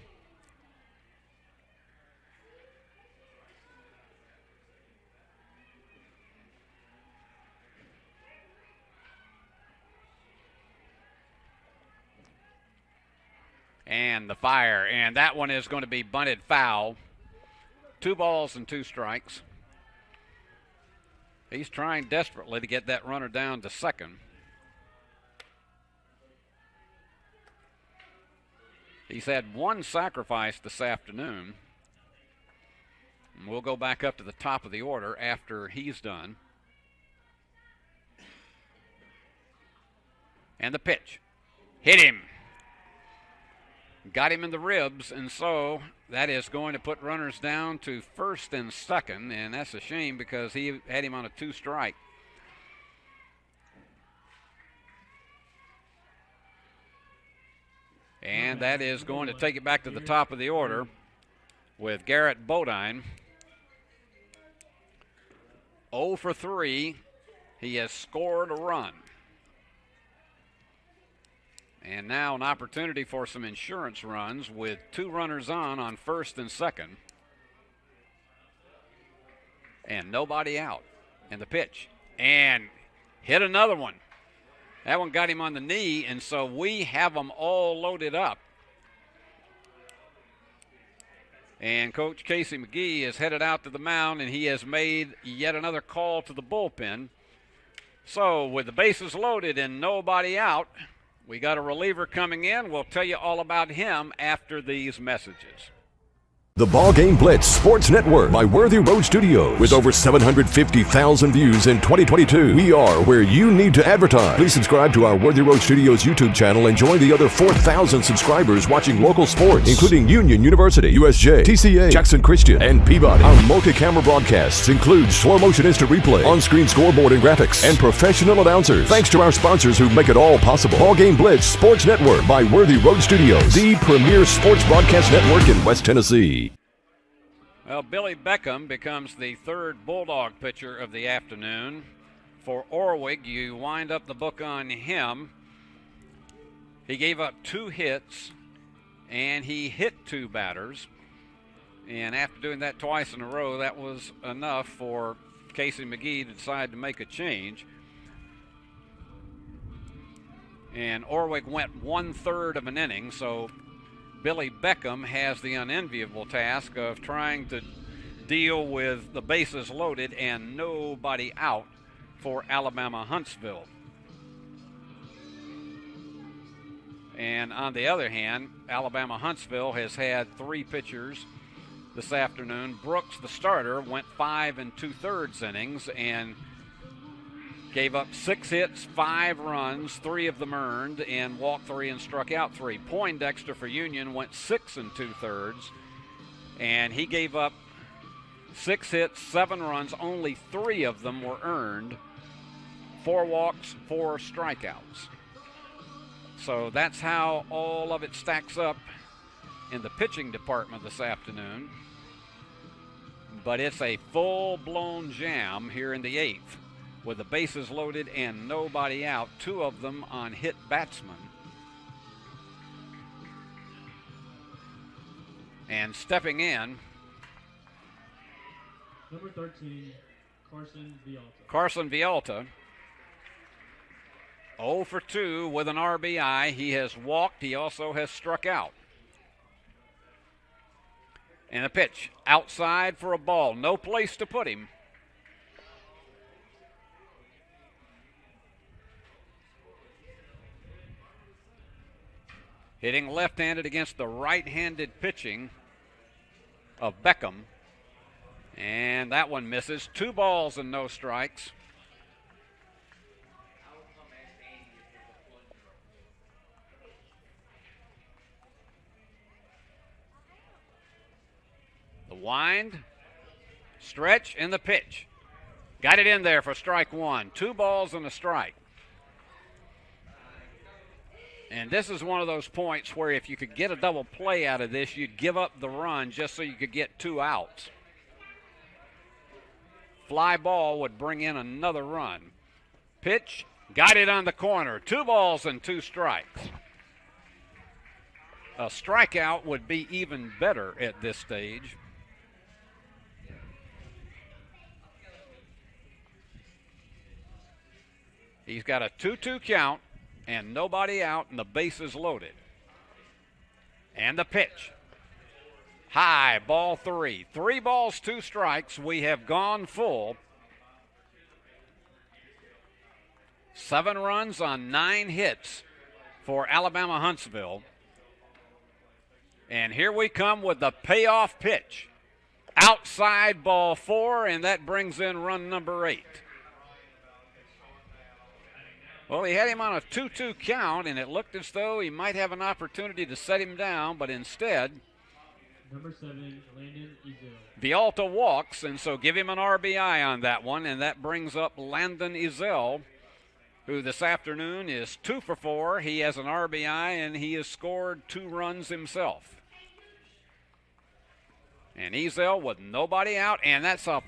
And the fire, and that one is going to be bunted foul. 2 balls and 2 strikes. He's trying desperately to get that runner down to second. He's had 1 sacrifice this afternoon. And we'll go back up to the top of the order after he's done. And the pitch. Hit him. Got him in the ribs, and so that is going to put runners down to first and second, and that's a shame because he had him on a 2-strike. And that is going to take it back to the top of the order with Garrett Bodine. 0 for 3. He has scored a run. And now an opportunity for some insurance runs with 2 runners on first and second. And nobody out. And the pitch. And hit another one. That one got him on the knee, and so we have them all loaded up. And Coach Casey McGee is headed out to the mound, and he has made yet another call to the bullpen. So with the bases loaded and nobody out, we got a reliever coming in. We'll tell you all about him after these messages. The BallGame Blitz Sports Network by Worthy Road Studios. With over 750,000 views in 2022, we are where you need to advertise. Please subscribe to our Worthy Road Studios YouTube channel and join the other 4,000 subscribers watching local sports, including Union University, USJ, TCA, Jackson Christian, and Peabody. Our multi-camera broadcasts include slow motion instant replay, on-screen scoreboard and graphics, and professional announcers. Thanks to our sponsors who make it all possible. BallGame Blitz Sports Network by Worthy Road Studios, the premier sports broadcast network in West Tennessee. Well, Billy Beckham becomes the 3rd Bulldog pitcher of the afternoon. For Orwig, you wind up the book on him. He gave up 2 hits, and he hit 2 batters. And after doing that twice in a row, that was enough for Casey McGee to decide to make a change. And Orwig went 1/3 of an inning, so Billy Beckham has the unenviable task of trying to deal with the bases loaded and nobody out for Alabama Huntsville. And on the other hand, Alabama Huntsville has had 3 pitchers this afternoon. Brooks, the starter, went 5 2/3 innings and gave up 6 hits, 5 runs, 3 of them earned, and walked 3 and struck out 3. Poindexter for Union went 6 2/3, and he gave up 6 hits, 7 runs, only 3 of them were earned, 4 walks, 4 strikeouts. So that's how all of it stacks up in the pitching department this afternoon. But it's a full-blown jam here in the 8th. With the bases loaded and nobody out, 2 of them on hit batsmen. And stepping in, Number 13, Carson Vialta. Carson Vialta, 0 for 2 with an RBI. He has walked. He also has struck out. And a pitch outside for a ball. No place to put him. Hitting left-handed against the right-handed pitching of Beckham. And that one misses. 2 balls and no strikes. The wind, stretch, and the pitch. Got it in there for strike 1. 2 balls and a strike. And this is one of those points where if you could get a double play out of this, you'd give up the run just so you could get 2 outs. Fly ball would bring in another run. Pitch, got it on the corner. 2 balls and 2 strikes. A strikeout would be even better at this stage. He's got a 2-2 count and nobody out and the bases loaded. And the pitch. High, ball 3. 3 balls, 2 strikes. We have gone full. 7 runs on 9 hits for Alabama Huntsville. And here we come with the payoff pitch. Outside, ball 4, and that brings in run number 8. Well, he had him on a 2-2 count, and it looked as though he might have an opportunity to set him down, but instead, Number 7, Landon Ezell. Vialta walks, and so give him an RBI on that one, and that brings up Landon Ezell, who this afternoon is 2 for 4. He has an RBI, and he has scored 2 runs himself. And Ezell with nobody out, and that's a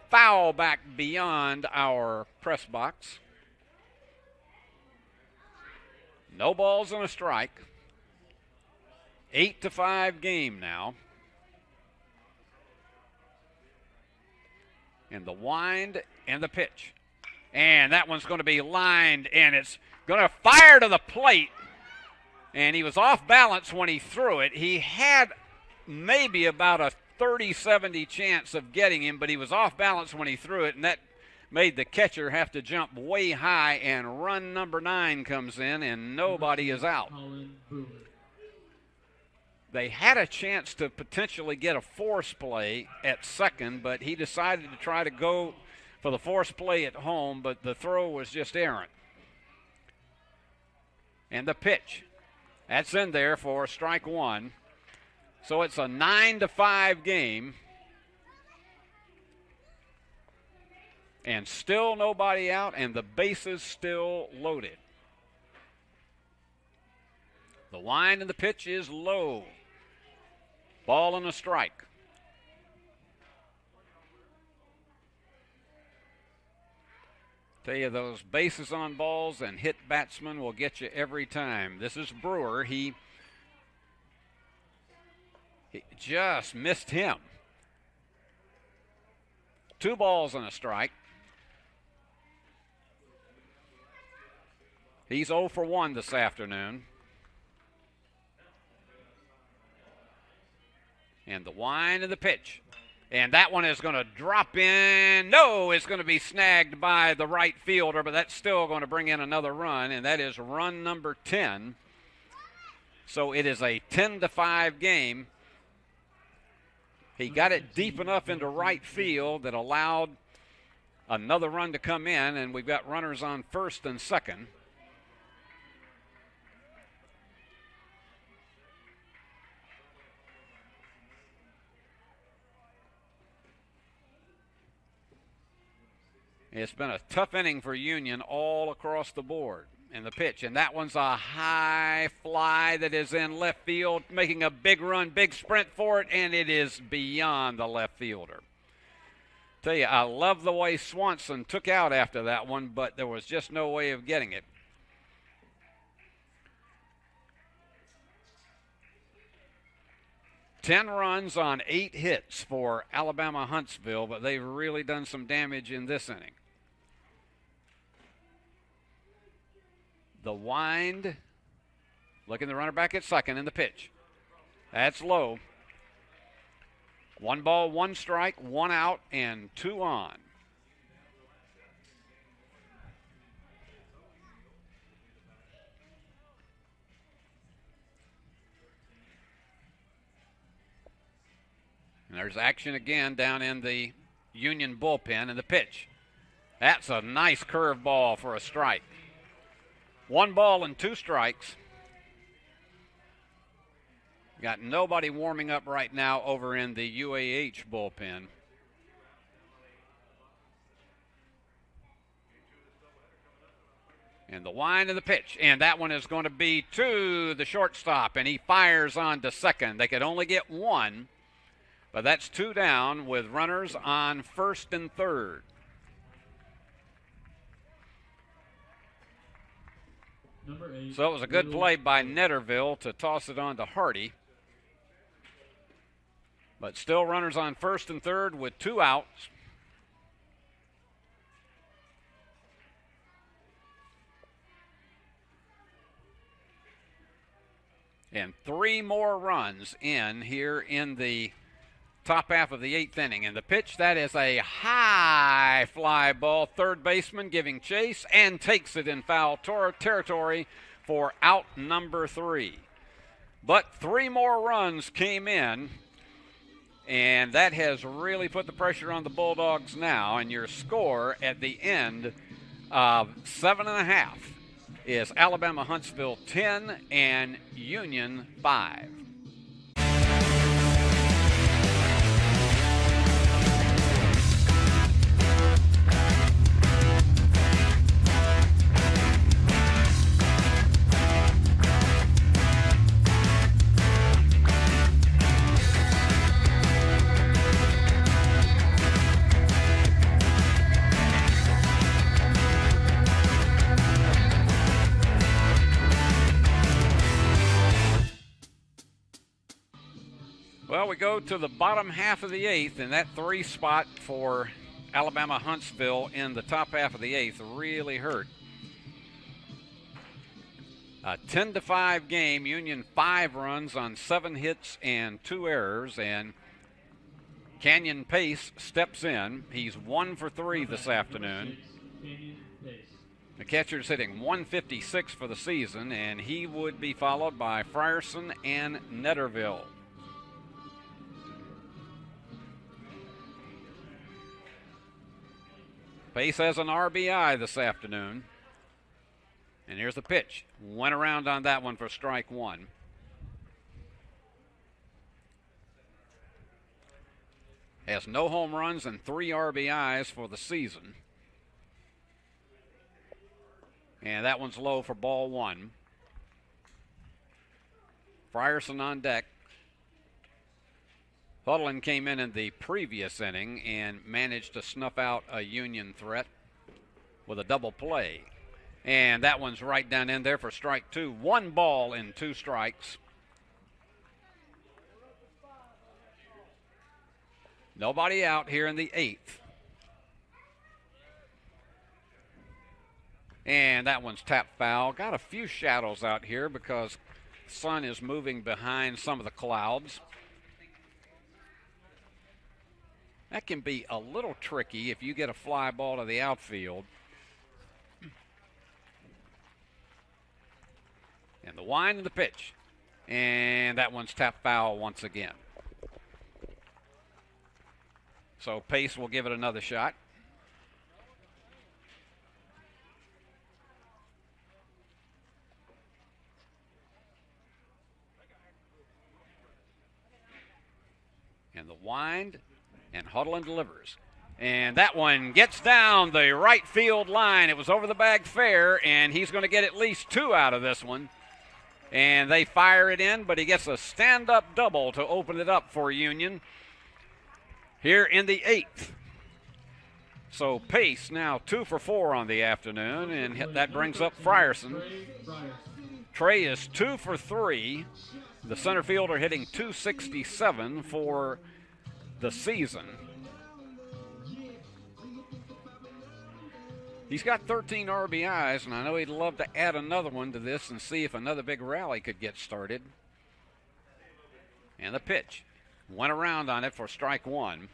foul back beyond our press box. No balls and a strike. 8-5 game now. And the wind and the pitch. And that one's going to be lined, and it's going to fire to the plate. And he was off balance when he threw it. He had maybe about a 30-70 chance of getting him, but he was off balance when he threw it, and that made the catcher have to jump way high, and run number 9 comes in, and nobody is out. They had a chance to potentially get a force play at second, but he decided to try to go for the force play at home, but the throw was just errant. And the pitch. That's in there for strike 1. So it's a 9-5 game. And still nobody out, and the bases still loaded. The wind and the pitch is low. Ball and a strike. Tell you, those bases on balls and hit batsmen will get you every time. This is Brewer. He just missed him. 2 balls and a strike. He's 0 for 1 this afternoon. And the wind and the pitch. And that one is going to drop in. No, it's going to be snagged by the right fielder, but that's still going to bring in another run, and that is run number 10. So it is a 10-5 game. He got it deep enough into right field that allowed another run to come in, and we've got runners on first and second. It's been a tough inning for Union all across the board. And the pitch, and that one's a high fly that is in left field, making a big run, big sprint for it, and it is beyond the left fielder. Tell you, I love the way Swanson took out after that one, but there was just no way of getting it. Ten runs on 8 hits for Alabama Huntsville, but they've really done some damage in this inning. The wind, looking the runner back at second, in the pitch. That's low. 1 ball, 1 strike, 1 out, and 2 on. And there's action again down in the Union bullpen, and the pitch. That's a nice curve ball for a strike. 1 ball and 2 strikes. Got nobody warming up right now over in the UAH bullpen. And the wind of the pitch. And that one is going to be to the shortstop, and he fires on to second. They could only get 1, but that's 2 down with runners on first and third. So it was a good play by Netterville to toss it on to Hardy. But still runners on first and third with 2 outs. And 3 more runs in here in the top half of the 8th inning. And the pitch, that is a high fly ball. Third baseman giving chase and takes it in foul territory for out number 3. But 3 more runs came in, and that has really put the pressure on the Bulldogs now. And your score at the end of 7.5 is Alabama Huntsville 10 and Union 5. Well, we go to the bottom half of the 8th, and that 3 spot for Alabama Huntsville in the top half of the 8th really hurt. A 10-5 game. Union 5 runs on 7 hits and 2 errors, and Canyon Pace steps in. He's 1 for 3 this afternoon. The catcher's hitting 156 for the season, and he would be followed by Frierson and Netterville. Pace has an RBI this afternoon. And here's the pitch. Went around on that one for strike 1. Has no home runs and 3 RBIs for the season. And that one's low for ball 1. Frierson on deck. Hudlin came in the previous inning and managed to snuff out a Union threat with a double play. And that one's right down in there for strike 2. 1 ball and 2 strikes. Nobody out here in the 8th. And that one's tapped foul. Got a few shadows out here because the sun is moving behind some of the clouds. That can be a little tricky if you get a fly ball to the outfield. And the wind and the pitch. And that one's tapped foul once again. So Pace will give it another shot. And the wind. And Hudlin delivers. And that one gets down the right field line. It was over the bag fair, and he's going to get at least 2 out of this one. And they fire it in, but he gets a stand-up double to open it up for Union here in the 8th. So Pace now 2 for 4 on the afternoon, and that brings up Frierson. Trey is 2 for 3. The center fielder hitting .267 for the season. He's got 13 RBIs, and I know he'd love to add another one to this and see if another big rally could get started. And the pitch. Went around on it for strike 1.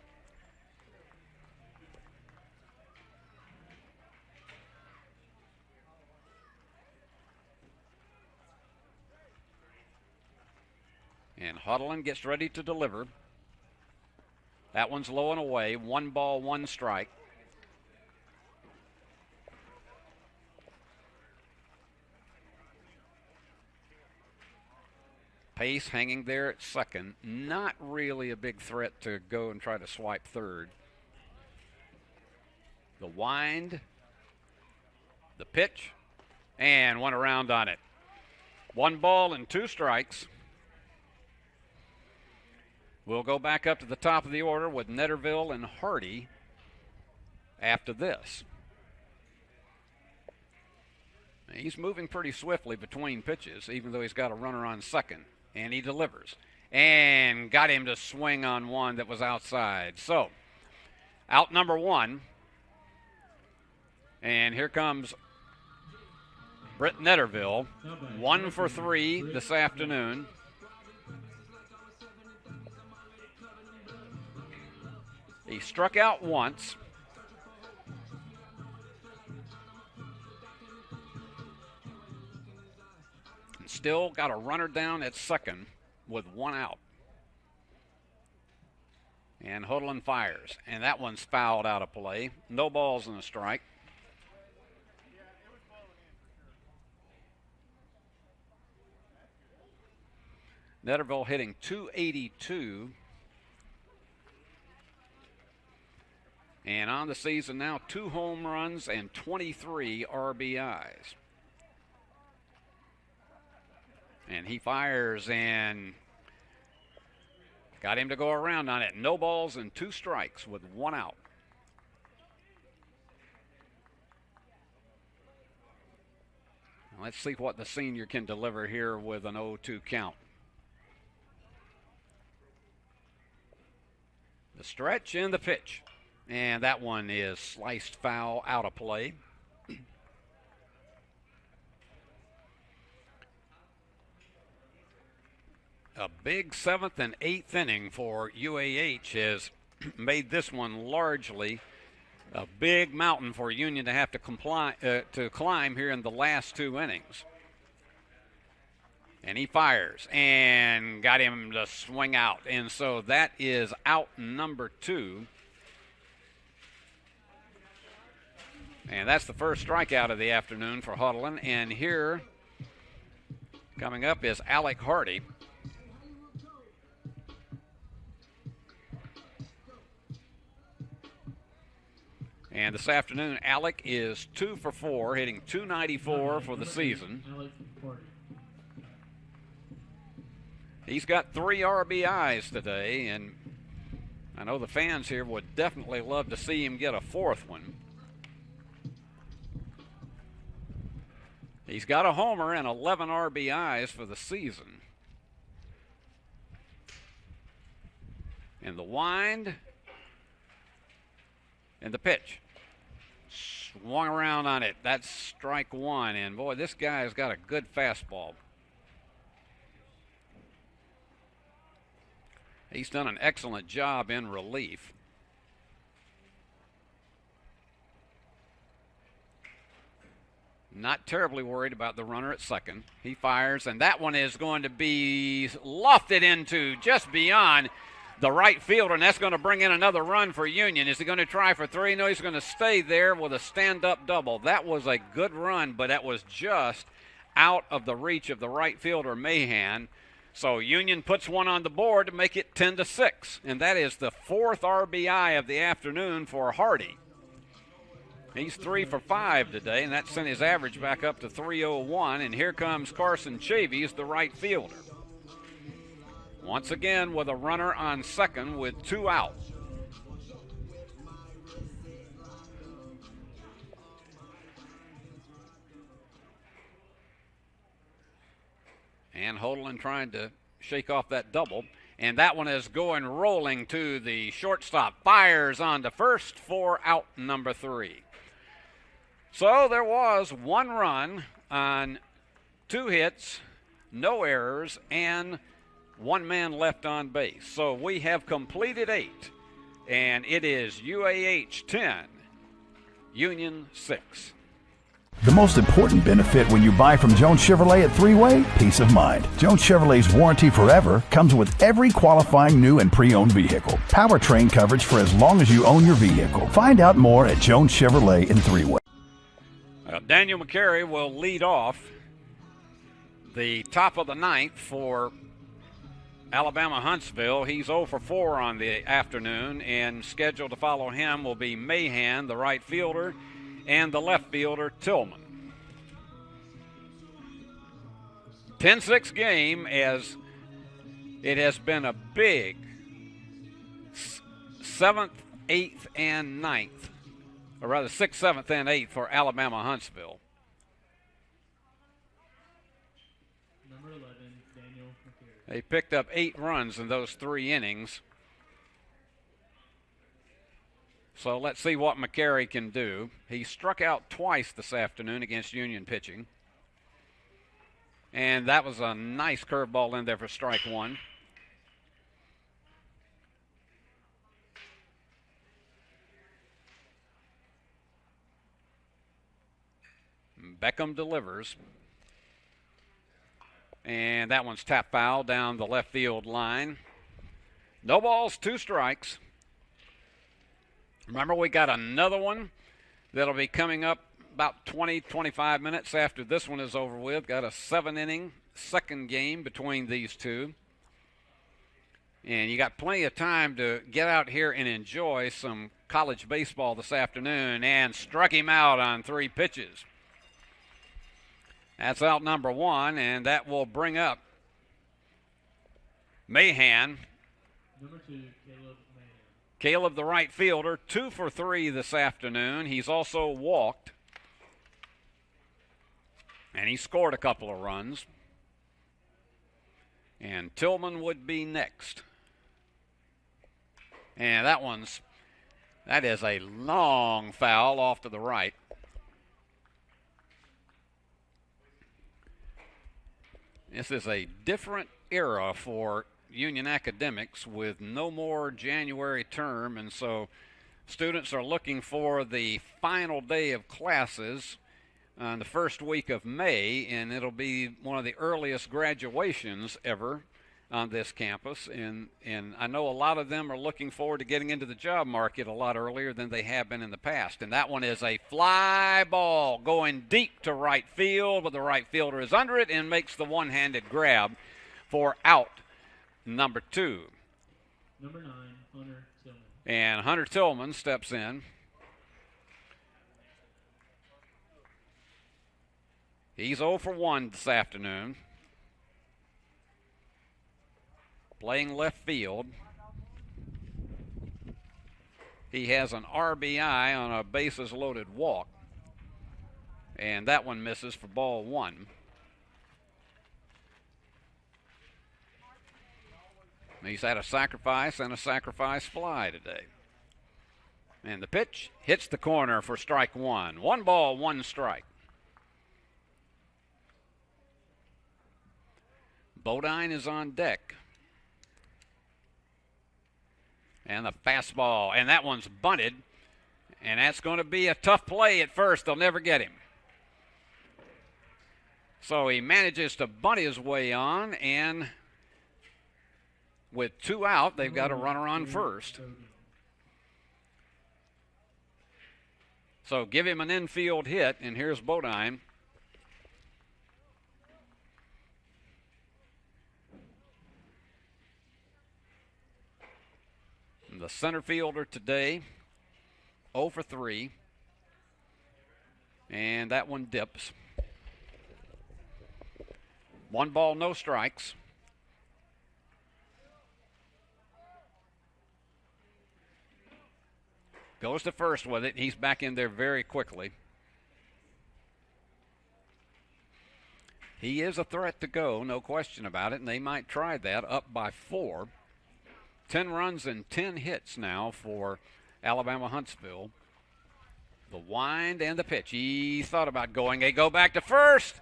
And Hudlin gets ready to deliver. That one's low and away. 1 ball, 1 strike. Pace hanging there at second. Not really a big threat to go and try to swipe third. The wind. The pitch. And went around on it. 1 ball and 2 strikes. We'll go back up to the top of the order with Netterville and Hardy after this. He's moving pretty swiftly between pitches, even though he's got a runner on second. And he delivers. And got him to swing on one that was outside. So, out number 1. And here comes Britt Netterville, 1 for 3 this afternoon. He struck out once. And still got a runner down at second with 1 out. And Hoodlin fires, and that one's fouled out of play. No balls and a strike. Netterville hitting .282. And on the season now, 2 home runs and 23 RBIs. And he fires and got him to go around on it. No balls and 2 strikes with 1 out. Let's see what the senior can deliver here with an 0-2 count. The stretch and the pitch. And that one is sliced foul out of play. A big 7th and 8th inning for UAH has made this one largely a big mountain for Union to have to climb here in the last 2 innings. And he fires and got him to swing out. And so that is out number 2. And that's the first strikeout of the afternoon for Hoodlin. And here, coming up, is Alec Hardy. And this afternoon, Alec is 2 for 4, hitting .294 for the season. He's got 3 RBIs today, and I know the fans here would definitely love to see him get a 4th one. He's got a homer and 11 RBIs for the season. And the wind and the pitch. Swung around on it. That's strike 1. And boy, this guy's got a good fastball. He's done an excellent job in relief. Not terribly worried about the runner at second. He fires, and that one is going to be lofted into just beyond the right fielder, and that's going to bring in another run for Union. Is he going to try for 3? No, he's going to stay there with a stand-up double. That was a good run, but that was just out of the reach of the right fielder, Mahan. So Union puts one on the board to make it 10-6, and that is the 4th RBI of the afternoon for Hardy. He's 3 for 5 today, and that sent his average back up to .301, and here comes Carson Chavies, the right fielder. Once again with a runner on second with 2 out. And Hoodlin trying to shake off that double. And that one is going rolling to the shortstop. Fires on to first for out number 3. So there was 1 run on 2 hits, no errors, and 1 man left on base. So we have completed 8. And it is UAH 10, Union 6. The most important benefit when you buy from Jones Chevrolet at Three-Way? Peace of mind. Jones Chevrolet's warranty forever comes with every qualifying new and pre-owned vehicle. Powertrain coverage for as long as you own your vehicle. Find out more at Jones Chevrolet in Three-Way. Daniel McCary will lead off the top of the 9th for Alabama Huntsville. He's 0 for 4 on the afternoon, and scheduled to follow him will be Mahan, the right fielder, and the left fielder, Tillman. 10-6 game, as it has been a big 7th, 8th, and 9th, or rather 6th, 7th, and 8th for Alabama Huntsville. Number 11, Daniel McCary. They picked up 8 runs in those 3 innings. So let's see what McCary can do. He struck out twice this afternoon against Union pitching. And that was a nice curveball in there for strike one. Beckham delivers. And that one's tap foul down the left field line. No balls, 2 strikes. Remember, we got another one that'll be coming up about 20, 25 minutes after this one is over with. Got a 7-inning second game between these two. And you got plenty of time to get out here and enjoy some college baseball this afternoon. And struck him out on 3 pitches. That's out number 1, and that will bring up Mahan. Number 2, Caleb Mahan. Caleb, the right fielder, 2 for 3 this afternoon. He's also walked. And he scored a couple of runs. And Tillman would be next. And that is a long foul off to the right. This is a different era for Union Academics with no more January term, and so students are looking for the final day of classes on the first week of May, and it'll be one of the earliest graduations ever on this campus, and I know a lot of them are looking forward to getting into the job market a lot earlier than they have been in the past. And that one is a fly ball going deep to right field, but the right fielder is under it and makes the one-handed grab for out number 2. Number 9, Hunter Tillman. And Hunter Tillman steps in. He's 0 for 1 this afternoon. Playing left field. He has an RBI on a bases-loaded walk. And that one misses for ball 1. He's had a sacrifice and a sacrifice fly today. And the pitch hits the corner for strike 1. 1 ball, 1 strike. Bodine is on deck. And the fastball, and that one's bunted, and that's going to be a tough play at first. They'll never get him. So he manages to bunt his way on, and with 2 out, they've got a runner on first. So give him an infield hit, and here's Bodine. The center fielder today, 0 for 3. And that one dips. 1 ball, no strikes. Goes to first with it. He's back in there very quickly. He is a threat to go, no question about it, and they might try that, up by 4. 10 runs and 10 hits now for Alabama Huntsville. The wind and the pitch. He thought about going. They go back to first.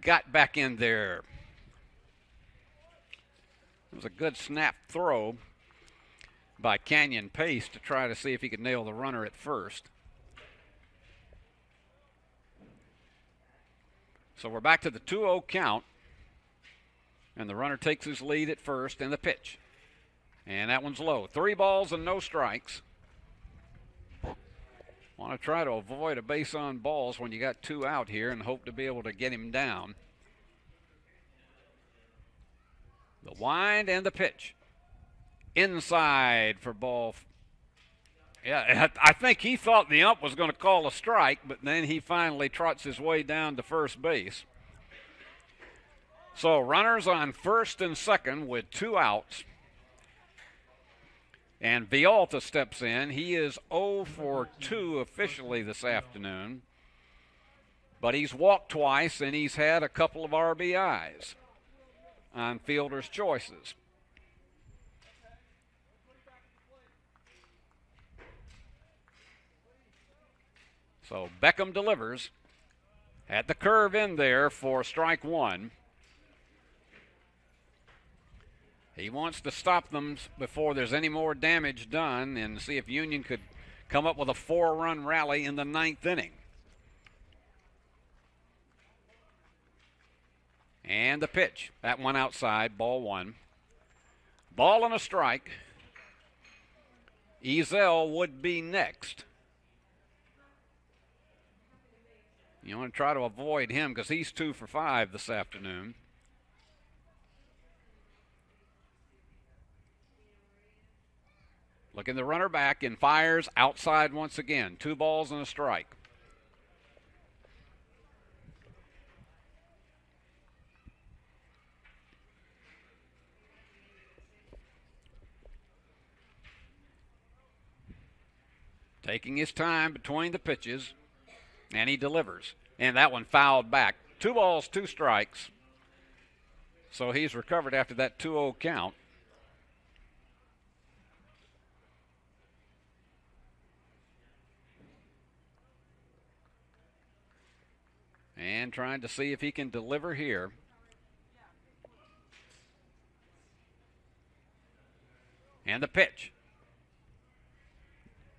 Got back in there. It was a good snap throw by Canyon Pace to try to see if he could nail the runner at first. So we're back to the 2-0 count. And the runner takes his lead at first, and the pitch. And that one's low. 3 balls and no strikes. Want to try to avoid a base on balls when you got 2 out here and hope to be able to get him down. The wind and the pitch. Inside for ball. Yeah, I think he thought the ump was going to call a strike, but then he finally trots his way down to first base. So runners on first and second with 2 outs. And Vialta steps in. He is 0 for 2 officially this afternoon. But he's walked twice, and he's had a couple of RBIs on fielders' choices. So Beckham delivers. Had the curve in there for strike 1. He wants to stop them before there's any more damage done and see if Union could come up with a 4-run rally in the 9th inning. And the pitch. That one outside, ball 1. Ball and a strike. Ezel would be next. You want to try to avoid him because he's 2 for 5 this afternoon. Looking the runner back and fires outside once again. 2 balls and a strike. Taking his time between the pitches, and he delivers. And that one fouled back. 2 balls, 2 strikes. So he's recovered after that 2-0 count. And trying to see if he can deliver here. And the pitch.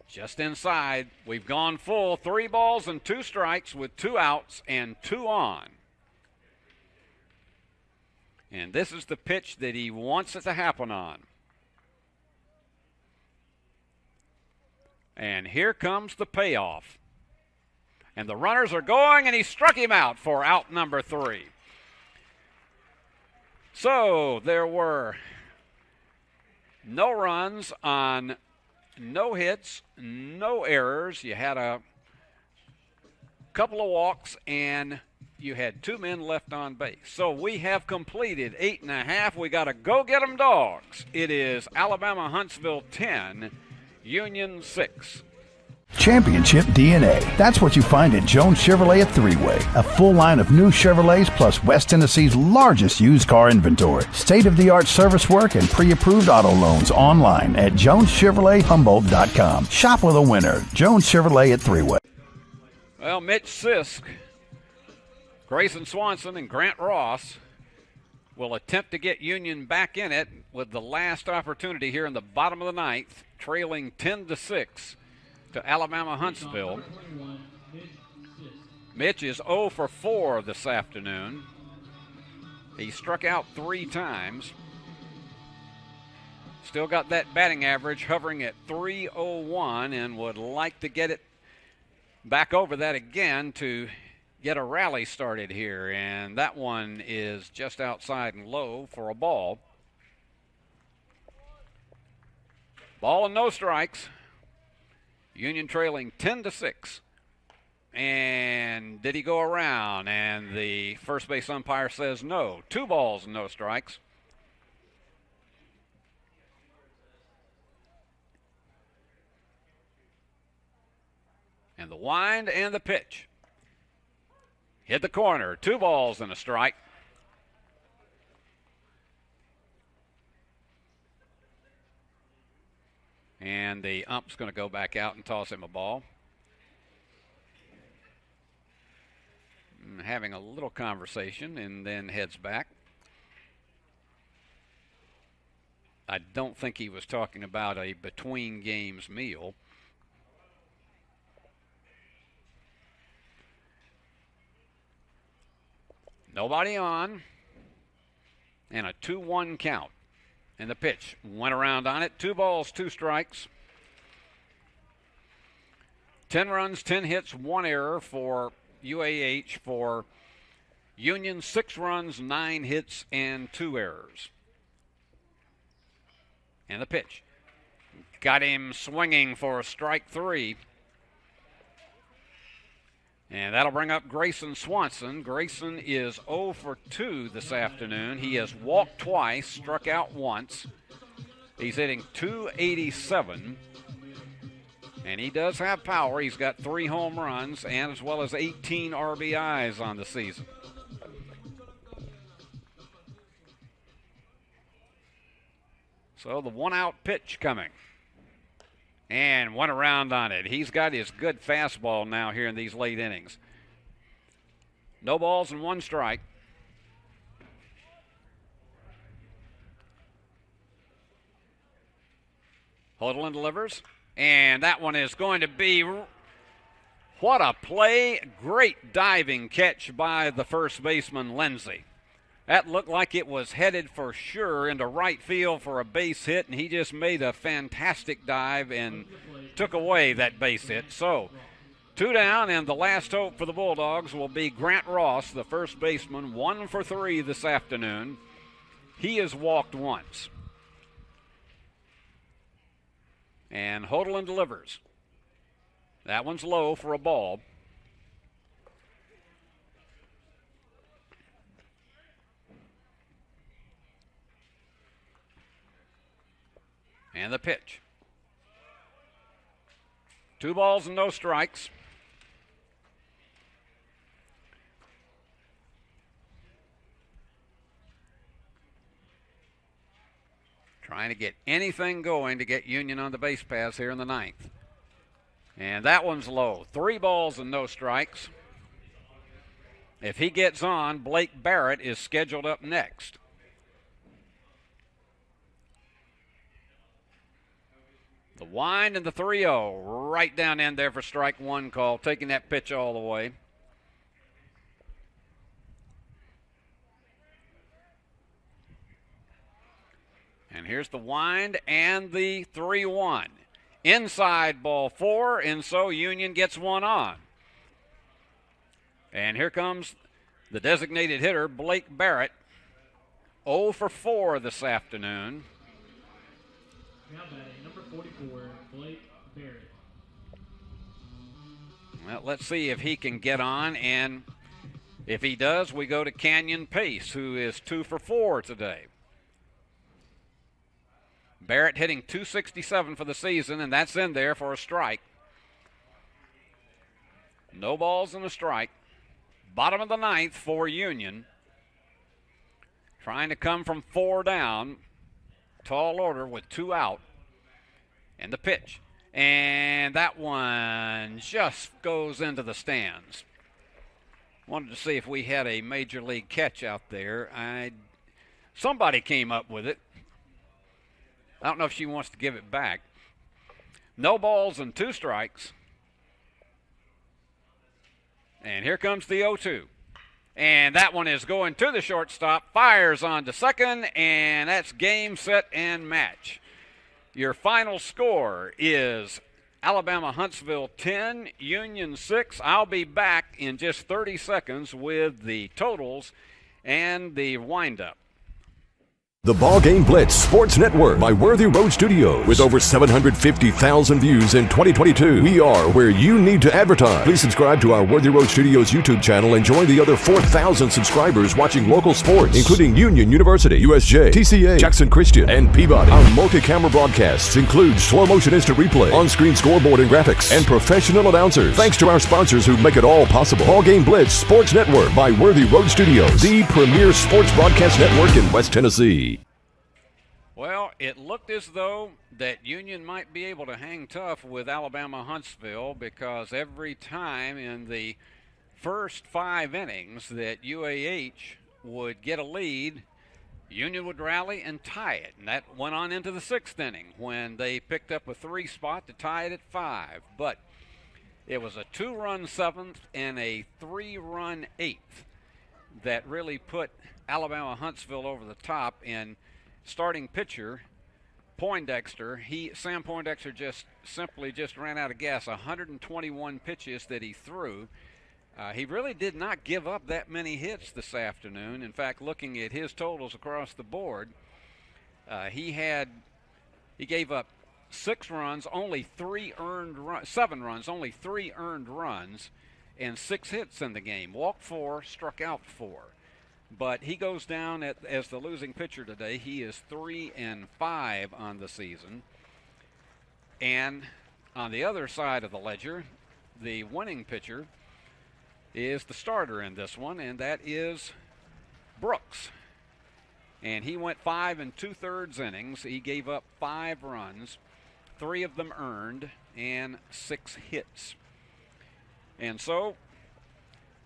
Just inside. We've gone full. 3 balls and 2 strikes with 2 outs and 2 on. And this is the pitch that he wants it to happen on. And here comes the payoff. And the runners are going, and he struck him out for out number 3. So there were no runs on no hits, no errors. You had a couple of walks, and you had 2 men left on base. So we have completed 8.5. We got to go get 'em dogs. It is Alabama Huntsville 10, Union 6. Championship DNA. That's what you find at Jones Chevrolet at Three-Way. A full line of new Chevrolets plus West Tennessee's largest used car inventory. State-of-the-art service work and pre-approved auto loans online at JonesChevroletHumboldt.com. Shop with a winner. Jones Chevrolet at Three-Way. Well, Mitch Sisk, Grayson Swanson, and Grant Ross will attempt to get Union back in it with the last opportunity here in the bottom of the 9th, trailing 10-6. To Alabama Huntsville. Mitch is 0 for 4 this afternoon. He struck out 3 times. Still got that batting average hovering at .301 and would like to get it back over that again to get a rally started here. And that one is just outside and low for a ball. Ball and no strikes. Union trailing 10-6. And did he go around? And the first base umpire says no. 2 balls and no strikes. And the wind and the pitch. Hit the corner. 2 balls and a strike. And the ump's going to go back out and toss him a ball. Having a little conversation and then heads back. I don't think he was talking about a between games meal. Nobody on. And a 2-1 count. And the pitch went around on it. 2 balls, 2 strikes. 10 runs, 10 hits, 1 error for UAH. For Union, 6 runs, 9 hits, and 2 errors. And the pitch. Got him swinging for strike 3. And that'll bring up Grayson Swanson. Grayson is 0 for 2 this afternoon. He has walked twice, struck out once. He's hitting .287. And he does have power. He's got 3 home runs and as well as 18 RBIs on the season. So the 1-out pitch coming. And went around on it. He's got his good fastball now here in these late innings. No balls and 1 strike. Hoagland delivers, and that one is going to be, what a play. Great diving catch by the first baseman, Lindsay. That looked like it was headed for sure into right field for a base hit, and he just made a fantastic dive and took away that base hit. So, 2 down, and the last hope for the Bulldogs will be Grant Ross, the first baseman, 1 for 3 this afternoon. He has walked once. And Hoagland delivers. That one's low for a ball. And the pitch. 2 balls and no strikes. Trying to get anything going to get Union on the base paths here in the 9th. And that one's low. 3 balls and no strikes. If he gets on, Blake Barrett is scheduled up next. The wind and the 3-0 right down in there for strike 1 call, taking that pitch all the way. And here's the wind and the 3-1. Inside ball 4, and so Union gets one on. And here comes the designated hitter, Blake Barrett, 0 for 4 this afternoon. Now batting, number 44, Blake Barrett. Well, let's see if he can get on, and if he does, we go to Canyon Pace, who is 2 for 4 today. Barrett hitting .267 for the season, and that's in there for a strike. No balls and a strike. Bottom of the 9th for Union. Trying to come from 4 down. Tall order with 2 out. And the pitch. And that one just goes into the stands. Wanted to see if we had a major league catch out there. Somebody came up with it. I don't know if she wants to give it back. No balls and 2 strikes. And here comes the 0-2. And that one is going to the shortstop. Fires on to second, and that's game, set, and match. Your final score is Alabama Huntsville 10, Union 6. I'll be back in just 30 seconds with the totals and the windup. The BallGame Blitz Sports Network by Worthy Road Studios. With over 750,000 views in 2022, we are where you need to advertise. Please subscribe to our Worthy Road Studios YouTube channel and join the other 4,000 subscribers watching local sports, including Union University, USJ, TCA, Jackson Christian, and Peabody. Our multi-camera broadcasts include slow motion instant replay, on-screen scoreboard and graphics, and professional announcers. Thanks to our sponsors who make it all possible. BallGame Blitz Sports Network by Worthy Road Studios, the premier sports broadcast network in West Tennessee. Well, it looked as though that Union might be able to hang tough with Alabama Huntsville, because every time in the first 5 innings that UAH would get a lead, Union would rally and tie it. And that went on into the 6th inning when they picked up a 3 spot to tie it at 5. But it was a 2-run 7th and a 3-run 8th that really put Alabama Huntsville over the top. And starting pitcher Poindexter, Sam Poindexter just ran out of gas. 121 pitches that he threw. He really did not give up that many hits this afternoon. In fact, looking at his totals across the board, he gave up 6 runs, only 3 earned runs, 7 runs, only 3 earned runs, and 6 hits in the game. Walked 4, struck out 4. But he goes down as the losing pitcher today. He is 3-5 on the season. And on the other side of the ledger, the winning pitcher is the starter in this one, and that is Brooks. And he went 5 2/3 innings. He gave up 5 runs, 3 of them earned, and 6 hits. And so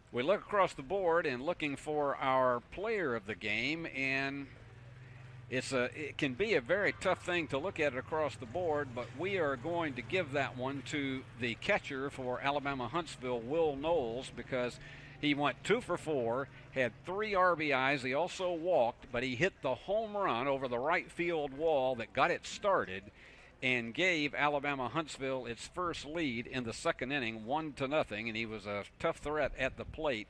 we look across the board and looking for our player of the game, and it can be a very tough thing to look at it across the board, but we are going to give that one to the catcher for Alabama Huntsville, Will Knowles, because he went 2 for 4, had 3 RBIs. He also walked, but he hit the home run over the right field wall that got it started and gave Alabama Huntsville its first lead in the second inning, 1-0, and he was a tough threat at the plate.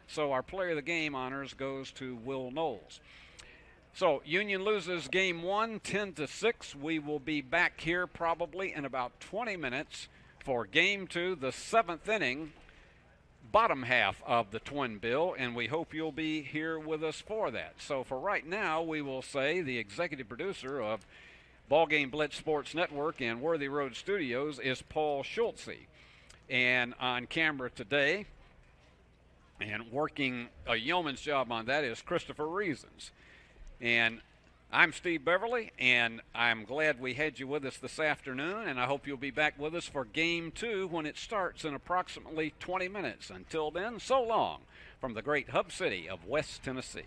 So our player of the game honors goes to Will Knowles. So Union loses game 1, 10-6. We will be back here probably in about 20 minutes for game 2, the 7th inning, bottom half of the Twin Bill, and we hope you'll be here with us for that. So for right now, we will say the executive producer of BallGame Blitz Sports Network and Worthy Road Studios is Paul Schultze. And on camera today, and working a yeoman's job on that, is Christopher Reasons. And I'm Steve Beverly, and I'm glad we had you with us this afternoon, and I hope you'll be back with us for Game 2 when it starts in approximately 20 minutes. Until then, so long from the great hub city of West Tennessee.